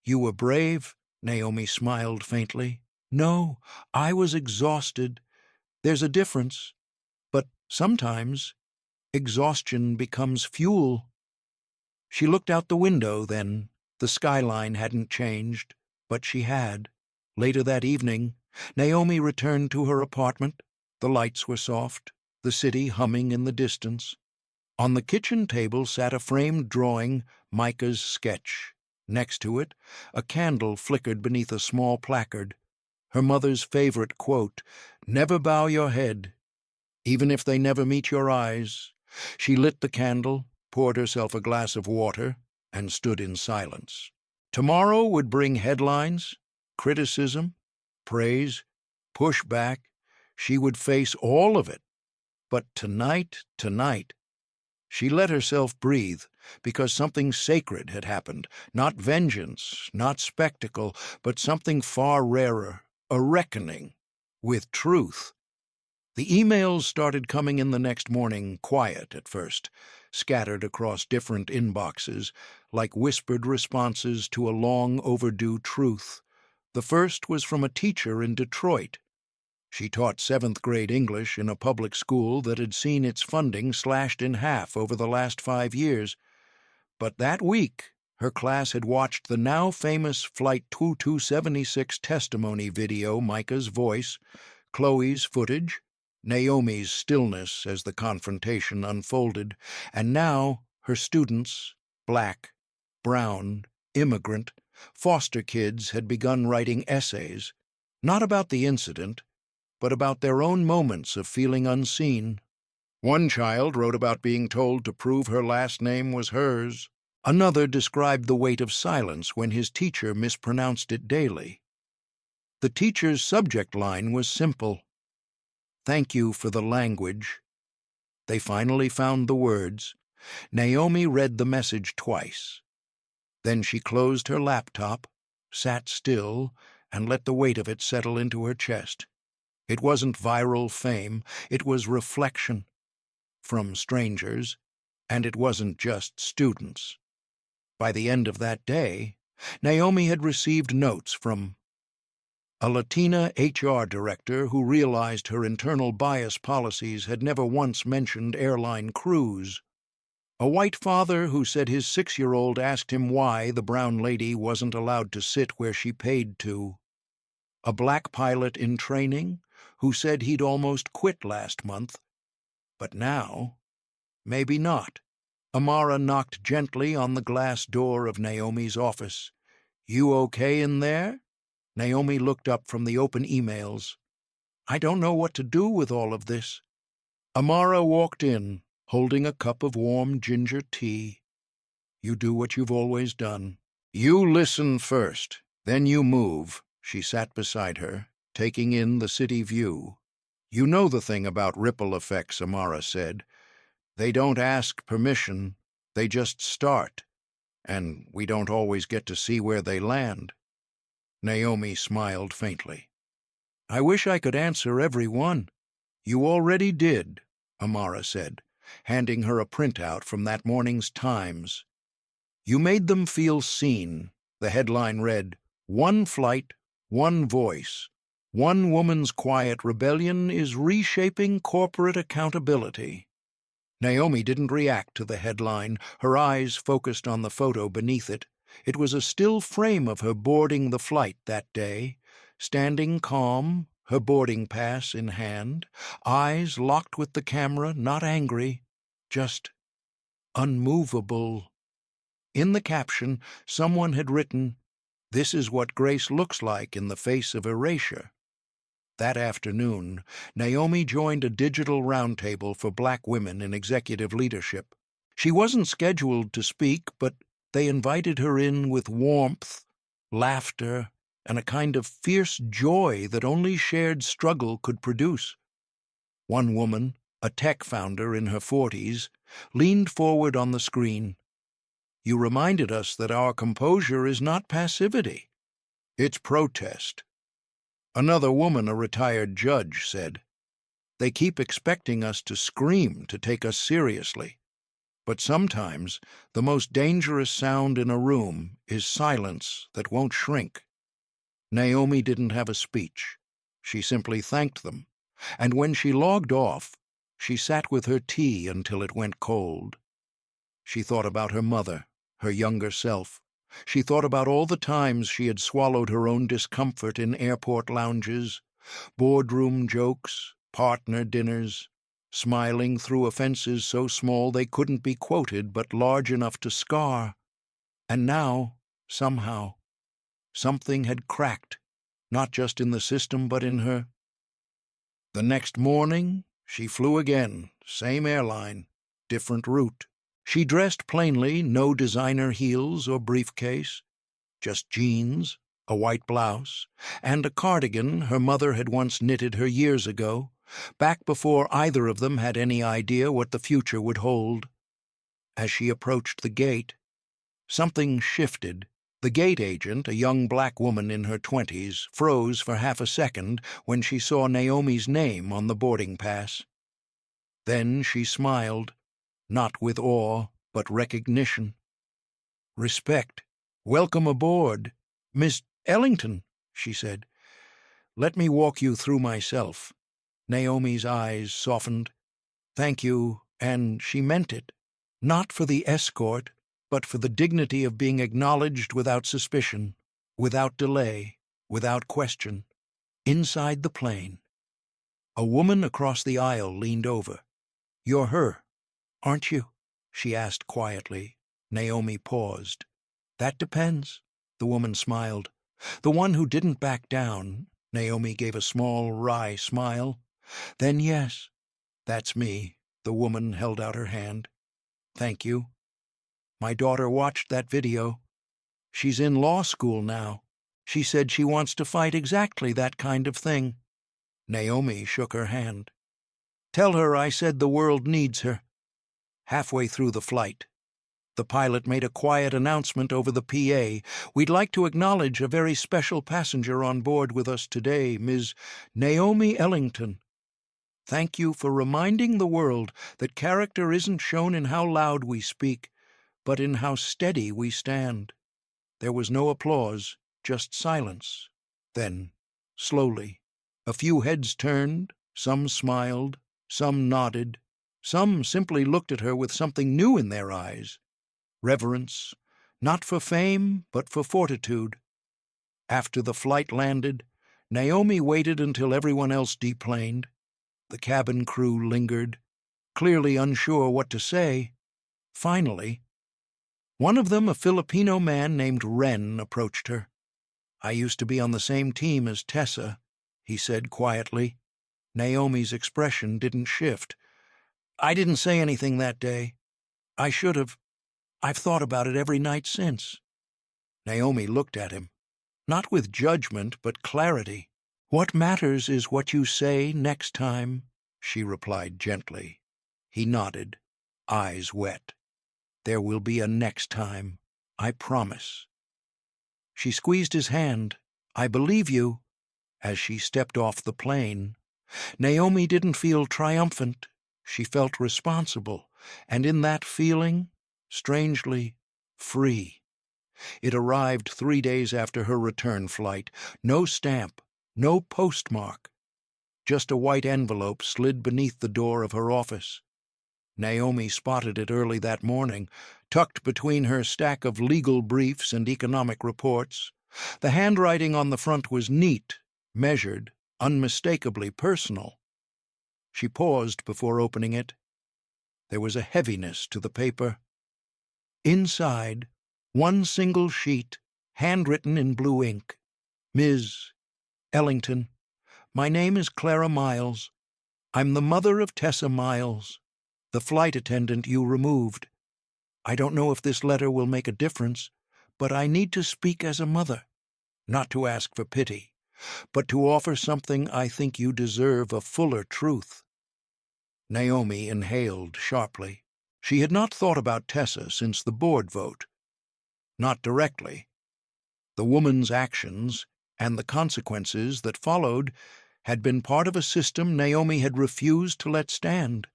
"You were brave," Naomi smiled faintly. "No, I was exhausted. There's a difference. But sometimes exhaustion becomes fuel." She looked out the window then. The skyline hadn't changed, but she had. Later that evening, Naomi returned to her apartment. The lights were soft, the city humming in the distance. On the kitchen table sat a framed drawing, Micah's sketch. Next to it, a candle flickered beneath a small placard. Her mother's favorite quote, "Never bow your head, even if they never meet your eyes." She lit the candle, poured herself a glass of water, and stood in silence. Tomorrow would bring headlines, criticism, praise, pushback. She would face all of it. But tonight, she let herself breathe, because something sacred had happened. Not vengeance, not spectacle, but something far rarer, a reckoning with truth. The emails started coming in the next morning, quiet at first, scattered across different inboxes, like whispered responses to a long overdue truth. The first was from a teacher in Detroit. She taught seventh-grade English in a public school that had seen its funding slashed in half over the last 5 years. But that week, her class had watched the now famous Flight 2276 testimony video, Micah's voice, Chloe's footage, Naomi's stillness as the confrontation unfolded, and now her students, black, brown, immigrant, foster kids, had begun writing essays, not about the incident, but about their own moments of feeling unseen. One child wrote about being told to prove her last name was hers. Another described the weight of silence when his teacher mispronounced it daily. The teacher's subject line was simple: "Thank you for the language." They finally found the words. Naomi read the message twice. Then she closed her laptop, sat still, and let the weight of it settle into her chest. It wasn't viral fame, it was reflection. From strangers, and it wasn't just students. By the end of that day, Naomi had received notes from a Latina HR director who realized her internal bias policies had never once mentioned airline crews, a white father who said his 6-year-old asked him why the brown lady wasn't allowed to sit where she paid to, a black pilot in training who said he'd almost quit last month, but now, maybe not. Amara knocked gently on the glass door of Naomi's office. "You okay in there?" Naomi looked up from the open emails. "I don't know what to do with all of this." Amara walked in, holding a cup of warm ginger tea. "You do what you've always done. You listen first, then you move." She sat beside her, taking in the city view. "You know the thing about ripple effects," Amara said. "They don't ask permission, they just start, and we don't always get to see where they land." Naomi smiled faintly. "I wish I could answer every one." "You already did," Amara said, handing her a printout from that morning's Times. "You made them feel seen." The headline read, "One flight, one voice. One woman's quiet rebellion is reshaping corporate accountability." Naomi didn't react to the headline, her eyes focused on the photo beneath it. It was a still frame of her boarding the flight that day, standing calm, her boarding pass in hand, eyes locked with the camera, not angry, just unmovable. In the caption, someone had written, "This is what grace looks like in the face of erasure." That afternoon, Naomi joined a digital roundtable for black women in executive leadership. She wasn't scheduled to speak, but they invited her in with warmth, laughter, and a kind of fierce joy that only shared struggle could produce. One woman, a tech founder in her 40s, leaned forward on the screen. "You reminded us that our composure is not passivity. It's protest." Another woman, a retired judge, said, "They keep expecting us to scream to take us seriously. But sometimes the most dangerous sound in a room is silence that won't shrink." Naomi didn't have a speech. She simply thanked them, and when she logged off, she sat with her tea until it went cold. She thought about her mother, her younger self. She thought about all the times she had swallowed her own discomfort in airport lounges, boardroom jokes, partner dinners, smiling through offenses so small they couldn't be quoted but large enough to scar. And now, somehow, something had cracked, not just in the system but in her. The next morning, she flew again, same airline, different route. She dressed plainly, no designer heels or briefcase, just jeans, a white blouse, and a cardigan her mother had once knitted her years ago, back before either of them had any idea what the future would hold. As she approached the gate, something shifted. The gate agent, a young black woman in her 20s, froze for half a second when she saw Naomi's name on the boarding pass. Then she smiled, not with awe, but recognition. "Respect. Welcome aboard, Miss Ellington," she said. "Let me walk you through myself." Naomi's eyes softened. "Thank you," and she meant it. Not for the escort, but for the dignity of being acknowledged without suspicion, without delay, without question. Inside the plane, a woman across the aisle leaned over. "You're her, aren't you?" she asked quietly. Naomi paused. "That depends," the woman smiled. "The one who didn't back down." Naomi gave a small, wry smile. "Then yes, that's me." The woman held out her hand. "Thank you. My daughter watched that video. She's in law school now. She said she wants to fight exactly that kind of thing." Naomi shook her hand. "Tell her I said the world needs her." Halfway through the flight, the pilot made a quiet announcement over the PA. "We'd like to acknowledge a very special passenger on board with us today, Ms. Naomi Ellington. Thank you for reminding the world that character isn't shown in how loud we speak, but in how steady we stand." There was no applause, just silence. Then, slowly, a few heads turned, some smiled, some nodded, some simply looked at her with something new in their eyes. Reverence, not for fame, but for fortitude. After the flight landed, Naomi waited until everyone else deplaned. The cabin crew lingered, clearly unsure what to say. Finally, one of them, a Filipino man named Ren, approached her. "I used to be on the same team as Tessa," he said quietly. Naomi's expression didn't shift. "I didn't say anything that day. I should have. I've thought about it every night since." Naomi looked at him, not with judgment but clarity. "What matters is what you say next time," she replied gently. He nodded, eyes wet. "There will be a next time, I promise." She squeezed his hand. "I believe you," as she stepped off the plane. Naomi didn't feel triumphant. She felt responsible, and in that feeling, strangely, free. It arrived 3 days after her return flight. No stamp, no postmark. Just a white envelope slid beneath the door of her office. Naomi spotted it early that morning, tucked between her stack of legal briefs and economic reports. The handwriting on the front was neat, measured, unmistakably personal. She paused before opening it. There was a heaviness to the paper. Inside, one single sheet, handwritten in blue ink. "Ms. Ellington, my name is Clara Miles. I'm the mother of Tessa Miles, the flight attendant you removed. I don't know if this letter will make a difference, but I need to speak as a mother, not to ask for pity, but to offer something I think you deserve, a fuller truth." Naomi inhaled sharply. She had not thought about Tessa since the board vote. Not directly. The woman's actions, and the consequences that followed had been part of a system Naomi had refused to let stand.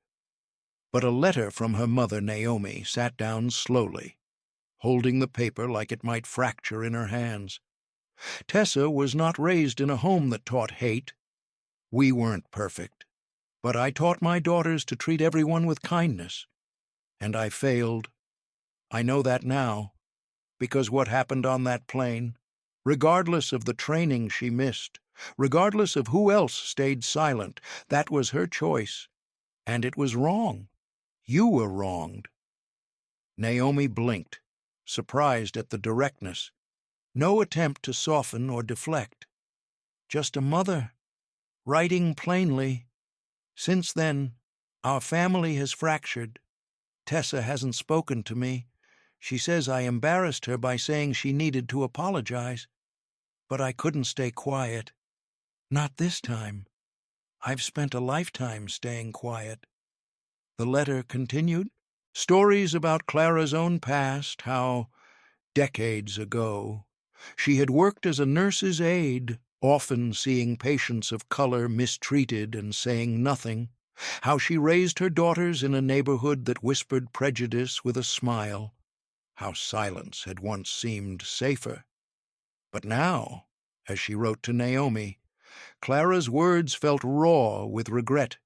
But a letter from her mother, Naomi, sat down slowly, holding the paper like it might fracture in her hands. Tessa was not raised in a home that taught hate. We weren't perfect, but I taught my daughters to treat everyone with kindness, and I failed. I know that now, because what happened on that plane, regardless of the training she missed, regardless of who else stayed silent, that was her choice, and it was wrong. You were wronged. Naomi blinked, surprised at the directness. No attempt to soften or deflect. Just a mother, writing plainly. Since then, our family has fractured. Tessa hasn't spoken to me. She says I embarrassed her by saying she needed to apologize. But I couldn't stay quiet. Not this time. I've spent a lifetime staying quiet. The letter continued. Stories about Clara's own past, how, decades ago, she had worked as a nurse's aide, often seeing patients of color mistreated and saying nothing, how she raised her daughters in a neighborhood that whispered prejudice with a smile, how silence had once seemed safer. But now, as she wrote to Naomi, Clara's words felt raw with regret.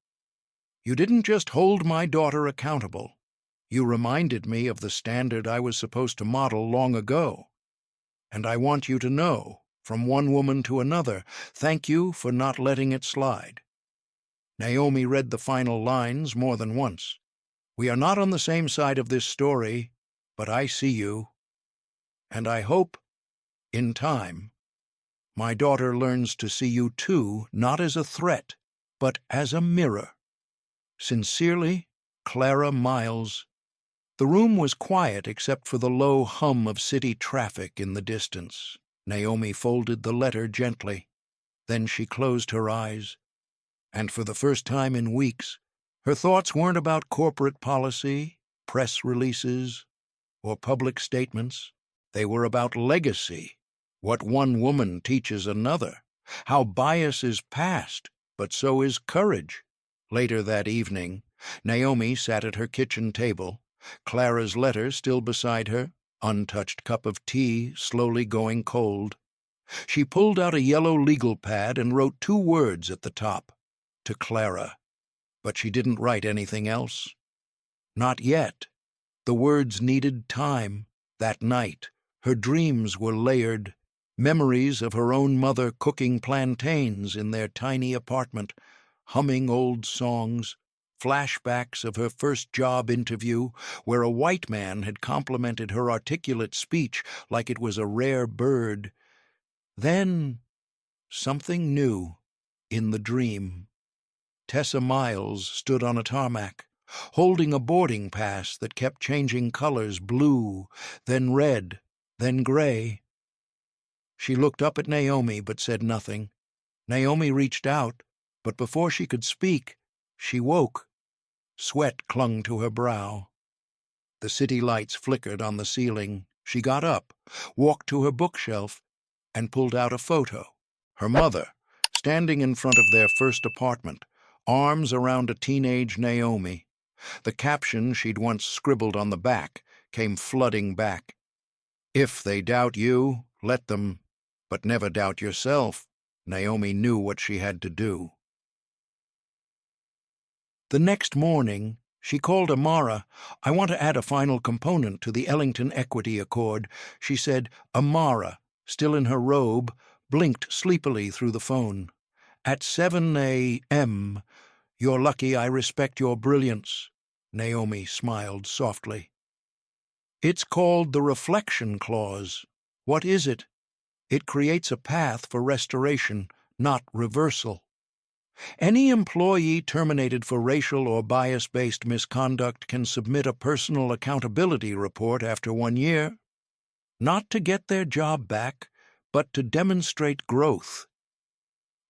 You didn't just hold my daughter accountable. You reminded me of the standard I was supposed to model long ago. And I want you to know, from one woman to another, thank you for not letting it slide. Naomi read the final lines more than once. We are not on the same side of this story, but I see you. And I hope, in time, my daughter learns to see you too, not as a threat, but as a mirror. Sincerely, Clara Miles. The room was quiet except for the low hum of city traffic in the distance. Naomi folded the letter gently. Then she closed her eyes. And for the first time in weeks, her thoughts weren't about corporate policy, press releases, or public statements. They were about legacy, what one woman teaches another, how bias is passed, but so is courage. Later that evening, Naomi sat at her kitchen table, Clara's letter still beside her, untouched cup of tea slowly going cold. She pulled out a yellow legal pad and wrote 2 words at the top, to Clara. But she didn't write anything else. Not yet. The words needed time. That night, her dreams were layered. Memories of her own mother cooking plantains in their tiny apartment, humming old songs, flashbacks of her first job interview where a white man had complimented her articulate speech like it was a rare bird. Then, something new in the dream. Tessa Miles stood on a tarmac, holding a boarding pass that kept changing colors, blue, then red, then gray. She looked up at Naomi but said nothing. Naomi reached out, but before she could speak, she woke. Sweat clung to her brow. The city lights flickered on the ceiling. She got up, walked to her bookshelf, and pulled out a photo. Her mother, standing in front of their first apartment, arms around a teenage Naomi. The caption she'd once scribbled on the back came flooding back. If they doubt you, let them, but never doubt yourself. Naomi knew what she had to do. The next morning, she called Amara. I want to add a final component to the Ellington Equity Accord. She said. Amara, still in her robe, blinked sleepily through the phone. At 7 a.m., you're lucky I respect your brilliance. Naomi smiled softly. It's called the reflection clause. What is it? It creates a path for restoration, not reversal. Any employee terminated for racial or bias-based misconduct can submit a personal accountability report after 1 year, not to get their job back, but to demonstrate growth.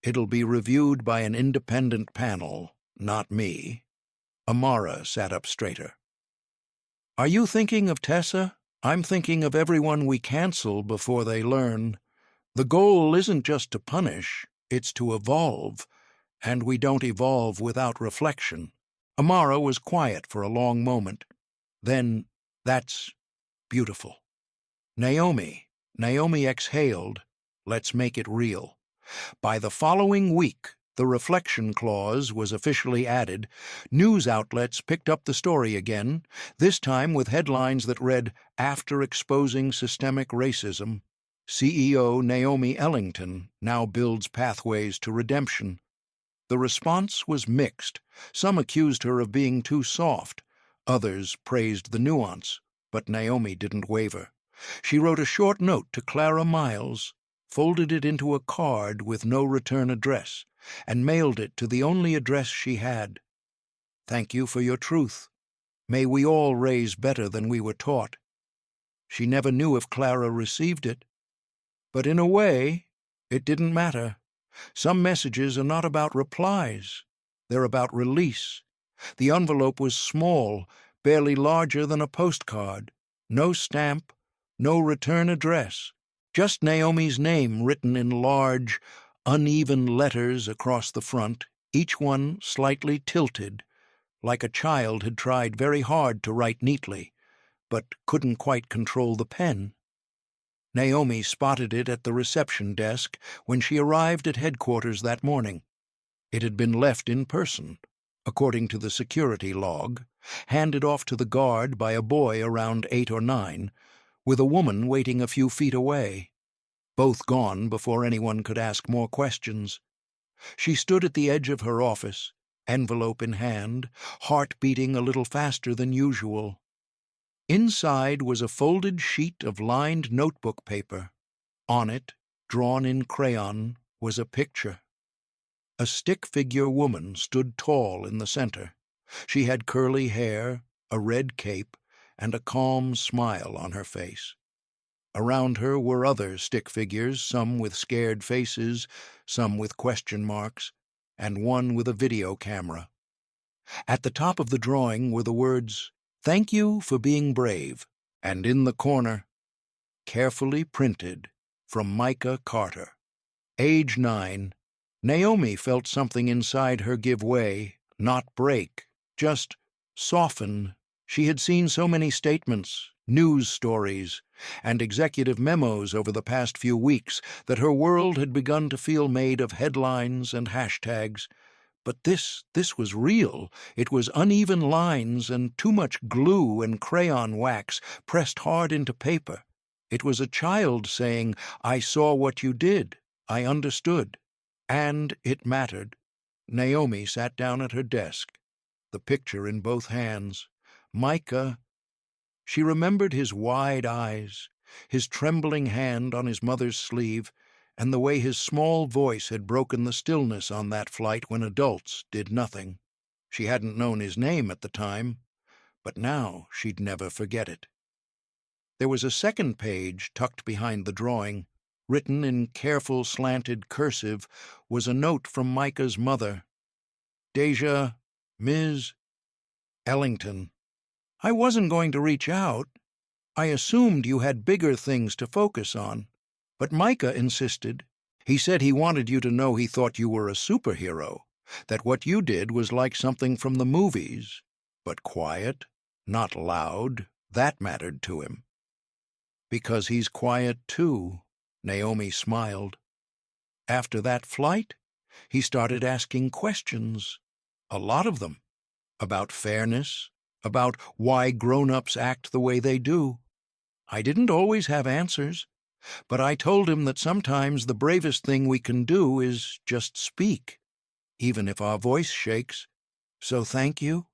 It'll be reviewed by an independent panel, not me. Amara sat up straighter. Are you thinking of Tessa? I'm thinking of everyone we cancel before they learn. The goal isn't just to punish, it's to evolve, and we don't evolve without reflection. Amara was quiet for a long moment. Then, "That's beautiful." Naomi exhaled. "Let's make it real." By the following week, the reflection clause was officially added. News outlets picked up the story again, this time with headlines that read, "After exposing systemic racism, CEO Naomi Ellington now builds pathways to redemption." The response was mixed. Some accused her of being too soft. Others praised the nuance, but Naomi didn't waver. She wrote a short note to Clara Miles, folded it into a card with no return address, and mailed it to the only address she had. "Thank you for your truth. May we all raise better than we were taught." She never knew if Clara received it. But in a way, it didn't matter. Some messages are not about replies. They're about release. The envelope was small, barely larger than a postcard. No stamp, no return address. Just Naomi's name written in large, uneven letters across the front, each one slightly tilted, like a child had tried very hard to write neatly, but couldn't quite control the pen. Naomi spotted it at the reception desk when she arrived at headquarters that morning. It had been left in person, according to the security log, handed off to the guard by a boy around 8 or 9, with a woman waiting a few feet away. Both gone before anyone could ask more questions. She stood at the edge of her office, envelope in hand, heart beating a little faster than usual. Inside was a folded sheet of lined notebook paper. On it, drawn in crayon, was a picture. A stick-figure woman stood tall in the center. She had curly hair, a red cape, and a calm smile on her face. Around her were other stick figures, some with scared faces, some with question marks, and one with a video camera. At the top of the drawing were the words, "Thank you for being brave," and in the corner, carefully printed, from Micah Carter. Age 9, Naomi felt something inside her give way, not break, just soften. She had seen so many statements, news stories, and executive memos over the past few weeks that her world had begun to feel made of headlines and hashtags. But this was real. It was uneven lines and too much glue and crayon wax pressed hard into paper. It was a child saying, "I saw what you did. I understood." And it mattered. Naomi sat down at her desk, the picture in both hands. Micah. She remembered his wide eyes, his trembling hand on his mother's sleeve, and the way his small voice had broken the stillness on that flight when adults did nothing. She hadn't known his name at the time, but now she'd never forget it. There was a second page tucked behind the drawing. Written in careful slanted cursive was a note from Micah's mother. "Deja, Ms. Ellington. I wasn't going to reach out. I assumed you had bigger things to focus on. But Micah insisted. He said he wanted you to know he thought you were a superhero, that what you did was like something from the movies, but quiet, not loud. That mattered to him." "Because he's quiet, too," Naomi smiled. "After that flight, he started asking questions, a lot of them, about fairness, about why grown-ups act the way they do. I didn't always have answers, but I told him that sometimes the bravest thing we can do is just speak, even if our voice shakes. So thank you,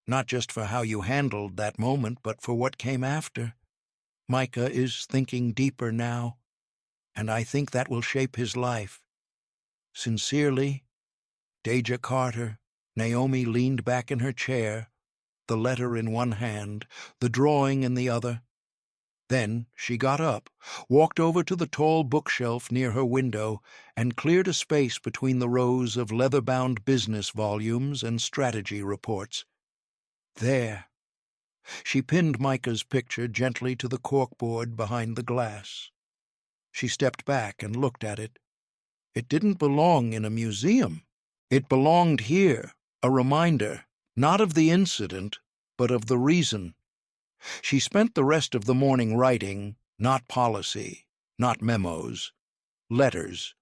not just for how you handled that moment, but for what came after. Micah is thinking deeper now, and I think that will shape his life. Sincerely, Deja Carter." Naomi leaned back in her chair, the letter in one hand, the drawing in the other. Then she got up, walked over to the tall bookshelf near her window, and cleared a space between the rows of leather-bound business volumes and strategy reports. There. She pinned Micah's picture gently to the corkboard behind the glass. She stepped back and looked at it. It didn't belong in a museum. It belonged here, a reminder, not of the incident, but of the reason. She spent the rest of the morning writing, not policy, not memos, letters.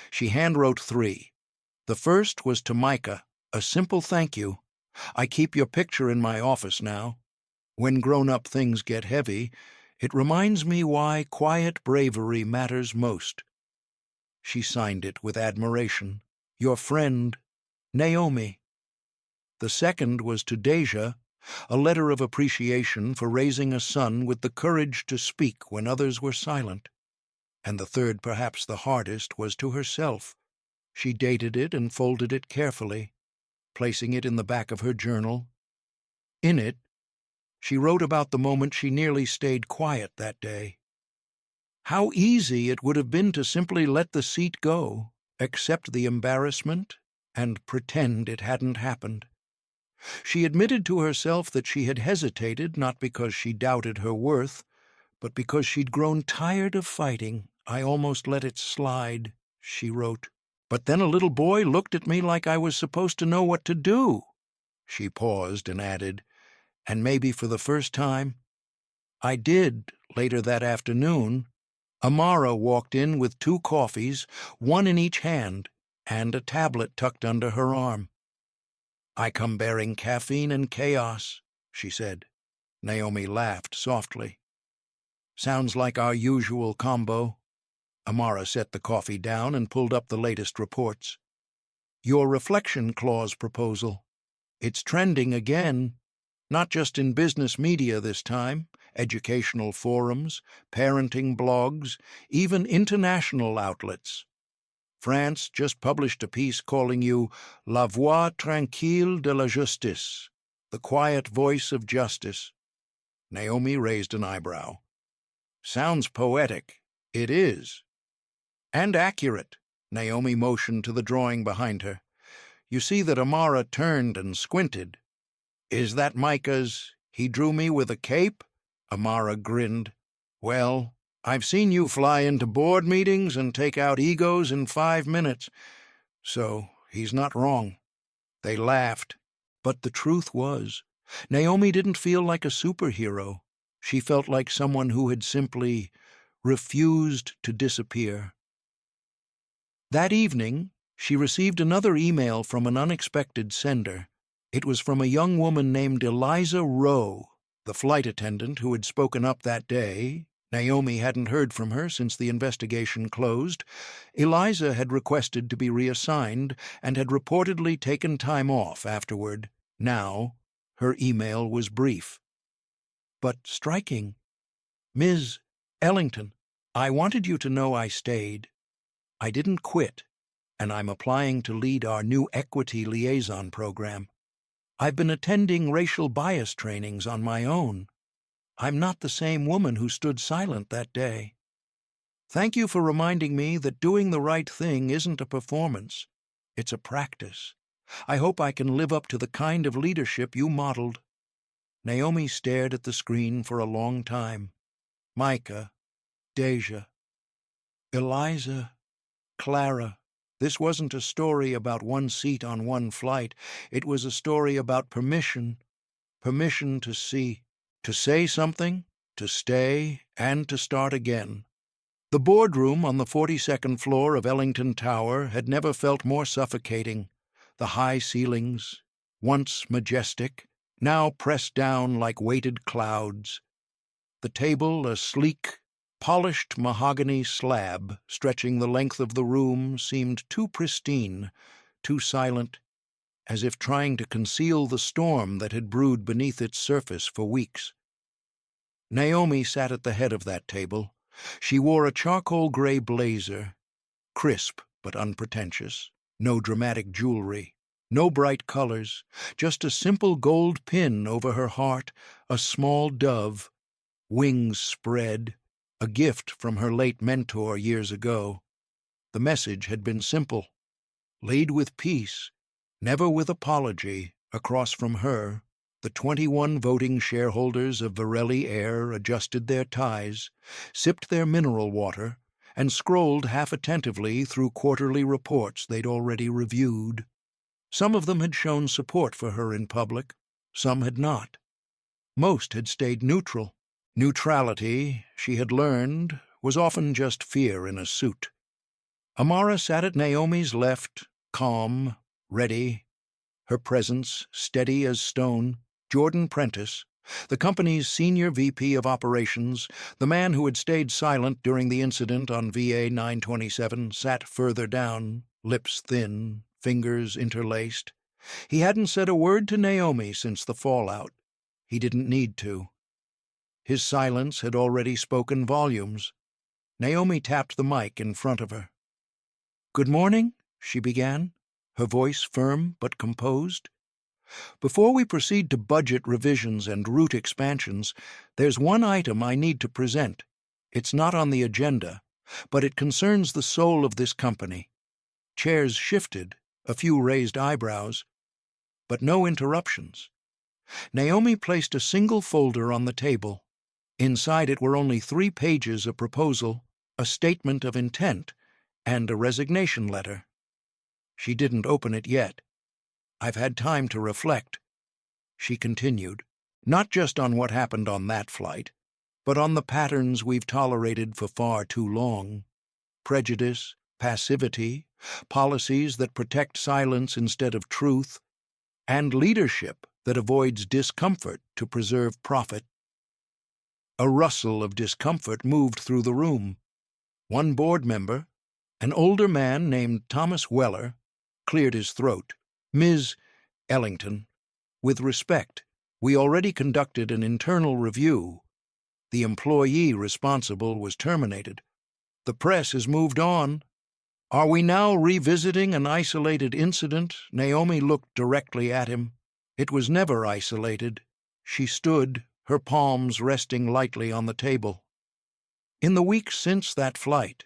She handwrote 3. The first was to Micah, a simple thank you. I keep your picture in my office now. When grown-up things get heavy, it reminds me why quiet bravery matters most. She signed it with admiration. Your friend, Naomi. The second was to Deja, a letter of appreciation for raising a son with the courage to speak when others were silent. And the third, perhaps the hardest, was to herself. She dated it and folded it carefully, placing it in the back of her journal. In it, she wrote about the moment she nearly stayed quiet that day. How easy it would have been to simply let the seat go, accept the embarrassment, and pretend it hadn't happened. She admitted to herself that she had hesitated not because she doubted her worth, but because she'd grown tired of fighting. I almost let it slide, she wrote. But then a little boy looked at me like I was supposed to know what to do. She paused and added, and maybe for the first time, I did, later that afternoon. Amara walked in with 2 coffees, one in each hand, and a tablet tucked under her arm. I come bearing caffeine and chaos, she said. Naomi laughed softly. Sounds like our usual combo. Amara set the coffee down and pulled up the latest reports. Your reflection clause proposal. It's trending again, not just in business media this time, educational forums, parenting blogs, even international outlets. France just published a piece calling you La Voix Tranquille de la Justice, the quiet voice of justice. Naomi raised an eyebrow. Sounds poetic. It is. And accurate. Naomi motioned to the drawing behind her. You see that Amara turned and squinted. Is that Micah's "He drew me with a cape"? Amara grinned. Well, I've seen you fly into board meetings and take out egos in 5 minutes. So he's not wrong. They laughed. But the truth was, Naomi didn't feel like a superhero. She felt like someone who had simply refused to disappear. That evening, she received another email from an unexpected sender. It was from a young woman named Eliza Rowe, the flight attendant who had spoken up that day. Naomi hadn't heard from her since the investigation closed. Eliza had requested to be reassigned and had reportedly taken time off afterward. Now, her email was brief, but striking. Ms. Ellington, I wanted you to know I stayed. I didn't quit, and I'm applying to lead our new equity liaison program. I've been attending racial bias trainings on my own. I'm not the same woman who stood silent that day. Thank you for reminding me that doing the right thing isn't a performance. It's a practice. I hope I can live up to the kind of leadership you modeled. Naomi stared at the screen for a long time. Micah, Deja, Eliza, Clara. This wasn't a story about one seat on one flight. It was a story about permission. Permission to see, to say something, to stay, and to start again. The boardroom on the 42nd floor of Ellington Tower had never felt more suffocating. The high ceilings, once majestic, now pressed down like weighted clouds. The table, a sleek, polished mahogany slab stretching the length of the room, seemed too pristine, too silent, as if trying to conceal the storm that had brewed beneath its surface for weeks. Naomi sat at the head of that table. She wore a charcoal-gray blazer, crisp but unpretentious, no dramatic jewelry, no bright colors, just a simple gold pin over her heart, a small dove, wings spread, a gift from her late mentor years ago. The message had been simple. Lead with peace, never with apology, across from her, The 21 voting shareholders of Varelli Air adjusted their ties, sipped their mineral water, and scrolled half-attentively through quarterly reports they'd already reviewed. Some of them had shown support for her in public, some had not. Most had stayed neutral. Neutrality, she had learned, was often just fear in a suit. Amara sat at Naomi's left, calm, ready, her presence steady as stone. Jordan Prentice, the company's senior VP of operations, the man who had stayed silent during the incident on VA 927, sat further down, lips thin, fingers interlaced. He hadn't said a word to Naomi since the fallout. He didn't need to. His silence had already spoken volumes. Naomi tapped the mic in front of her. "Good morning," she began, her voice firm but composed. "Before we proceed to budget revisions and route expansions, there's one item I need to present. It's not on the agenda, but it concerns the soul of this company." Chairs shifted, a few raised eyebrows, but no interruptions. Naomi placed a single folder on the table. Inside it were only 3 pages of proposal, a statement of intent, and a resignation letter. She didn't open it yet. "I've had time to reflect," she continued, "not just on what happened on that flight, but on the patterns we've tolerated for far too long. Prejudice, passivity, policies that protect silence instead of truth, and leadership that avoids discomfort to preserve profit." A rustle of discomfort moved through the room. One board member, an older man named Thomas Weller, cleared his throat. "Ms. Ellington, with respect, we already conducted an internal review. The employee responsible was terminated. The press has moved on. Are we now revisiting an isolated incident?" Naomi looked directly at him. "It was never isolated." She stood, her palms resting lightly on the table. "In the weeks since that flight,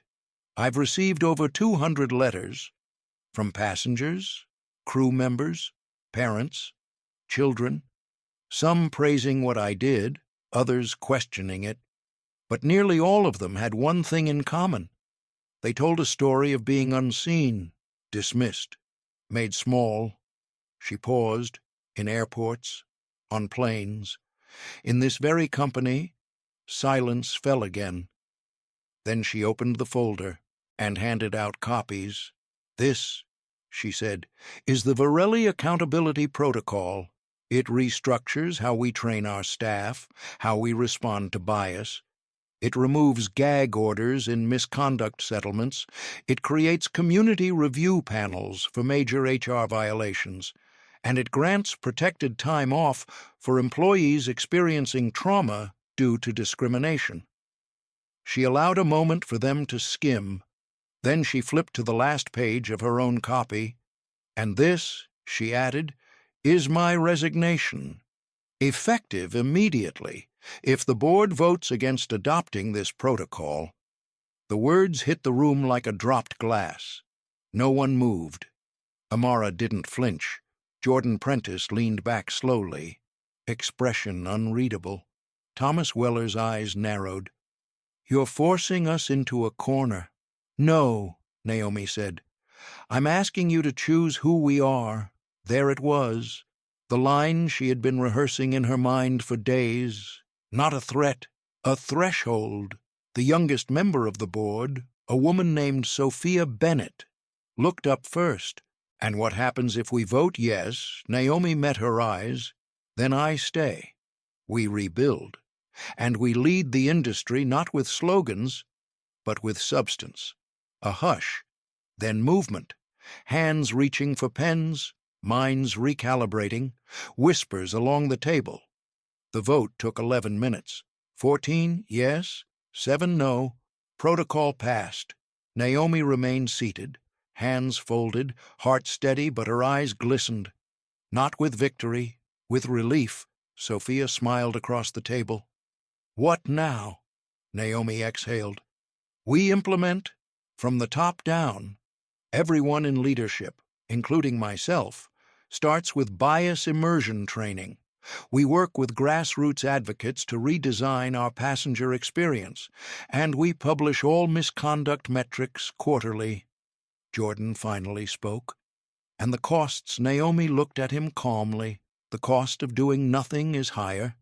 I've received over 200 letters from passengers, crew members, parents, children, some praising what I did, others questioning it, but nearly all of them had one thing in common. They told a story of being unseen, dismissed, made small." She paused, in airports, on planes. In this very company, silence fell again. Then she opened the folder and handed out copies. "This," she said, "is the Varelli Accountability Protocol. It restructures how we train our staff, how we respond to bias. It removes gag orders in misconduct settlements. It creates community review panels for major HR violations. And it grants protected time off for employees experiencing trauma due to discrimination." She allowed a moment for them to skim. Then she flipped to the last page of her own copy. "And this," she added, "is my resignation. Effective immediately, if the board votes against adopting this protocol." The words hit the room like a dropped glass. No one moved. Amara didn't flinch. Jordan Prentice leaned back slowly, expression unreadable. Thomas Weller's eyes narrowed. "You're forcing us into a corner." "No," Naomi said. "I'm asking you to choose who we are." There it was, the line she had been rehearsing in her mind for days. Not a threat, a threshold. The youngest member of the board, a woman named Sophia Bennett, looked up first. "And what happens if we vote yes?" Naomi met her eyes. "Then I stay. We rebuild. And we lead the industry not with slogans, but with substance. A hush, then movement, hands reaching for pens, minds recalibrating, whispers along the table. The vote took 11 minutes. 14 yes, 7 no. Protocol passed. Naomi remained seated, hands folded, heart steady, but her eyes glistened. Not with victory, with relief. Sophia smiled across the table. "What now?" Naomi exhaled. "We implement, from the top down. Everyone in leadership, including myself, starts with bias immersion training. We work with grassroots advocates to redesign our passenger experience, and we publish all misconduct metrics quarterly." Jordan finally spoke. "And the costs," Naomi looked at him calmly. "The cost of doing nothing is higher."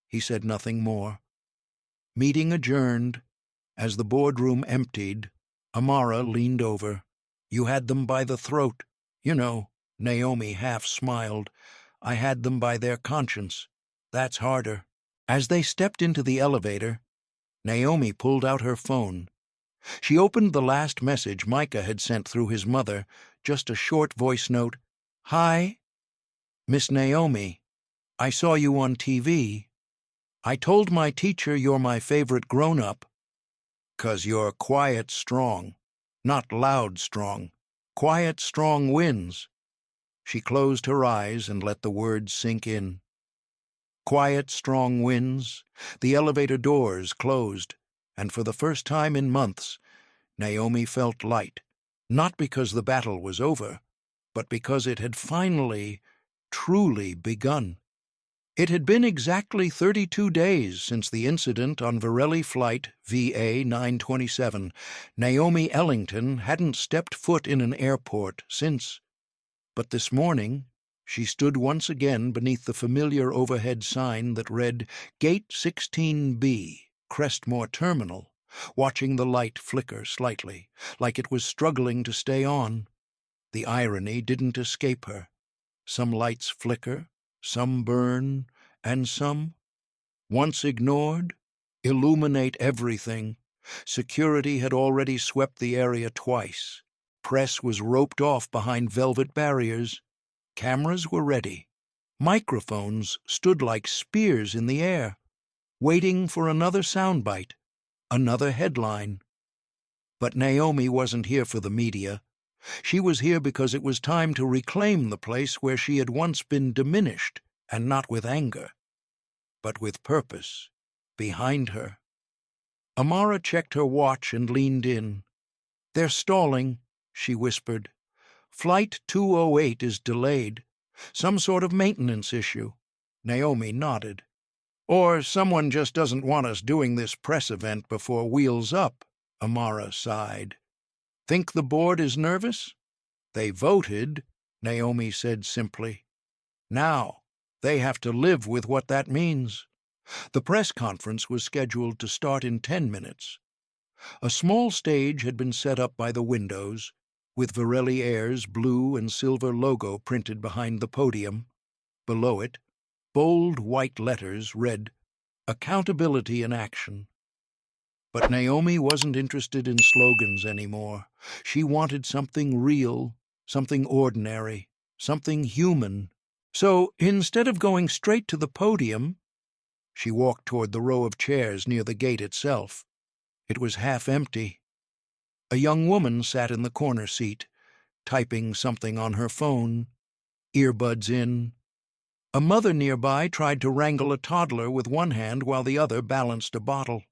He said nothing more. Meeting adjourned. As the boardroom emptied, Amara leaned over. "You had them by the throat. You know," Naomi half smiled. "I had them by their conscience. That's harder." As they stepped into the elevator, Naomi pulled out her phone. She opened the last message Micah had sent through his mother, just a short voice note. "Hi, Miss Naomi. I saw you on TV. I told my teacher you're my favorite grown-up. 'Cause you're quiet strong, not loud strong. Quiet strong wins." She closed her eyes and let the words sink in. Quiet strong wins. The elevator doors closed, and for the first time in months, Naomi felt light, not because the battle was over, but because it had finally, truly begun. It had been exactly 32 days since the incident on Varelli Flight VA 927. Naomi Ellington hadn't stepped foot in an airport since. But this morning, she stood once again beneath the familiar overhead sign that read Gate 16B, Crestmore Terminal, watching the light flicker slightly, like it was struggling to stay on. The irony didn't escape her. Some lights flicker, some burn, and some, once ignored, illuminate everything. Security had already swept the area twice. Press was roped off behind velvet barriers. Cameras were ready. Microphones stood like spears in the air, waiting for another soundbite, another headline. But Naomi wasn't here for the media. She was here because it was time to reclaim the place where she had once been diminished, and not with anger, but with purpose, behind her. Amara checked her watch and leaned in. "They're stalling," she whispered. "Flight 208 is delayed. Some sort of maintenance issue." Naomi nodded. "Or someone just doesn't want us doing this press event before Wheels Up," Amara sighed. "Think the board is nervous?" "They voted," Naomi said simply. "Now, they have to live with what that means." The press conference was scheduled to start in 10 minutes. A small stage had been set up by the windows, with Varelli Air's blue and silver logo printed behind the podium. Below it, bold white letters read, "Accountability in Action." But Naomi wasn't interested in slogans anymore. She wanted something real, something ordinary, something human. So, instead of going straight to the podium, she walked toward the row of chairs near the gate itself. It was half empty. A young woman sat in the corner seat, typing something on her phone, earbuds in. A mother nearby tried to wrangle a toddler with one hand while the other balanced a bottle.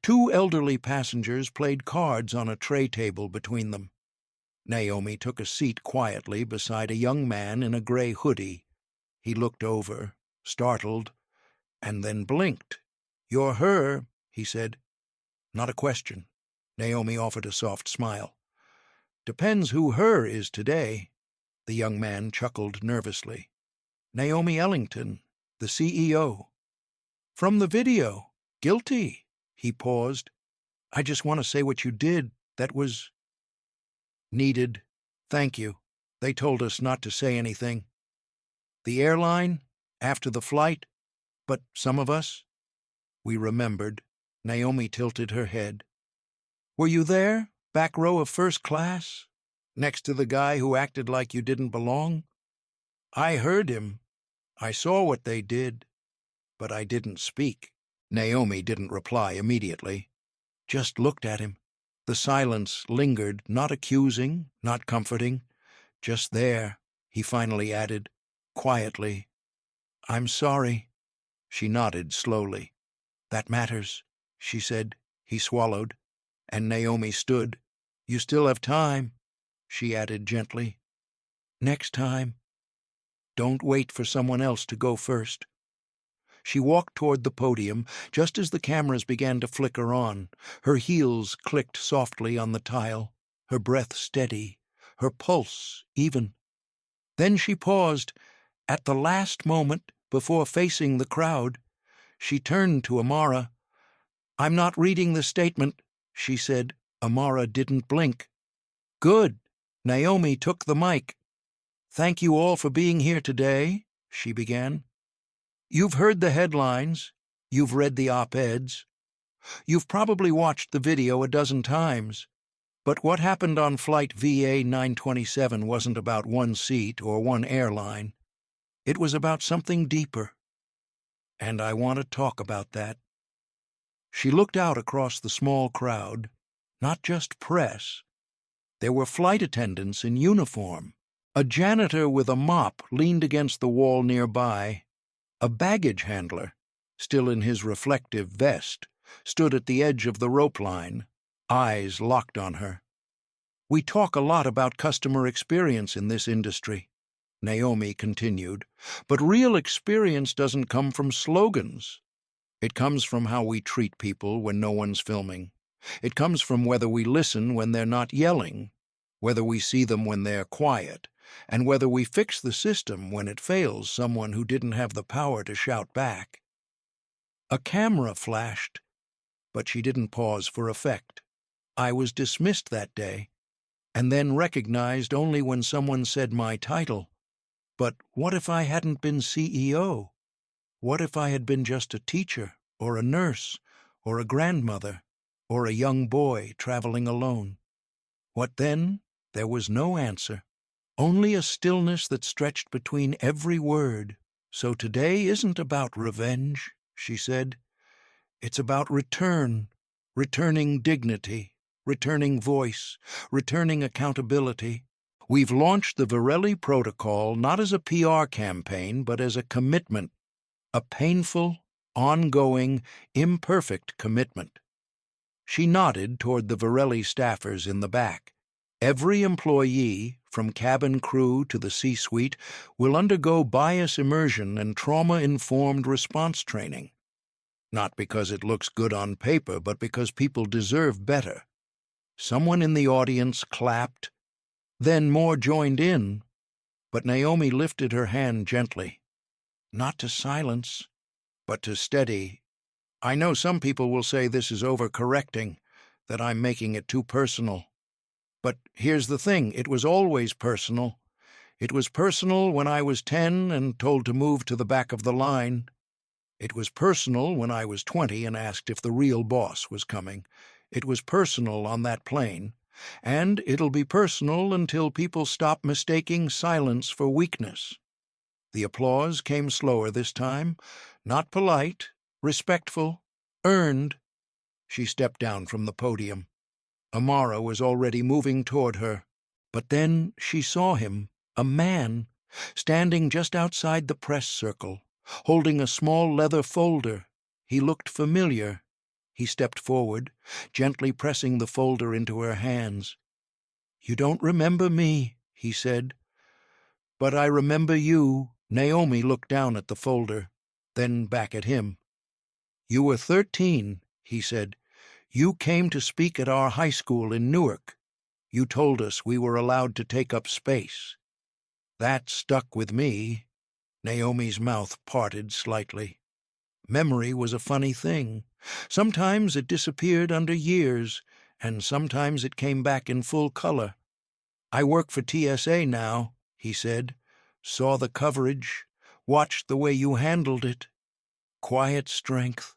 Two elderly passengers played cards on a tray table between them. Naomi took a seat quietly beside a young man in a gray hoodie. He looked over, startled, and then blinked. "You're her," he said. "Not a question." Naomi offered a soft smile. "Depends who her is today." The young man chuckled nervously. "Naomi Ellington, the CEO." "From the video. Guilty." He paused. "I just want to say what you did. That was needed. Thank you. They told us not to say anything." "The airline? After the flight? But some of us?" We remembered. Naomi tilted her head. "Were you there? Back row of first class? Next to the guy who acted like you didn't belong?" "I heard him. I saw what they did. But I didn't speak." Naomi didn't reply immediately. Just looked at him. The silence lingered, not accusing, not comforting. "Just there," he finally added, quietly. "I'm sorry." She nodded slowly. "That matters," she said. He swallowed, and Naomi stood. "You still have time," she added gently. "Next time." Don't wait for someone else to go first." She walked toward the podium just as the cameras began to flicker on. Her heels clicked softly on the tile, her breath steady, her pulse even. Then she paused. At the last moment, before facing the crowd, she turned to Amara. "I'm not reading the statement," she said. Amara didn't blink. "Good." Naomi took the mic. "Thank you all for being here today," she began. "You've heard the headlines. You've read the op-eds. You've probably watched the video a dozen times. But what happened on Flight VA 927 wasn't about one seat or one airline. It was about something deeper. And I want to talk about that." She looked out across the small crowd. Not just press. There were flight attendants in uniform. A janitor with a mop leaned against the wall nearby. A baggage handler, still in his reflective vest, stood at the edge of the rope line, eyes locked on her. "We talk a lot about customer experience in this industry," Naomi continued, "but real experience doesn't come from slogans. It comes from how we treat people when no one's filming. It comes from whether we listen when they're not yelling, whether we see them when they're quiet, and whether we fix the system when it fails someone who didn't have the power to shout back." A camera flashed, but she didn't pause for effect. I was dismissed that day, and then recognized only when someone said my title. But what if I hadn't been CEO? What if I had been just a teacher, or a nurse, or a grandmother, or a young boy traveling alone? What then? There was no answer. Only a stillness that stretched between every word. "So today isn't about revenge," she said. "It's about return, returning dignity, returning voice, returning accountability. We've launched the Varelli Protocol not as a PR campaign, but as a commitment, a painful, ongoing, imperfect commitment." She nodded toward the Varelli staffers in the back. "Every employee, from cabin crew to the C-suite, will undergo bias immersion and trauma-informed response training. Not because it looks good on paper, but because people deserve better." Someone in the audience clapped. Then more joined in, but Naomi lifted her hand gently. Not to silence, but to steady. "I know some people will say this is overcorrecting, that I'm making it too personal. But here's the thing, it was always personal. It was personal when I was 10 and told to move to the back of the line. It was personal when I was 20 and asked if the real boss was coming. It was personal on that plane. And it'll be personal until people stop mistaking silence for weakness." The applause came slower this time, not polite, respectful, earned. She stepped down from the podium. Amara was already moving toward her, but then she saw him, a man, standing just outside the press circle, holding a small leather folder. He looked familiar. He stepped forward, gently pressing the folder into her hands. "You don't remember me," he said. "But I remember you." Naomi looked down at the folder, then back at him. "You were 13, he said. "You came to speak at our high school in Newark. You told us we were allowed to take up space. That stuck with me." Naomi's mouth parted slightly. Memory was a funny thing. Sometimes it disappeared under years, and sometimes it came back in full color. "I work for TSA now," he said. "Saw the coverage, watched the way you handled it." "Quiet strength."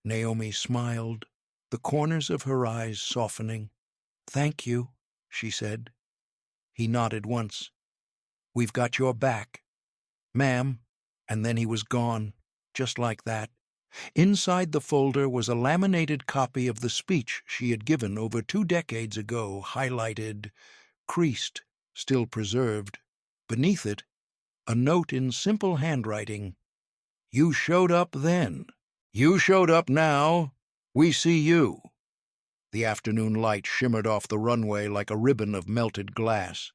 Naomi smiled, the corners of her eyes softening. "Thank you," she said. He nodded once. "We've got your back." "Ma'am," and then he was gone, just like that. Inside the folder was a laminated copy of the speech she had given over 2 decades ago, highlighted, creased, still preserved. Beneath it, a note in simple handwriting. "You showed up then. You showed up now. We see you." The afternoon light shimmered off the runway like a ribbon of melted glass.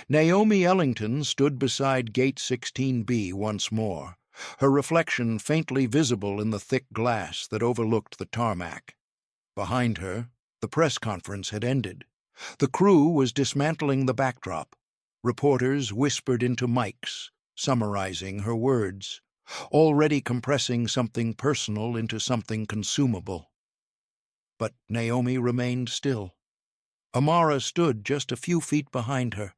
Naomi Ellington stood beside Gate 16B once more, her reflection faintly visible in the thick glass that overlooked the tarmac. Behind her, the press conference had ended. The crew was dismantling the backdrop. Reporters whispered into mics, summarizing her words, already compressing something personal into something consumable. But Naomi remained still. Amara stood just a few feet behind her,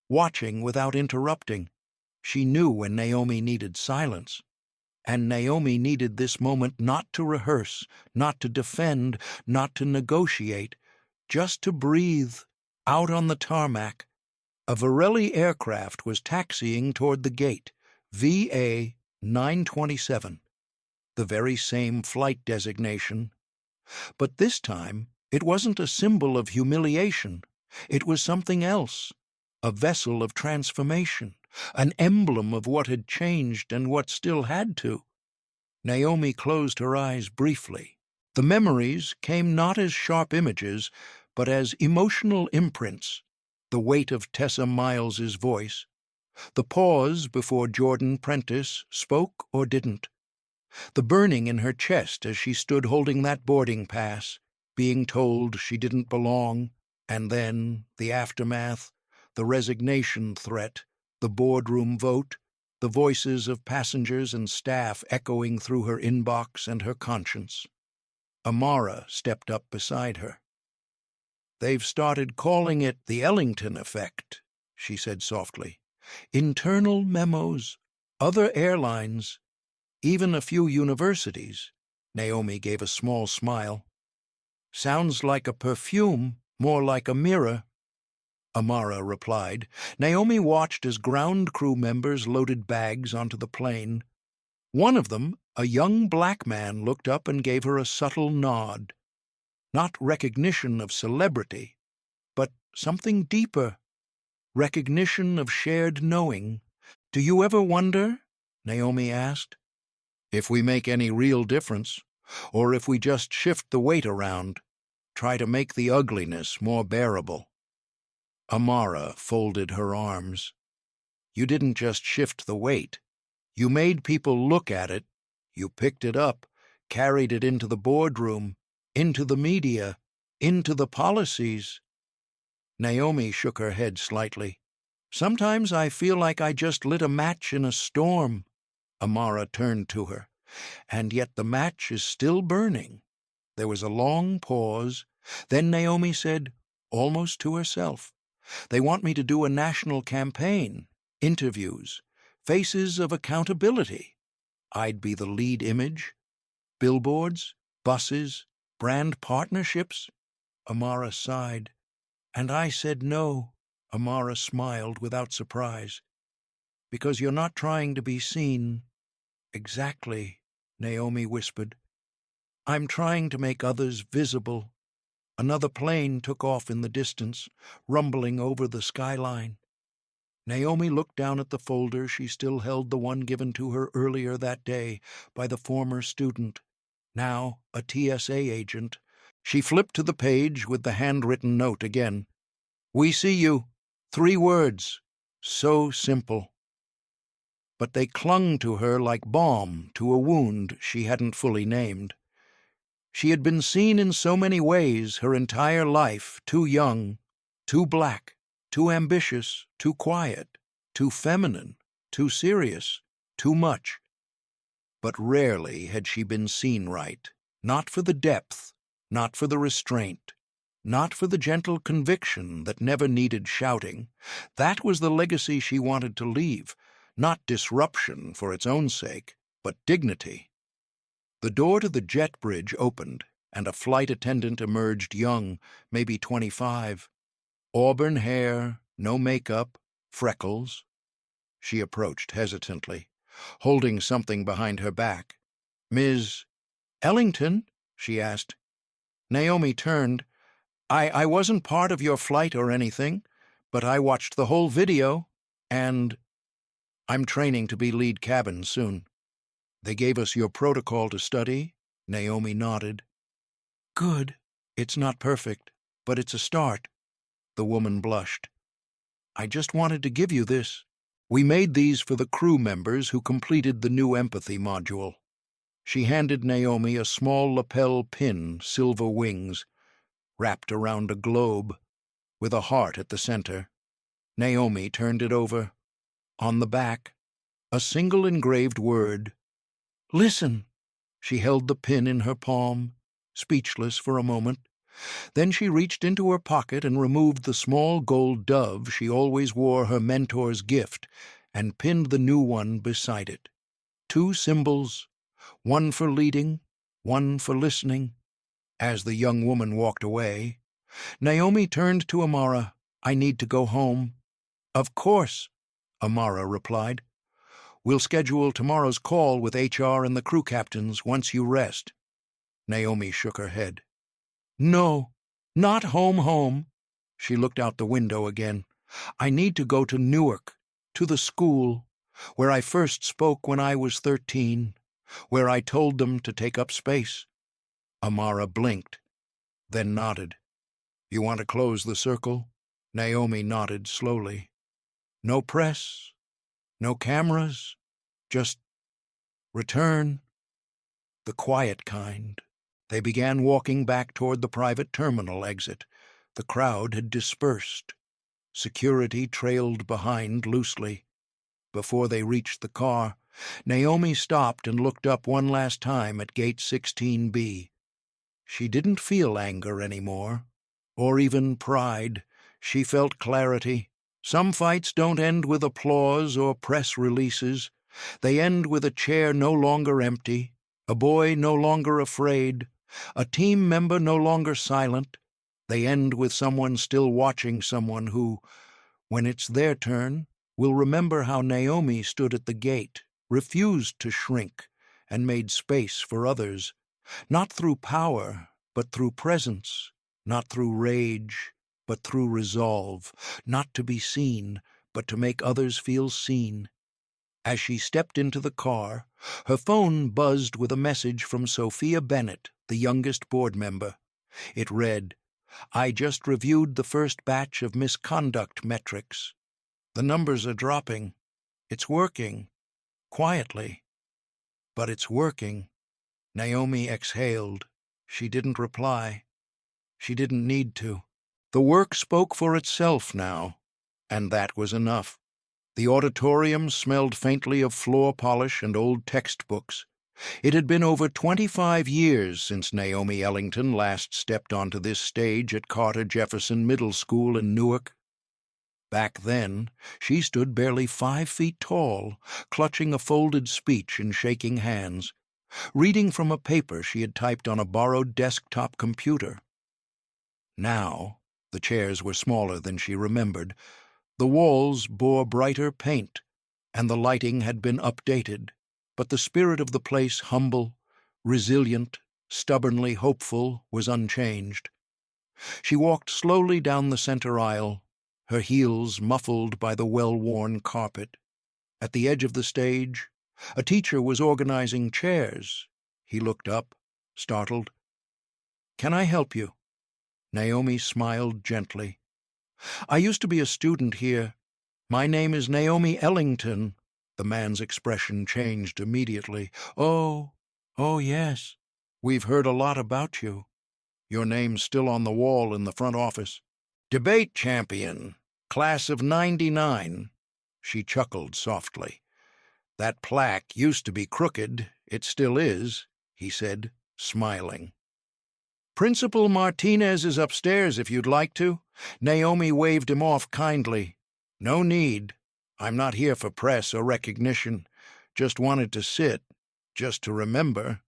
watching without interrupting. She knew when Naomi needed silence. And Naomi needed this moment not to rehearse, not to defend, not to negotiate, just to breathe. Out on the tarmac, a Varelli aircraft was taxiing toward the gate, VA 927, the very same flight designation. But this time, it wasn't a symbol of humiliation. It was something else, a vessel of transformation, an emblem of what had changed and what still had to. Naomi closed her eyes briefly. The memories came not as sharp images, but as emotional imprints. The weight of Tessa Miles's voice, the pause before Jordan Prentice spoke or didn't, the burning in her chest as she stood holding that boarding pass, being told she didn't belong, and then the aftermath, the resignation threat, the boardroom vote, the voices of passengers and staff echoing through her inbox and her conscience. Amara stepped up beside her. "They've started calling it the Ellington effect," she said softly. "Internal memos, other airlines, even a few universities." Naomi gave a small smile. "Sounds like a perfume, more like a mirror," Amara replied. Naomi watched as ground crew members loaded bags onto the plane. One of them, a young black man, looked up and gave her a subtle nod. Not recognition of celebrity, but something deeper. Recognition of shared knowing. "Do you ever wonder," Naomi asked, "if we make any real difference, or if we just shift the weight around, try to make the ugliness more bearable?" Amara folded her arms. "You didn't just shift the weight. You made people look at it. You picked it up, carried it into the boardroom, into the media, into the policies." Naomi shook her head slightly. "Sometimes I feel like I just lit a match in a storm." Amara turned to her. "And yet the match is still burning." There was a long pause. Then Naomi said, almost to herself, "They want me to do a national campaign, interviews, faces of accountability. I'd be the lead image. Billboards, buses, brand partnerships." Amara sighed. "And I said no." Amara smiled without surprise. "Because you're not trying to be seen." "Exactly," Naomi whispered. "I'm trying to make others visible." Another plane took off in the distance, rumbling over the skyline. Naomi looked down at the folder. She still held the one given to her earlier that day by the former student, now a TSA agent. She flipped to the page with the handwritten note again. "We see you. 3 words. So simple." But they clung to her like balm to a wound she hadn't fully named. She had been seen in so many ways her entire life, too young, too black, too ambitious, too quiet, too feminine, too serious, too much. But rarely had she been seen right, not for the depth, not for the restraint, not for the gentle conviction that never needed shouting. That was the legacy she wanted to leave, not disruption for its own sake, but dignity. The door to the jet bridge opened, and a flight attendant emerged, young, maybe 25. Auburn hair, no makeup, freckles. She approached hesitantly, holding something behind her back. "Ms. Ellington?" she asked. Naomi turned. I wasn't part of your flight or anything, but I watched the whole video, and I'm training to be lead cabin soon." "They gave us your protocol to study?" Naomi nodded. "Good. It's not perfect, but it's a start." The woman blushed. I just wanted to give you this. We made these for the crew members who completed the new empathy module. She handed Naomi a small lapel pin, silver wings, wrapped around a globe, with a heart at the center. Naomi turned it over. On the back, a single engraved word. Listen! She held the pin in her palm, speechless for a moment. Then she reached into her pocket and removed the small gold dove she always wore her mentor's gift and pinned the new one beside it. 2 symbols, one for leading, one for listening. As the young woman walked away, Naomi turned to Amara. I need to go home. Of course, Amara replied. We'll schedule tomorrow's call with HR and the crew captains once you rest. Naomi shook her head. No, not home. She looked out the window again. I need to go to Newark, to the school, where I first spoke when I was 13, where I told them to take up space. Amara blinked, then nodded. You want to close the circle? Naomi nodded slowly. No press, no cameras, just return. The quiet kind. They began walking back toward the private terminal exit. The crowd had dispersed. Security trailed behind loosely. Before they reached the car, Naomi stopped and looked up one last time at gate 16B. She didn't feel anger anymore, or even pride. She felt clarity. Some fights don't end with applause or press releases. They end with a chair no longer empty, a boy no longer afraid, a team member no longer silent. They end with someone still watching someone who, when it's their turn, will remember how Naomi stood at the gate, refused to shrink, and made space for others, not through power, but through presence, not through rage, but through resolve, not to be seen, but to make others feel seen. As she stepped into the car, her phone buzzed with a message from Sophia Bennett, the youngest board member. It read, I just reviewed the first batch of misconduct metrics. The numbers are dropping. It's working. Quietly. But it's working. Naomi exhaled. She didn't reply. She didn't need to. The work spoke for itself now, and that was enough. The auditorium smelled faintly of floor polish and old textbooks. It had been over 25 years since Naomi Ellington last stepped onto this stage at Carter Jefferson Middle School in Newark. Back then, she stood barely 5 feet tall, clutching a folded speech and shaking hands, reading from a paper she had typed on a borrowed desktop computer. Now, the chairs were smaller than she remembered. The walls bore brighter paint, and the lighting had been updated, but the spirit of the place, humble, resilient, stubbornly hopeful, was unchanged. She walked slowly down the center aisle, her heels muffled by the well-worn carpet. At the edge of the stage, a teacher was organizing chairs. He looked up, startled. "Can I help you?" Naomi smiled gently. "I used to be a student here. My name is Naomi Ellington." The man's expression changed immediately. Oh, yes. We've heard a lot about you. Your name's still on the wall in the front office. Debate champion, class of '99. She chuckled softly. That plaque used to be crooked. It still is, he said, smiling. Principal Martinez is upstairs if you'd like to. Naomi waved him off kindly. No need. I'm not here for press or recognition. Just wanted to sit, just to remember.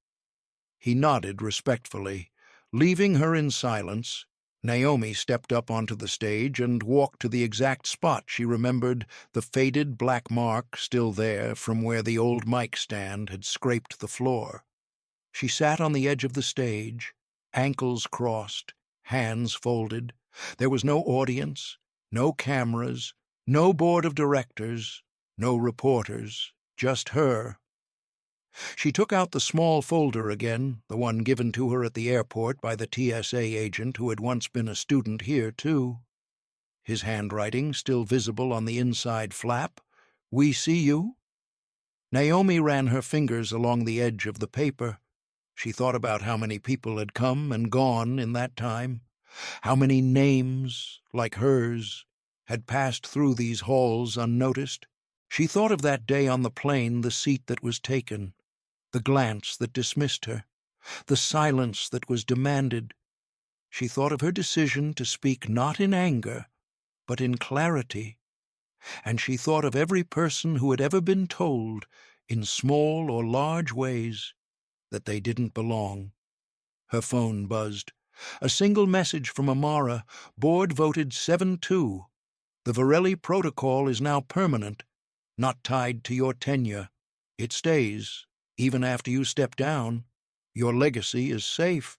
He nodded respectfully. Leaving her in silence, Naomi stepped up onto the stage and walked to the exact spot she remembered, the faded black mark still there from where the old mic stand had scraped the floor. She sat on the edge of the stage, ankles crossed, hands folded. There was no audience, no cameras, no board of directors, no reporters, just her. She took out the small folder again, the one given to her at the airport by the TSA agent who had once been a student here, too. his handwriting still visible on the inside flap. "We see you." Naomi ran her fingers along the edge of the paper. She thought about how many people had come and gone in that time, how many names, like hers, had passed through these halls unnoticed. She thought of that day on the plane, the seat that was taken, the glance that dismissed her, the silence that was demanded. She thought of her decision to speak not in anger, but in clarity, and she thought of every person who had ever been told, in small or large ways, that they didn't belong. Her phone buzzed. A single message from Amara. Board voted 7-2. The Varelli Protocol is now permanent, not tied to your tenure. It stays, even after you step down. Your legacy is safe.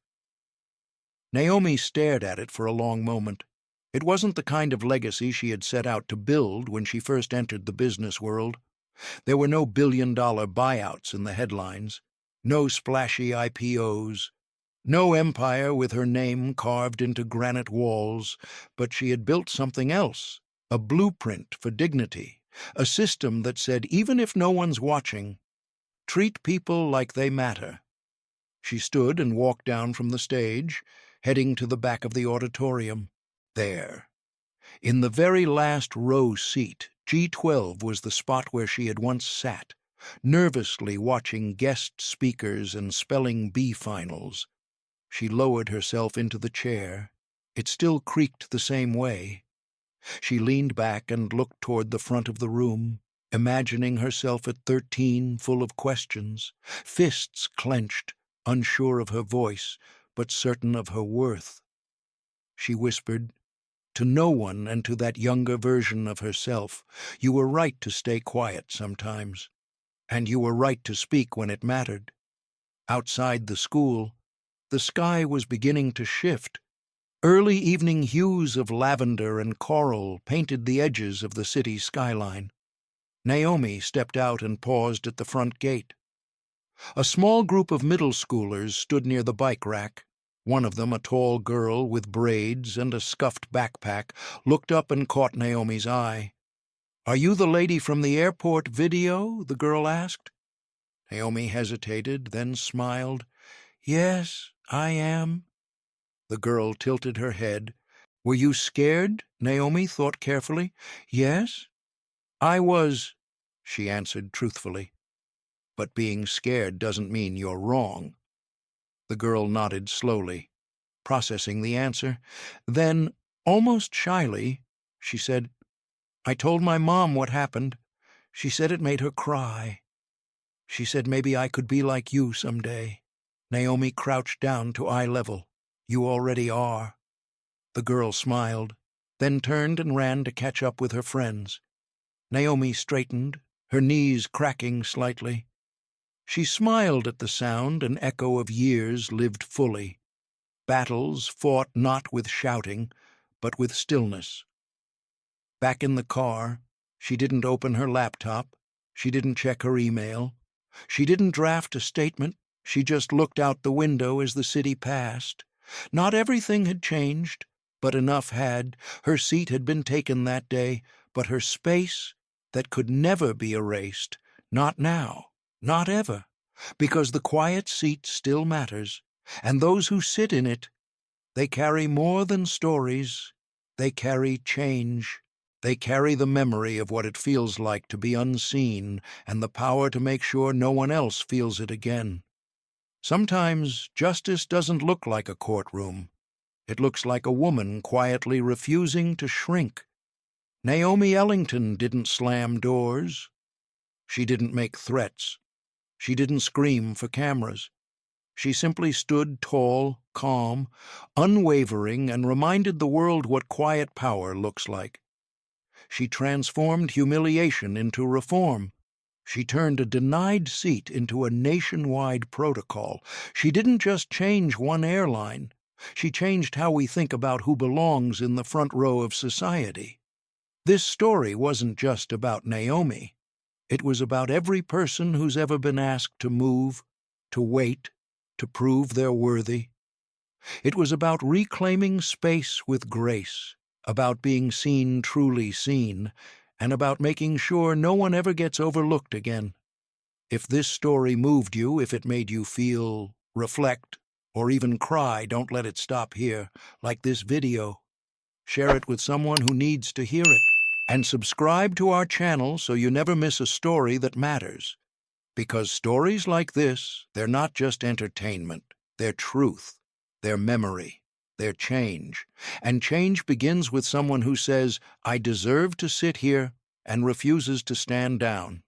Naomi stared at it for a long moment. It wasn't the kind of legacy she had set out to build when she first entered the business world. There were no billion-dollar buyouts in the headlines, no splashy IPOs, no empire with her name carved into granite walls, but she had built something else, a blueprint for dignity, a system that said, even if no one's watching, treat people like they matter. She stood and walked down from the stage, heading to the back of the auditorium. There, in the very last row seat, G12 was the spot where she had once sat, nervously watching guest speakers and spelling bee finals. She lowered herself into the chair. It still creaked the same way. She leaned back and looked toward the front of the room, imagining herself at 13, full of questions, fists clenched, unsure of her voice, but certain of her worth. She whispered, to no one and to that younger version of herself, "You were right to stay quiet sometimes, and you were right to speak when it mattered." Outside the school, the sky was beginning to shift. Early evening hues of lavender and coral painted the edges of the city skyline. Naomi stepped out and paused at the front gate. A small group of middle schoolers stood near the bike rack. One of them, a tall girl with braids and a scuffed backpack, looked up and caught Naomi's eye. "Are you the lady from the airport video?" the girl asked. Naomi hesitated, then smiled. "Yes, I am." The girl tilted her head. "Were you scared?" Naomi thought carefully. "Yes, I was," she answered truthfully. "But being scared doesn't mean you're wrong." The girl nodded slowly, processing the answer. Then, almost shyly, she said, "I told my mom what happened. She said it made her cry. She said maybe I could be like you someday." Naomi crouched down to eye level. "You already are." The girl smiled, then turned and ran to catch up with her friends. Naomi straightened, her knees cracking slightly. She smiled at the sound, an echo of years lived fully. Battles fought not with shouting, but with stillness. Back in the car, she didn't open her laptop. She didn't check her email. She didn't draft a statement. She just looked out the window as the city passed. Not everything had changed, but enough had. Her seat had been taken that day, but her space, that could never be erased, not now, not ever, because the quiet seat still matters, and those who sit in it, they carry more than stories. They carry change. They carry the memory of what it feels like to be unseen and the power to make sure no one else feels it again. Sometimes justice doesn't look like a courtroom. It looks like a woman quietly refusing to shrink. Naomi Ellington didn't slam doors. She didn't make threats. She didn't scream for cameras. She simply stood tall, calm, unwavering, and reminded the world what quiet power looks like. She transformed humiliation into reform. She turned a denied seat into a nationwide protocol. She didn't just change one airline. She changed how we think about who belongs in the front row of society. This story wasn't just about Naomi. It was about every person who's ever been asked to move, to wait, to prove they're worthy. It was about reclaiming space with grace, about being seen, truly seen, and about making sure no one ever gets overlooked again. If this story moved you, if it made you feel, reflect, or even cry, don't let it stop here. Like this video. Share it with someone who needs to hear it. And subscribe to our channel so you never miss a story that matters. Because stories like this, they're not just entertainment. They're truth. They're memory. They're change. And change begins with someone who says, I deserve to sit here, and refuses to stand down.